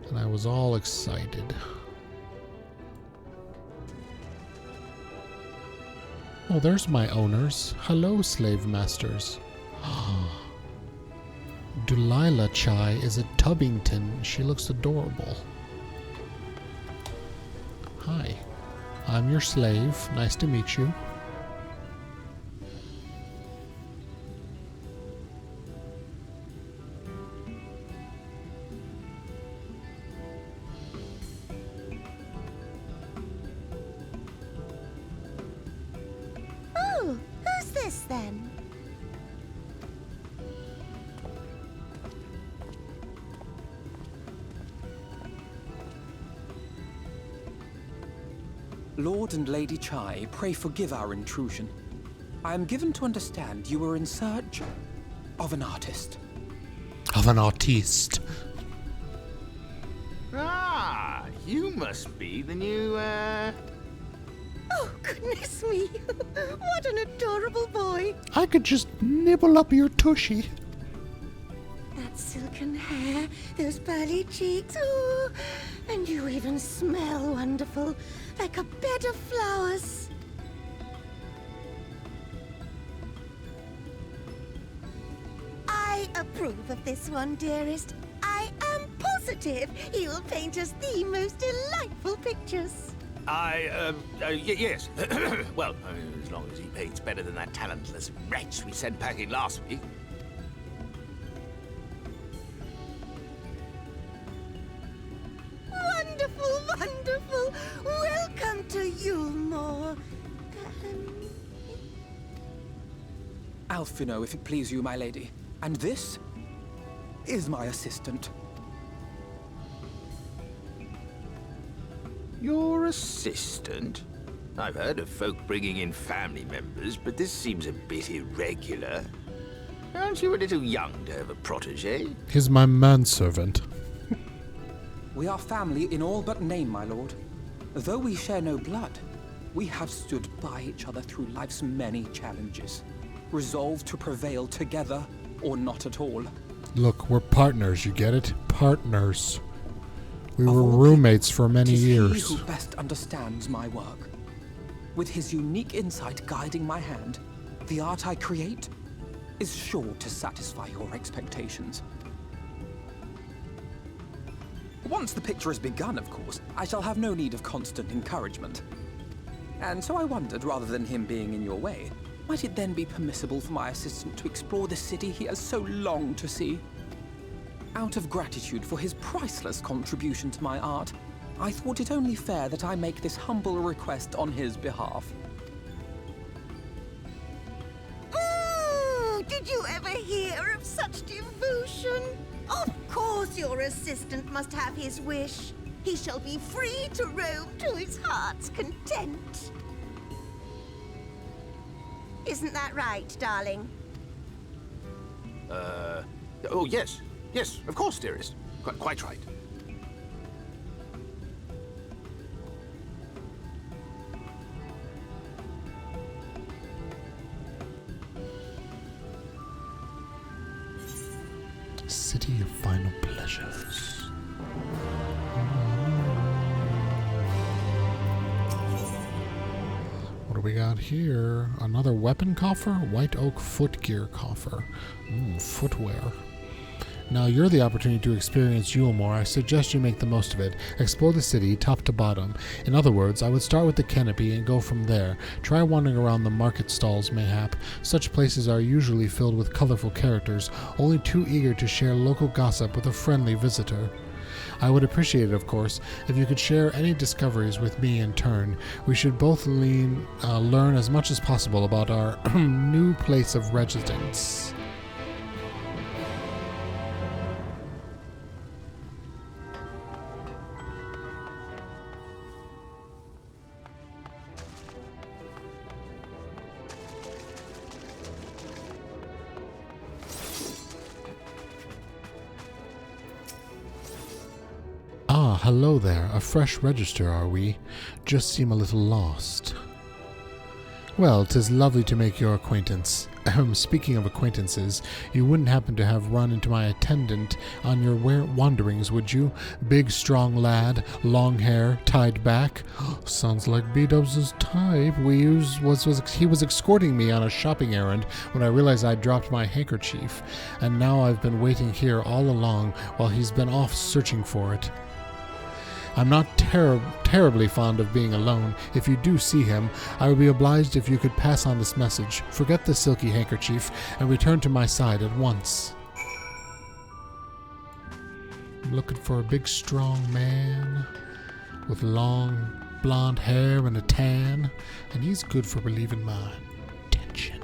And I was all excited. Oh, there's my owners. Hello, slave masters. Delilah Chai is at Tubbington. She looks adorable. Hi, I'm your slave. Nice to meet you. Oh, who's this then? Lord and Lady Chai, pray forgive our intrusion. I am given to understand you were in search of an artist. Of an artiste. Ah, you must be the new, Oh, goodness me. What an adorable boy. I could just nibble up your tushy. That silken hair, those pearly cheeks, ooh, and you even smell wonderful, like a bed of flowers. approve of this one, dearest. I am positive he'll paint us the most delightful pictures. Yes. Well, as long as he paints better than that talentless wretch we sent packing last week. Wonderful, wonderful. Welcome to Yulmore. Alphino, if it please you, my lady. And this is my assistant. Your assistant? I've heard of folk bringing in family members, but this seems a bit irregular. Aren't you a little young to have a protege? He's my manservant. We are family in all but name, my lord. Though we share no blood, we have stood by each other through life's many challenges, resolved to prevail together or not at all. Look, we're partners, you get it? Partners. We were roommates for many years. He who best understands my work. With his unique insight guiding my hand, the art I create is sure to satisfy your expectations. Once the picture has begun, of course, I shall have no need of constant encouragement. And so I wondered, rather than him being in your way, might it then be permissible for my assistant to explore the city he has so longed to see? Out of gratitude for his priceless contribution to my art, I thought it only fair that I make this humble request on his behalf. Ooh, did you ever hear of such devotion? Of course your assistant must have his wish. He shall be free to roam to his heart's content. Isn't that right, darling? Oh, yes. Yes, of course, dearest. Quite right. City of Final Pleasures. What do we got here? Another weapon coffer? White oak footgear coffer. Footwear. Now you're the opportunity to experience Yulmore. I suggest you make the most of it. Explore the city, top to bottom. In other words, I would start with the canopy and go from there. Try wandering around the market stalls, mayhap. Such places are usually filled with colorful characters, only too eager to share local gossip with a friendly visitor. I would appreciate it, of course, if you could share any discoveries with me in turn. We should both learn as much as possible about our new place of residence. Ah, hello there. A fresh register, are we? Just seem a little lost. Well, 'tis lovely to make your acquaintance. Speaking of acquaintances, you wouldn't happen to have run into my attendant on your wanderings, would you? Big, strong lad, long hair, tied back. Sounds like B-Dubs' type. He was escorting me on a shopping errand when I realized I'd dropped my handkerchief, and now I've been waiting here all along while he's been off searching for it. I'm not terribly fond of being alone. If you do see him, I would be obliged if you could pass on this message. Forget the silky handkerchief and return to my side at once. I'm looking for a big, strong man with long, blonde hair and a tan, and he's good for relieving my tension.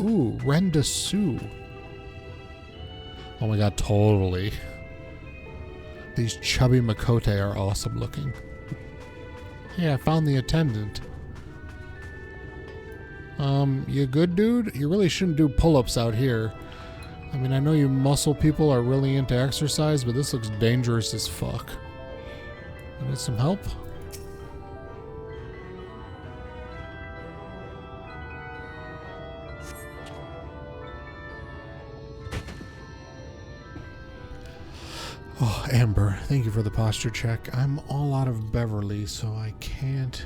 Ooh, Renda Sue. Oh my god, totally. These chubby Makote are awesome looking. Hey, I found the attendant. You good, dude? You really shouldn't do pull-ups out here. I mean, I know you muscle people are really into exercise, but this looks dangerous as fuck. You need some help? Oh, Amber, thank you for the posture check. I'm all out of Beverly, so I can't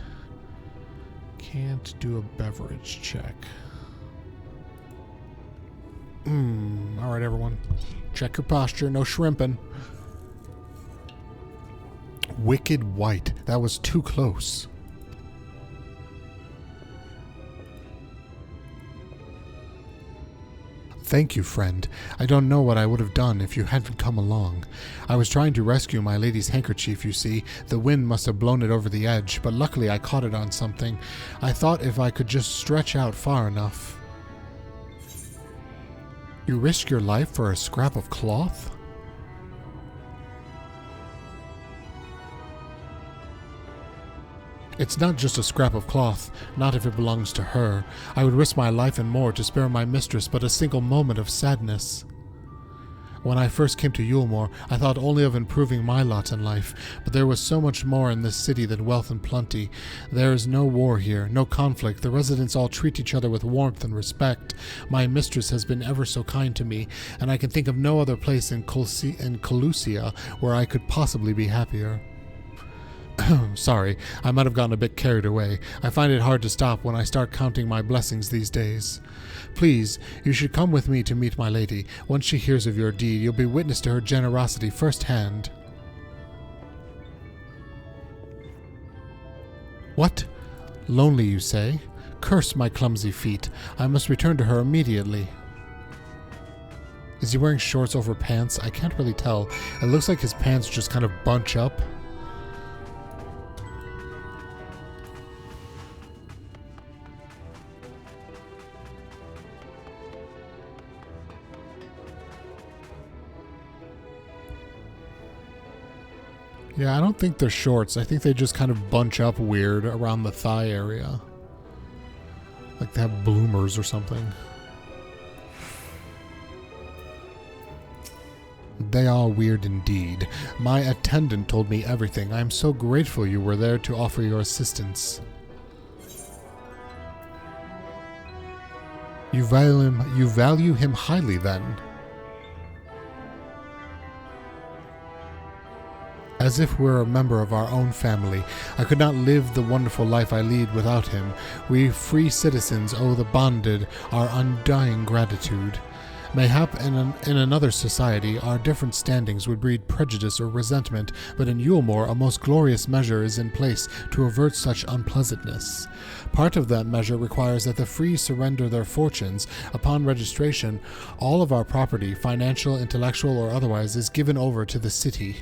do a beverage check. Alright, everyone. Check your posture. No shrimping. Wicked white. That was too close. Thank you, friend. I don't know what I would have done if you hadn't come along. I was trying to rescue my lady's handkerchief, you see. The wind must have blown it over the edge, but luckily I caught it on something. I thought if I could just stretch out far enough. You risk your life for a scrap of cloth? It's not just a scrap of cloth, not if it belongs to her. I would risk my life and more to spare my mistress but a single moment of sadness. When I first came to Yulmore, I thought only of improving my lot in life, but there was so much more in this city than wealth and plenty. There is no war here, no conflict. The residents all treat each other with warmth and respect. My mistress has been ever so kind to me, and I can think of no other place in Colusia where I could possibly be happier. Sorry, I might have gotten a bit carried away. I find it hard to stop when I start counting my blessings these days. Please, you should come with me to meet my lady. Once she hears of your deed, you'll be witness to her generosity firsthand. What? Lonely, you say? Curse my clumsy feet. I must return to her immediately. Is he wearing shorts over pants? I can't really tell. It looks like his pants just kind of bunch up. Yeah, I don't think they're shorts. I think they just kind of bunch up weird around the thigh area. Like they have bloomers or something. They are weird indeed. My attendant told me everything. I am so grateful you were there to offer your assistance. You value him highly, then? As if we're a member of our own family. I could not live the wonderful life I lead without him. We free citizens owe the bonded our undying gratitude. Mayhap in another society, our different standings would breed prejudice or resentment, but in Yulmore a most glorious measure is in place to avert such unpleasantness. Part of that measure requires that the free surrender their fortunes. Upon registration, all of our property, financial, intellectual, or otherwise, is given over to the city.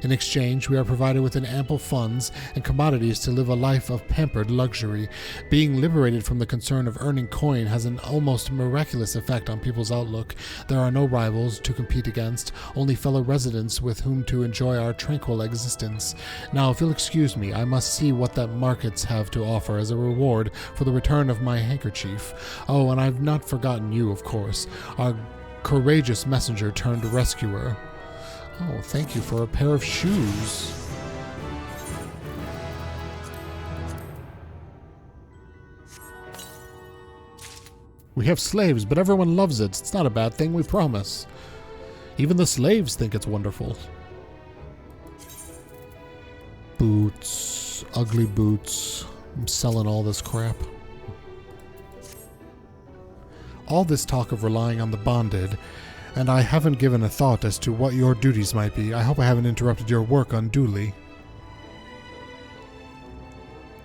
In exchange, we are provided with an ample funds and commodities to live a life of pampered luxury. Being liberated from the concern of earning coin has an almost miraculous effect on people's outlook. There are no rivals to compete against, only fellow residents with whom to enjoy our tranquil existence. Now, if you'll excuse me, I must see what that markets have to offer as a reward for the return of my handkerchief. Oh, and I've not forgotten you, of course, our courageous messenger turned rescuer. Oh, thank you for a pair of shoes. We have slaves, but everyone loves it. It's not a bad thing, we promise. Even the slaves think it's wonderful. Boots. Ugly boots. I'm selling all this crap. All this talk of relying on the bonded, and I haven't given a thought as to what your duties might be. I hope I haven't interrupted your work unduly.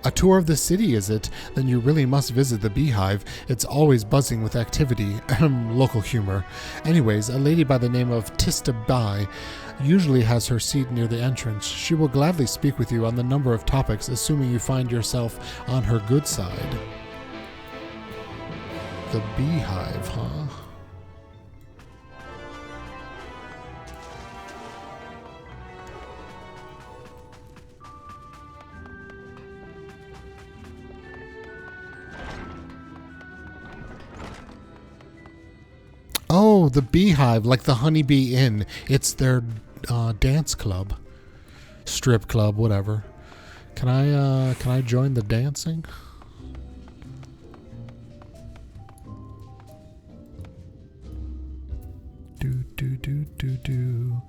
A tour of the city, is it? Then you really must visit the beehive. It's always buzzing with activity. Local humor. Anyways, a lady by the name of Tista Bai usually has her seat near the entrance. She will gladly speak with you on the number of topics, assuming you find yourself on her good side. The beehive, huh? Oh, the beehive, like the Honeybee Inn. It's their dance club, strip club, whatever. Can I join the dancing? Do do do do do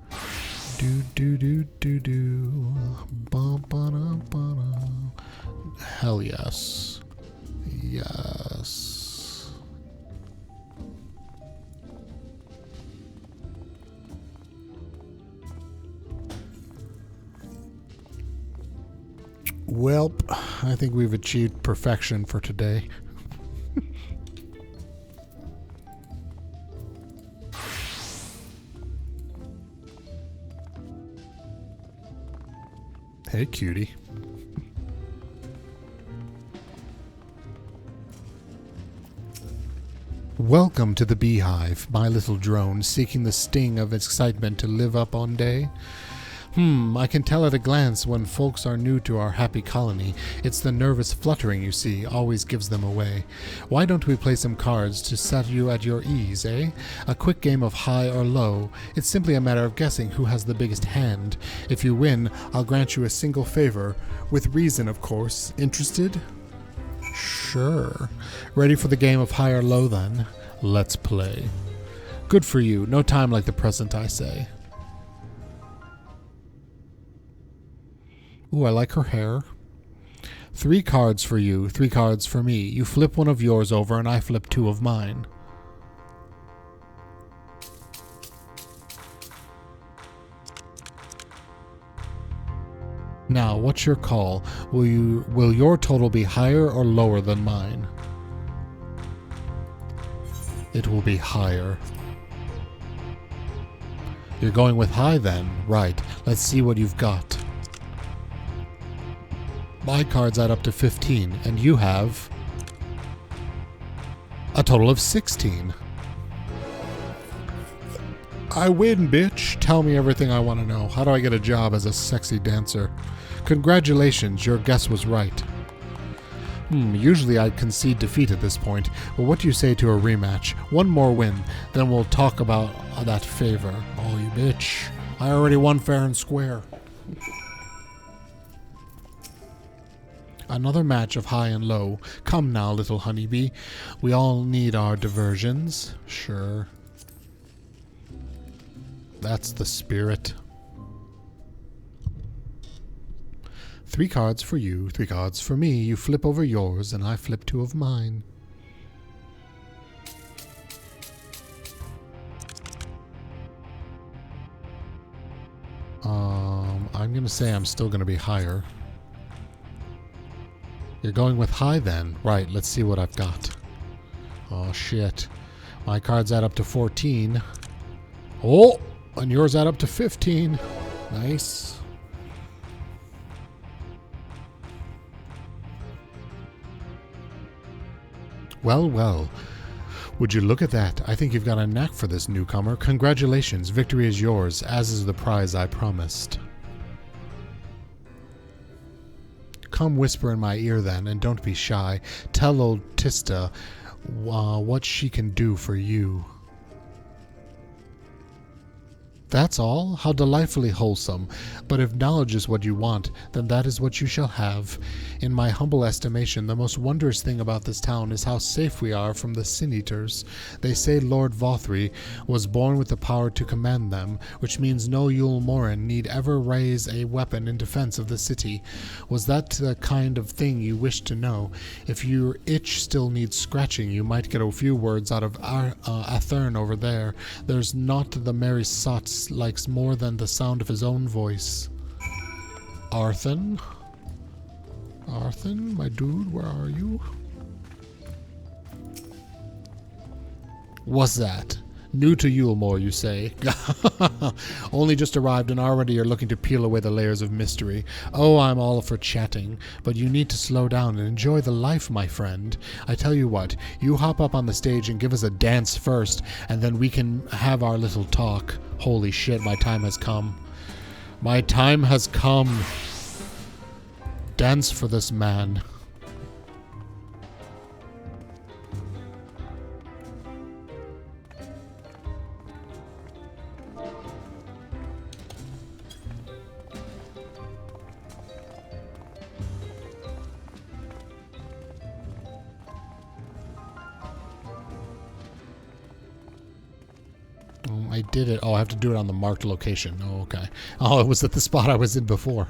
do do do do do. Ba ba da ba da. Hell yes, yes. Welp, I think we've achieved perfection for today. Hey, cutie. Welcome to the beehive, my little drone, seeking the sting of excitement to live up on day. I can tell at a glance when folks are new to our happy colony. It's the nervous fluttering, you see, always gives them away. Why don't we play some cards to set you at your ease, eh? A quick game of high or low. It's simply a matter of guessing who has the biggest hand. If you win, I'll grant you a single favor. With reason, of course. Interested? Sure. Ready for the game of high or low, then? Let's play. Good for you. No time like the present, I say. Ooh, I like her hair. 3 cards for you, 3 cards for me. You flip one of yours over and I flip 2 of mine. Now, what's your call? Will your total be higher or lower than mine? It will be higher. You're going with high then? Right. Let's see what you've got. My cards add up to 15, and you have a total of 16. I win, bitch. Tell me everything I want to know. How do I get a job as a sexy dancer? Congratulations, your guess was right. Usually I'd concede defeat at this point, but what do you say to a rematch? One more win, then we'll talk about that favor. Oh, you bitch. I already won fair and square. Another match of high and low. Come now, little honeybee. We all need our diversions. Sure. That's the spirit. 3 cards for you, 3 cards for me. You flip over yours, and I flip 2 of mine. I'm gonna say I'm still gonna be higher. You're going with high then? Right, let's see what I've got. Oh shit. My cards add up to 14. Oh! And yours add up to 15. Nice. Well, well. Would you look at that? I think you've got a knack for this, newcomer. Congratulations. Victory is yours, as is the prize I promised. Come whisper in my ear then, and don't be shy. Tell old Tista what she can do for you. That's all? How delightfully wholesome. But if knowledge is what you want, then that is what you shall have. In my humble estimation, the most wondrous thing about this town is how safe we are from the sin-eaters. They say Lord Vothry was born with the power to command them, which means no Yule Morin need ever raise a weapon in defense of the city. Was that the kind of thing you wished to know? If your itch still needs scratching, you might get a few words out of Athern over there. There's not the merry sots likes more than the sound of his own voice. Arthur? Arthur, my dude, where are you? What's that? New to Yulemore, you say? Only just arrived and already you're looking to peel away the layers of mystery. Oh, I'm all for chatting, but you need to slow down and enjoy the life, my friend. I tell you what, you hop up on the stage and give us a dance first, and then we can have our little talk. Holy shit, my time has come. My time has come. Dance for this man. I did it. Oh, I have to do it on the marked location. Oh, okay. Oh, it was at the spot I was in before.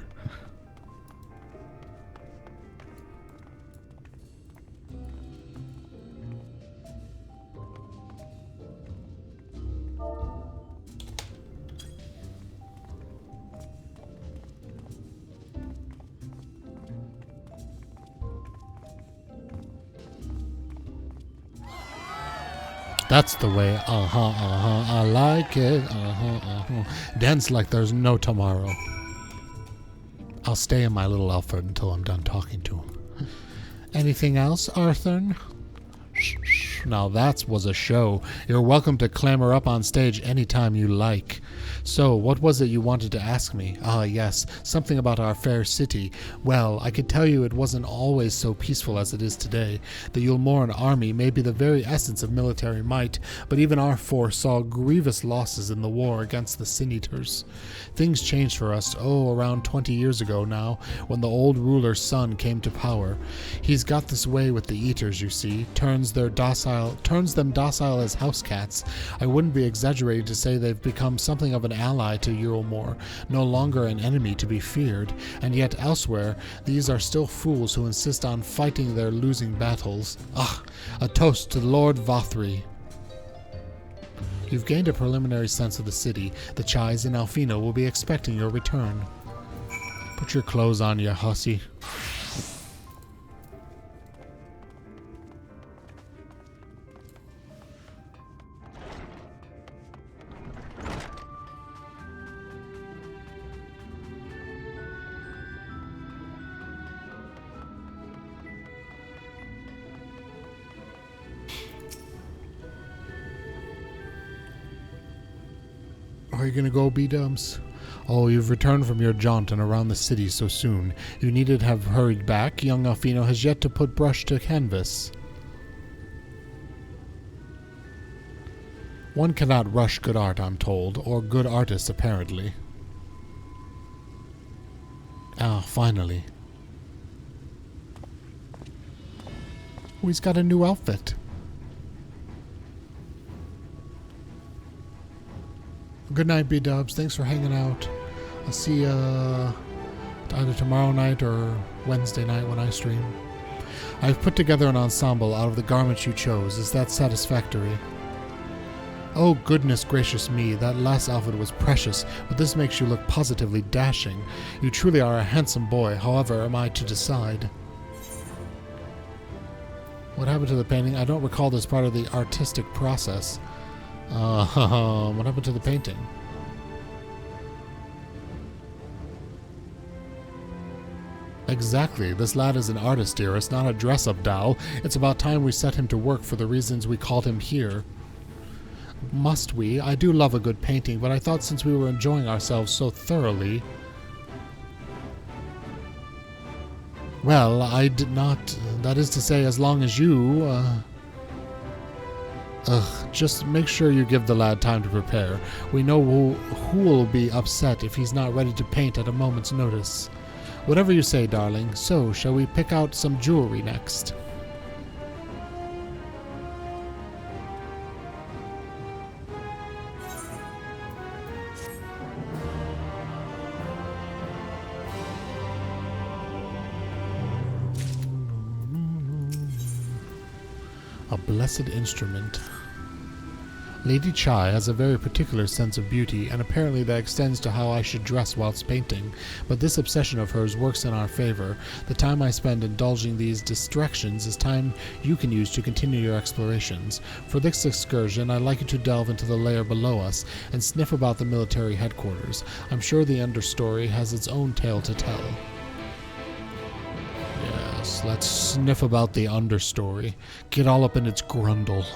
That's the way. I like it. Dance like there's no tomorrow. I'll stay in my little outfit until I'm done talking to him. Anything else, Arthur? Now that was a show. You're welcome to clamber up on stage anytime you like. So, what was it you wanted to ask me? Ah, yes, something about our fair city. Well, I could tell you it wasn't always so peaceful as it is today. The Yulmoran army may be the very essence of military might, but even our force saw grievous losses in the war against the Sin-Eaters. Things changed for us, around 20 years ago now, when the old ruler's son came to power. He's got this way with the Eaters, you see, turns them docile as house cats. I wouldn't be exaggerating to say they've become something of an ally to Euromore, no longer an enemy to be feared, and yet elsewhere, these are still fools who insist on fighting their losing battles. Ah, a toast to Lord Vothri. You've gained a preliminary sense of the city. The Chais and Alfina will be expecting your return. Put your clothes on, you hussy. Are you gonna go, B-dubs? Oh, you've returned from your jaunt and around the city so soon. You needn't have hurried back. Young Alfino has yet to put brush to canvas. One cannot rush good art, I'm told, or good artists, apparently. Ah, finally. Oh, he's got a new outfit. Good night, B-dubs. Thanks for hanging out. I'll see you either tomorrow night or Wednesday night when I stream. I've put together an ensemble out of the garments you chose. Is that satisfactory? Oh, goodness gracious me. That last outfit was precious, but this makes you look positively dashing. You truly are a handsome boy. However, am I to decide? What happened to the painting? I don't recall this part of the artistic process. What happened to the painting? Exactly. This lad is an artist, dearest, not a dress-up doll. It's about time we set him to work for the reasons we called him here. Must we? I do love a good painting, but I thought since we were enjoying ourselves so thoroughly... Well, I did not... That is to say, as long as you, just make sure you give the lad time to prepare. We know who will be upset if he's not ready to paint at a moment's notice. Whatever you say, darling. So, shall we pick out some jewelry next? A blessed instrument. Lady Chai has a very particular sense of beauty, and apparently that extends to how I should dress whilst painting, but this obsession of hers works in our favor. The time I spend indulging these distractions is time you can use to continue your explorations. For this excursion, I'd like you to delve into the layer below us and sniff about the military headquarters. I'm sure the understory has its own tale to tell. Yes, let's sniff about the understory. Get all up in its grundle.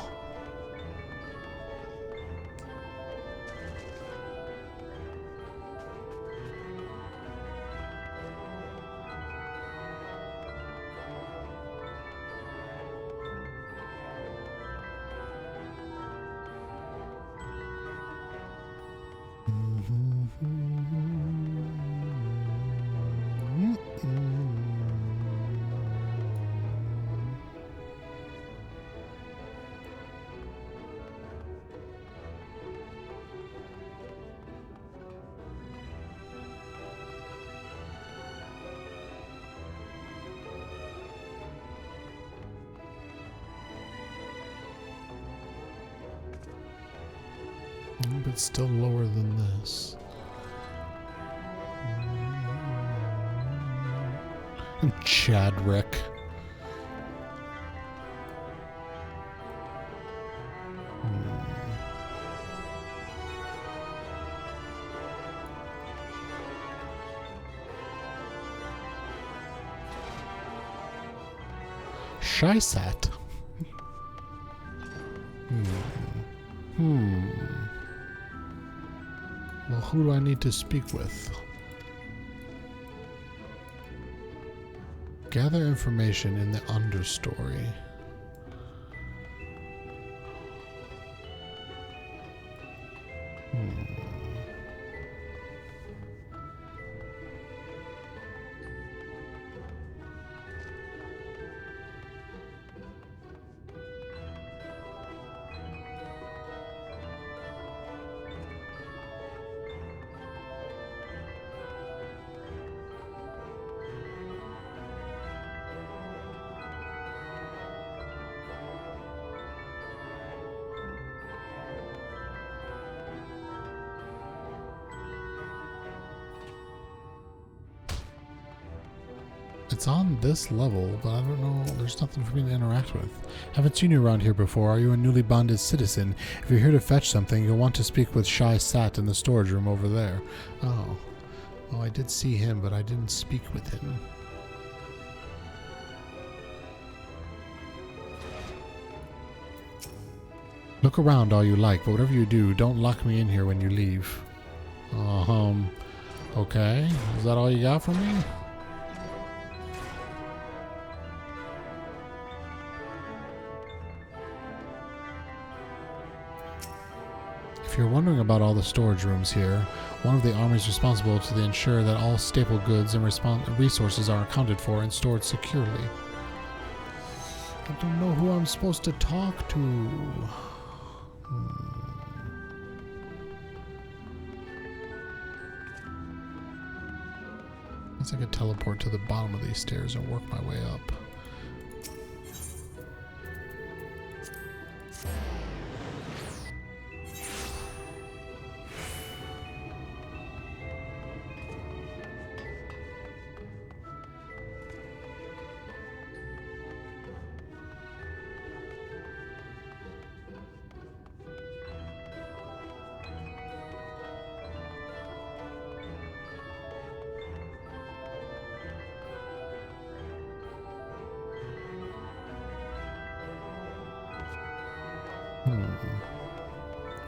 But still lower than this. Chadrick. Shysat. Well, who do I need to speak with? Gather information in the understory. It's on this level, but I don't know, there's nothing for me to interact with. Haven't seen you around here before. Are you a newly bonded citizen? If you're here to fetch something, you'll want to speak with Shysat in the storage room over there. Oh. Oh, I did see him, but I didn't speak with him. Look around all you like, but whatever you do, don't lock me in here when you leave. Okay. Is that all you got for me? If you're wondering about all the storage rooms here, one of the armies responsible to ensure that all staple goods and resources are accounted for and stored securely. I don't know who I'm supposed to talk to. Guess I could teleport to the bottom of these stairs and work my way up.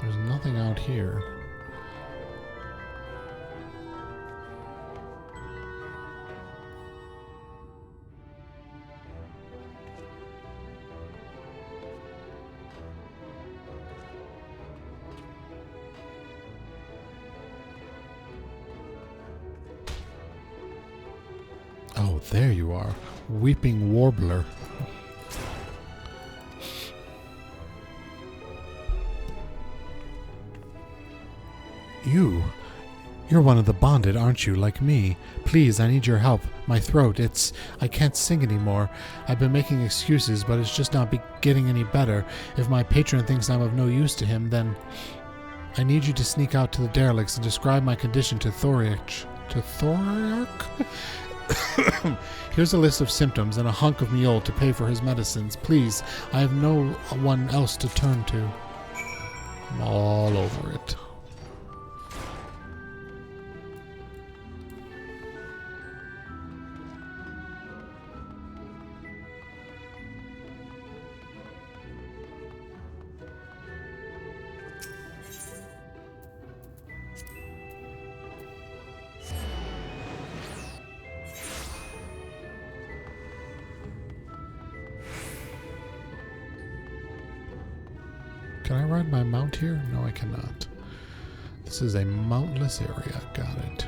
There's nothing out here. Oh, there you are. Weeping Warbler. You're one of the bonded, aren't you, like me? Please, I need your help. My throat, I can't sing anymore. I've been making excuses, but it's just not getting any better. If my patron thinks I'm of no use to him, then I need you to sneak out to the derelicts and describe my condition to Thoriarch. To Thoriarch? Here's a list of symptoms and a hunk of meal to pay for his medicines. Please, I have no one else to turn to. I'm all over it. Can I ride my mount here? No, I cannot. This is a mountless area. Got it.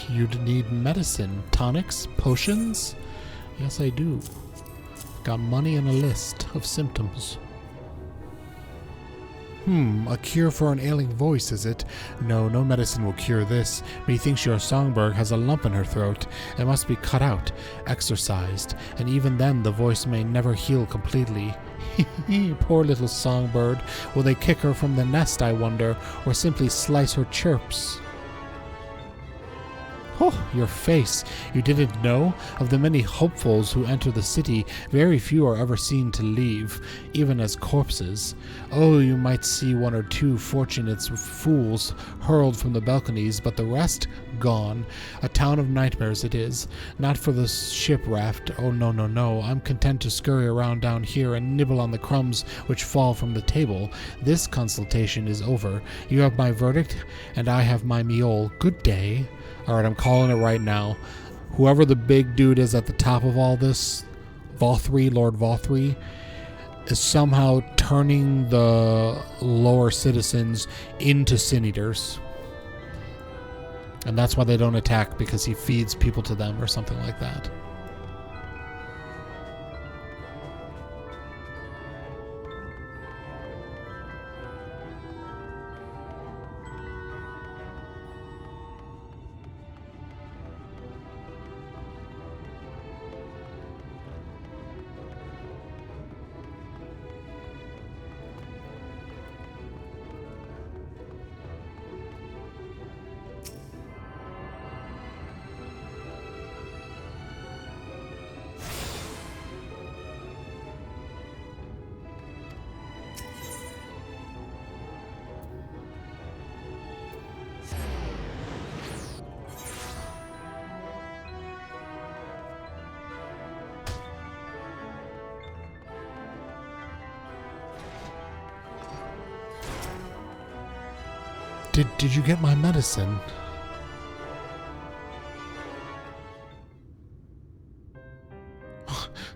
You'd need medicine, tonics, potions? Yes, I do. Got money and a list of symptoms. A cure for an ailing voice, is it? No, no medicine will cure this. Methinks your songbird has a lump in her throat. It must be cut out, exorcised, and even then the voice may never heal completely. Poor little songbird. Will they kick her from the nest, I wonder, or simply slice her chirps? Oh, your face. You didn't know? Of the many hopefuls who enter the city, very few are ever seen to leave, even as corpses. Oh, you might see one or two fortunate fools hurled from the balconies, but the rest, gone. A town of nightmares it is. Not for the ship raft. Oh, no, no, no. I'm content to scurry around down here and nibble on the crumbs which fall from the table. This consultation is over. You have my verdict, and I have my meal. Good day. Alright, I'm calling it right now. Whoever the big dude is at the top of all this, Lord Vothri, is somehow turning the lower citizens into sin eaters. And that's why they don't attack, because he feeds people to them or something like that. Did you get my medicine?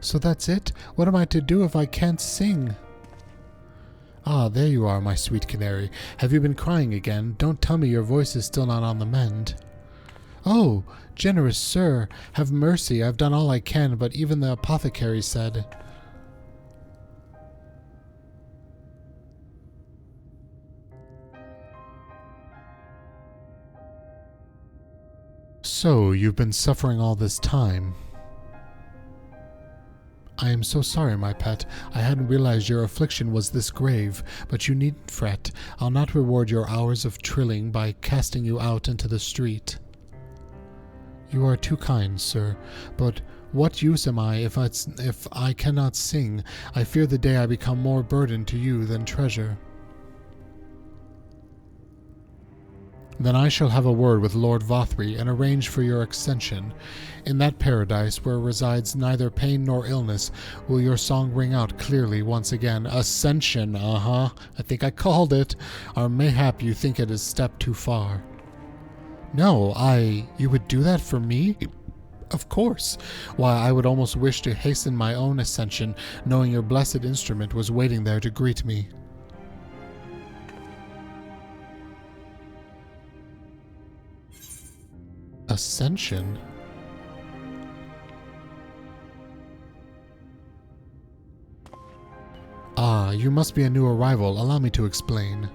So that's it? What am I to do if I can't sing? Ah, there you are, my sweet canary. Have you been crying again? Don't tell me your voice is still not on the mend. Oh, generous sir, have mercy. I've done all I can, but even the apothecary said... So, you've been suffering all this time. I am so sorry, my pet. I hadn't realized your affliction was this grave, but you needn't fret. I'll not reward your hours of trilling by casting you out into the street. You are too kind, sir, but what use am I if I cannot sing? I fear the day I become more burden to you than treasure. Then I shall have a word with Lord Vothri and arrange for your ascension. In that paradise where resides neither pain nor illness will your song ring out clearly once again. Ascension, I think I called it. Or mayhap you think it is a step too far. No, you would do that for me? Of course. Why, I would almost wish to hasten my own ascension, knowing your blessed instrument was waiting there to greet me. Ascension? Ah, you must be a new arrival. Allow me to explain.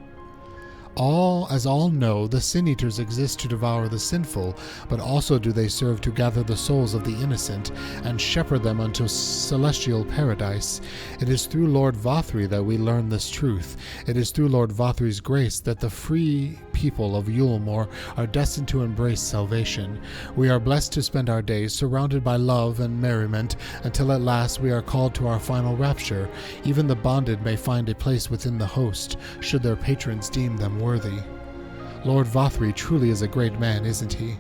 As all know, the Sin Eaters exist to devour the sinful, but also do they serve to gather the souls of the innocent and shepherd them unto celestial paradise. It is through Lord Vothri that we learn this truth. It is through Lord Vothri's grace that the free people of Yulmore are destined to embrace salvation. We are blessed to spend our days surrounded by love and merriment until at last we are called to our final rapture. Even the bonded may find a place within the host, should their patrons deem them worthy. Lord Vothri truly is a great man, isn't he?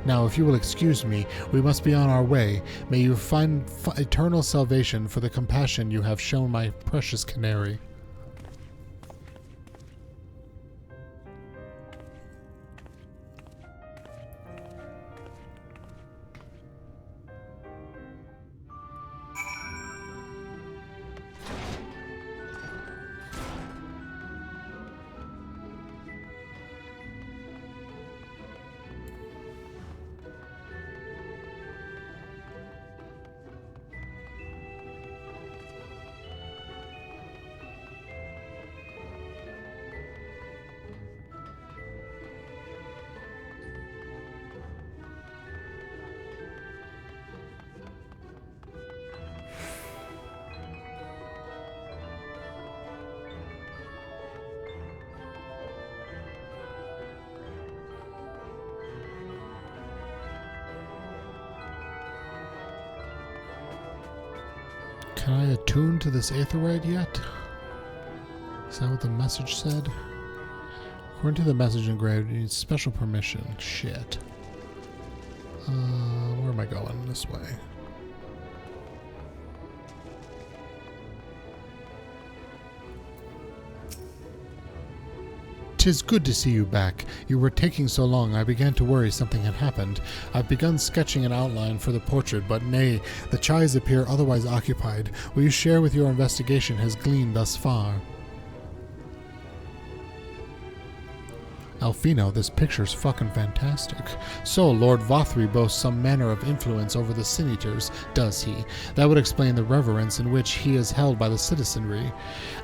Now, if you will excuse me, we must be on our way. May you find eternal salvation for the compassion you have shown my precious canary. Can I attune to this Aetherite yet? Is that what the message said? According to the message engraved, you need special permission. Shit. Where am I going? This way. 'Tis good to see you back. You were taking so long, I began to worry something had happened. I've begun sketching an outline for the portrait, but nay, the chais appear otherwise occupied. Will you share with your investigation has gleaned thus far? Alfino, this picture's fucking fantastic. So, Lord Vothri boasts some manner of influence over the Senators, does he? That would explain the reverence in which he is held by the citizenry.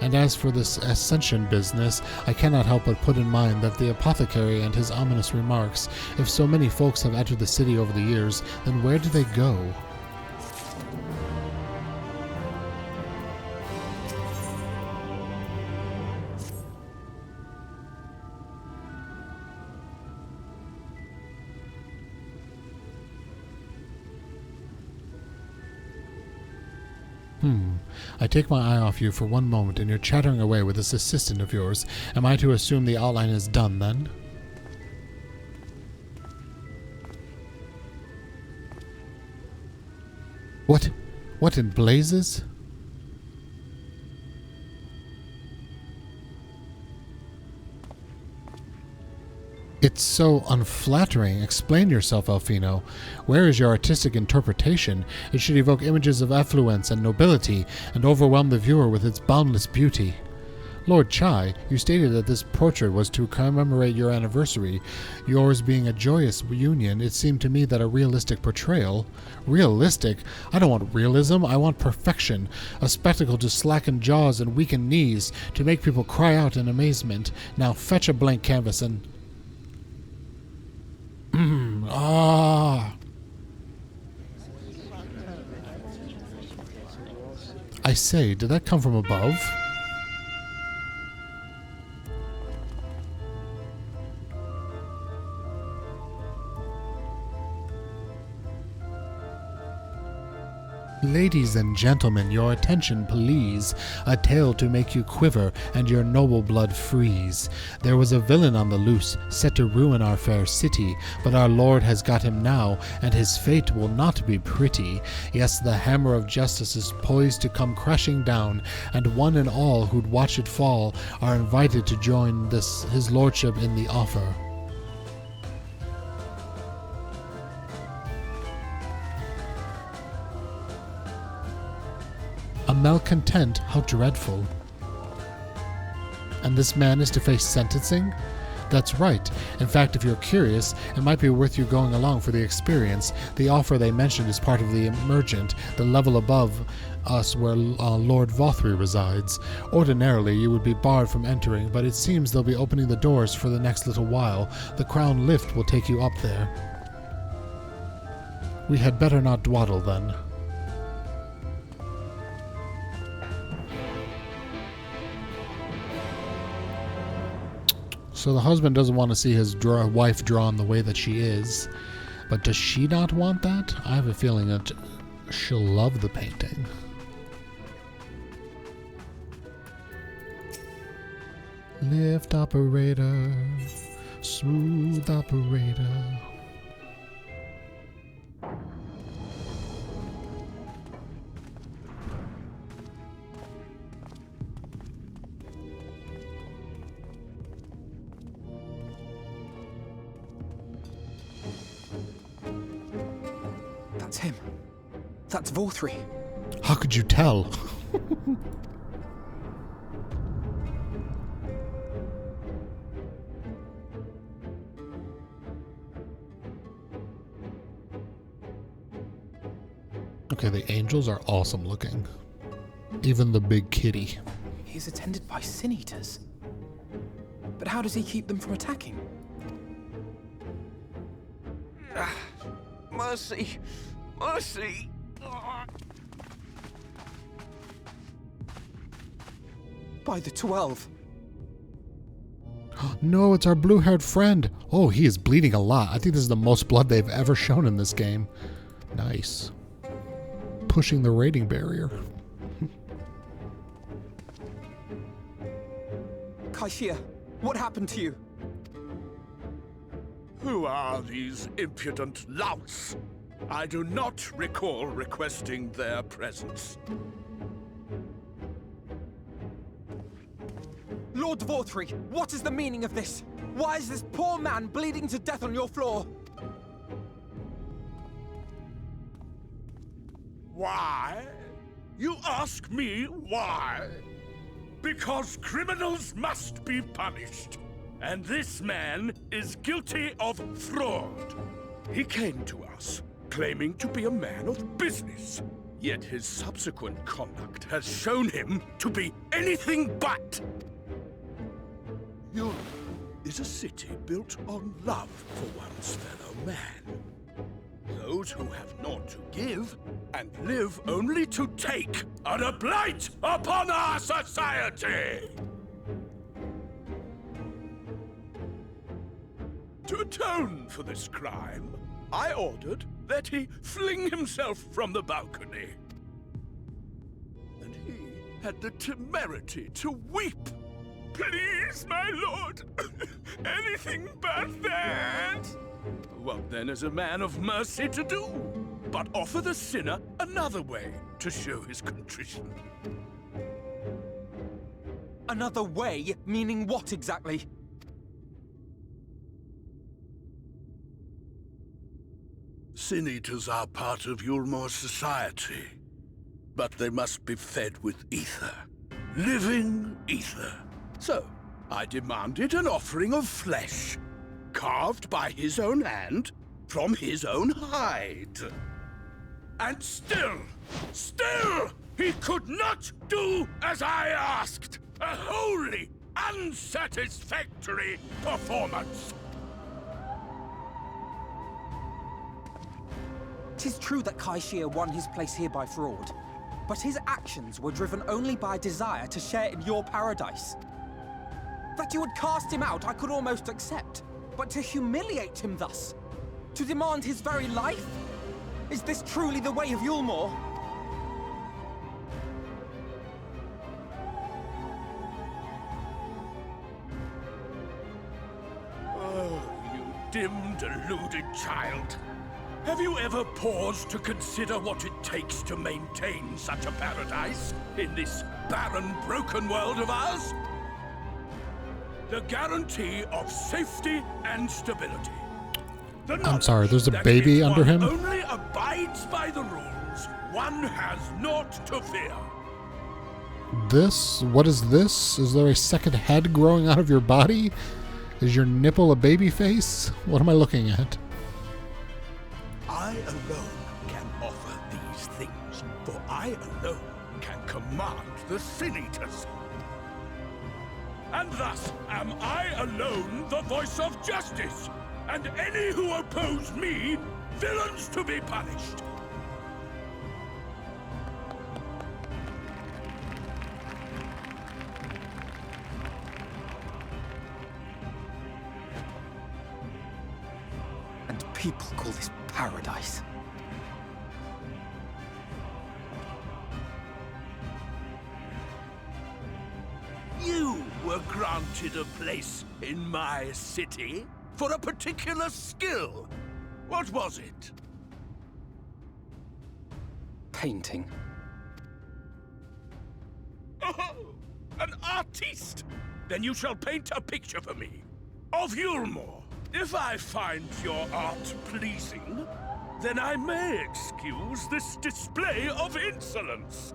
And as for this ascension business, I cannot help but put in mind that the apothecary and his ominous remarks, if so many folks have entered the city over the years, then where do they go? I take my eye off you for one moment and you're chattering away with this assistant of yours. Am I to assume the outline is done then? What? What in blazes? It's so unflattering. Explain yourself, Alfino. Where is your artistic interpretation? It should evoke images of affluence and nobility, and overwhelm the viewer with its boundless beauty. Lord Chai, you stated that this portrait was to commemorate your anniversary. Yours being a joyous union, it seemed to me that a realistic portrayal... Realistic? I don't want realism, I want perfection. A spectacle to slacken jaws and weaken knees, to make people cry out in amazement. Now fetch a blank canvas and... I say, did that come from above? Ladies and gentlemen, your attention please. A tale to make you quiver and your noble blood freeze. There was a villain on the loose, set to ruin our fair city, but our Lord has got him now, and his fate will not be pretty. Yes, the hammer of justice is poised to come crashing down, and one and all who'd watch it fall are invited to join his lordship in the offer. A malcontent? How dreadful. And this man is to face sentencing? That's right. In fact, if you're curious, it might be worth you going along for the experience. The offer they mentioned is part of the emergent, the level above us where Lord Vothri resides. Ordinarily, you would be barred from entering, but it seems they'll be opening the doors for the next little while. The crown lift will take you up there. We had better not dawdle, then. So the husband doesn't want to see his wife drawn the way that she is. But does she not want that? I have a feeling that she'll love the painting. Lift operator, smooth operator. That's him. That's Vothri. How could you tell? Okay, the angels are awesome looking. Even the big kitty. He's attended by sin eaters. But how does he keep them from attacking? Mercy! Mercy! By the 12. No, it's our blue-haired friend. Oh, he is bleeding a lot. I think this is the most blood they've ever shown in this game. Nice. Pushing the rating barrier. Kaishia, what happened to you? Who are these impudent louts? I do not recall requesting their presence. Lord Vortri, what is the meaning of this? Why is this poor man bleeding to death on your floor? Why? You ask me why? Because criminals must be punished. And this man is guilty of fraud. He came to us, claiming to be a man of business. Yet his subsequent conduct has shown him to be anything but. Yulm is a city built on love for one's fellow man. Those who have naught to give and live only to take are a blight upon our society! To atone for this crime, I ordered that he fling himself from the balcony. And he had the temerity to weep. Please, my lord, anything but that. What then is a man of mercy to do? But offer the sinner another way to show his contrition. Another way? Meaning what exactly? Sin Eaters are part of Yulmor's society, but they must be fed with ether. Living ether. So, I demanded an offering of flesh, carved by his own hand, from his own hide. And still, he could not do as I asked. A wholly unsatisfactory performance. 'Tis true that Kaishia won his place here by fraud, but his actions were driven only by desire to share in your paradise. That you would cast him out, I could almost accept, but to humiliate him thus, to demand his very life? Is this truly the way of Yulmor? Oh, you dim, deluded child. Have you ever paused to consider what it takes to maintain such a paradise in this barren, broken world of ours? The guarantee of safety and stability. I'm sorry, there's a baby under him? Only abides by the rules. One has naught to fear. What is this? Is there a second head growing out of your body? Is your nipple a baby face? What am I looking at? I alone can offer these things, for I alone can command the Sin Eaters. And thus am I alone the voice of justice, and any who oppose me, villains to be punished. And people call this paradise. You were granted a place in my city for a particular skill. What was it? Painting. Oh, an artiste! Then you shall paint a picture for me of Yulmor. If I find your art pleasing, then I may excuse this display of insolence.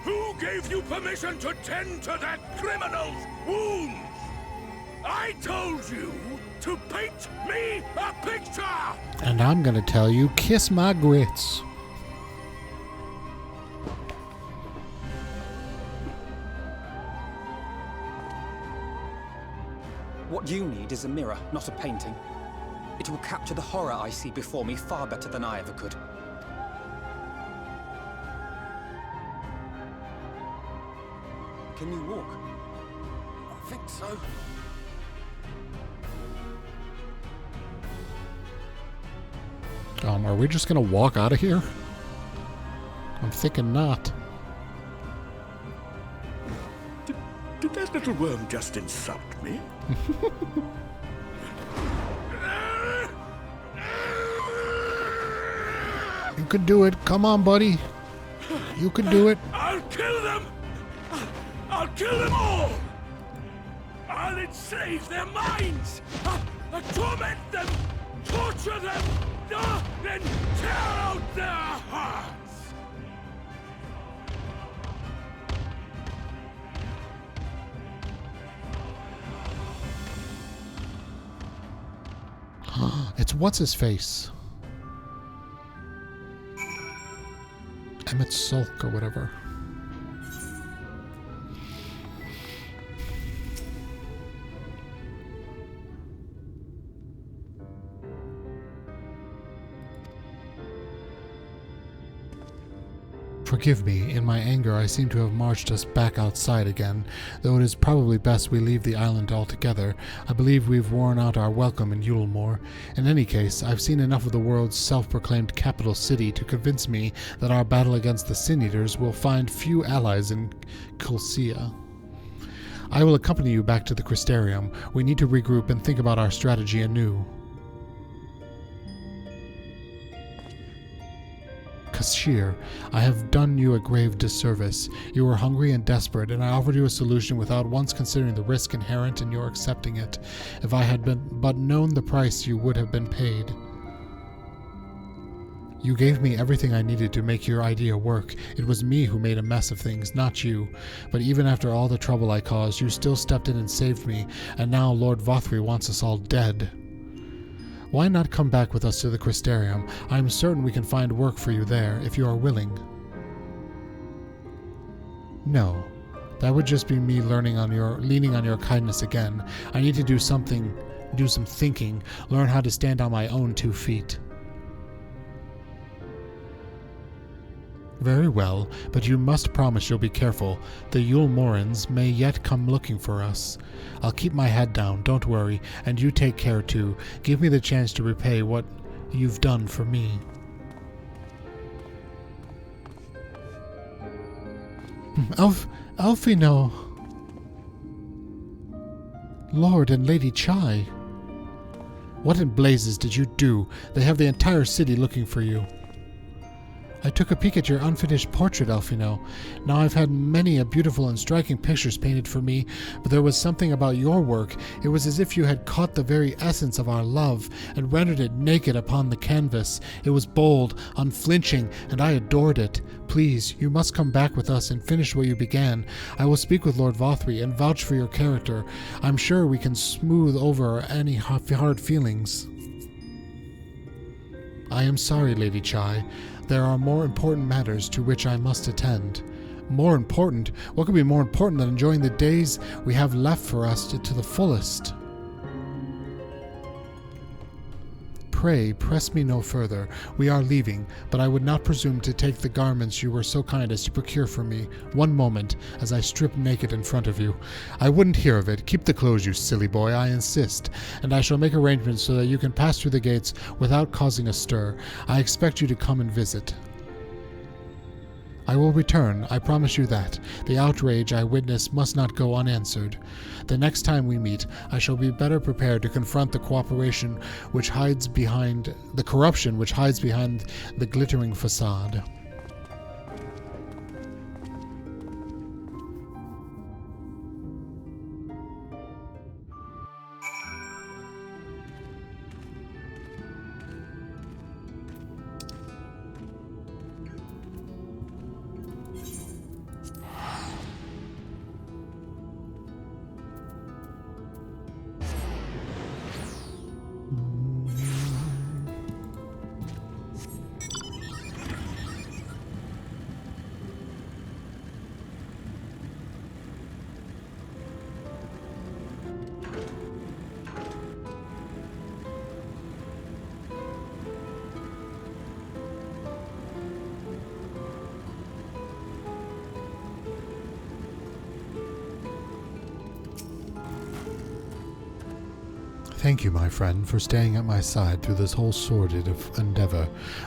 Who gave you permission to tend to that criminal's wounds? I told you to paint me a picture! And I'm gonna tell you, kiss my grits. What you need is a mirror, not a painting. It will capture the horror I see before me far better than I ever could. Can you walk? think so. Are we just gonna walk out of here? I'm thinking not. Did that little worm just insult me? You can do it. Come on, buddy. You can do it. I'll kill them! I'll kill them all! I'll enslave their minds! I'll torment them! Torture them! Then tear out their hearts! It's what's-his-face. Emmett Sulk or whatever. Forgive me, in my anger I seem to have marched us back outside again, though it is probably best we leave the island altogether. I believe we've worn out our welcome in Yulemore. In any case, I've seen enough of the world's self-proclaimed capital city to convince me that our battle against the Sin Eaters will find few allies in Kulcia. I will accompany you back to the Crystarium. We need to regroup and think about our strategy anew. Kashir, I have done you a grave disservice. You were hungry and desperate, and I offered you a solution without once considering the risk inherent in your accepting it. If I had but known the price you would have been paid. You gave me everything I needed to make your idea work. It was me who made a mess of things, not you. But even after all the trouble I caused, you still stepped in and saved me, and now Lord Vothri wants us all dead. Why not come back with us to the Crystarium? I am certain we can find work for you there, if you are willing. No. That would just be me leaning on your kindness again. I need to do some thinking, learn how to stand on my own 2 feet. Very well, but you must promise you'll be careful. The Yulemorans may yet come looking for us. I'll keep my head down, don't worry, and you take care too. Give me the chance to repay what you've done for me. Alfino! Lord and Lady Chai! What in blazes did you do? They have the entire city looking for you. I took a peek at your unfinished portrait, Alfino. Now I've had many a beautiful and striking pictures painted for me, but there was something about your work. It was as if you had caught the very essence of our love and rendered it naked upon the canvas. It was bold, unflinching, and I adored it. Please, you must come back with us and finish what you began. I will speak with Lord Vothri and vouch for your character. I'm sure we can smooth over any hard feelings. I am sorry, Lady Chai. There are more important matters to which I must attend. More important? What could be more important than enjoying the days we have left for us to the fullest? Pray, press me no further. We are leaving, but I would not presume to take the garments you were so kind as to procure for me. One moment, as I strip naked in front of you. I wouldn't hear of it. Keep the clothes, you silly boy, I insist. And I shall make arrangements so that you can pass through the gates without causing a stir. I expect you to come and visit. I will return, I promise you that. The outrage I witness must not go unanswered. The next time we meet, I shall be better prepared to confront the corruption which hides behind the glittering facade. Thank you, my friend, for staying at my side through this whole sordid endeavor.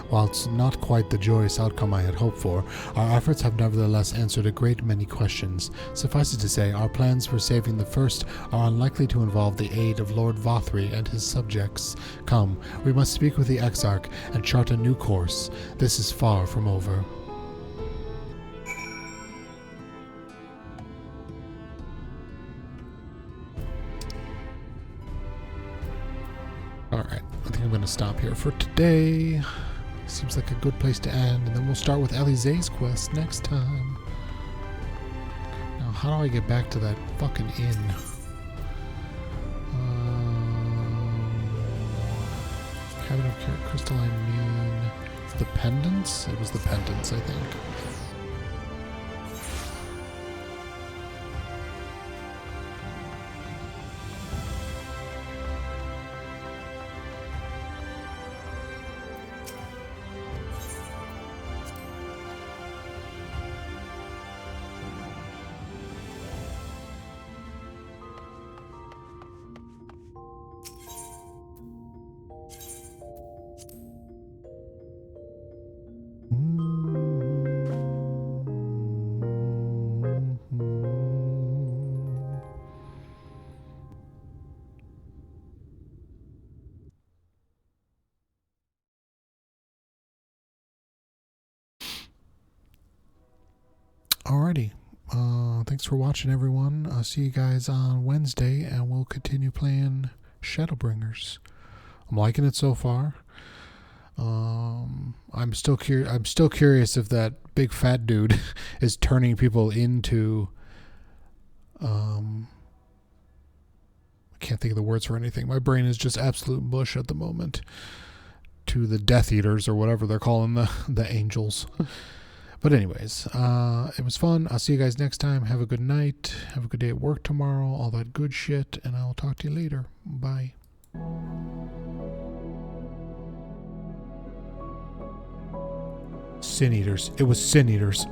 While it's not quite the joyous outcome I had hoped for, our efforts have nevertheless answered a great many questions. Suffice it to say, our plans for saving the First are unlikely to involve the aid of Lord Vothri and his subjects. Come, we must speak with the Exarch and chart a new course. This is far from over. Alright, I think I'm going to stop here for today. Seems like a good place to end, and then we'll start with Alizé's quest next time. Now, how do I get back to that fucking inn? Cabin of Crystalline Mean. The Pendants? It was the Pendants, I think. Alrighty. Thanks for watching, everyone. I'll see you guys on Wednesday, and we'll continue playing Shadowbringers. I'm liking it so far. I'm still curious if that big fat dude is turning people into. I can't think of the words for anything. My brain is just absolute mush at the moment. To the Death Eaters or whatever they're calling the angels. But anyways, it was fun. I'll see you guys next time. Have a good night. Have a good day at work tomorrow. All that good shit. And I'll talk to you later. Bye. Sin Eaters. It was Sin Eaters.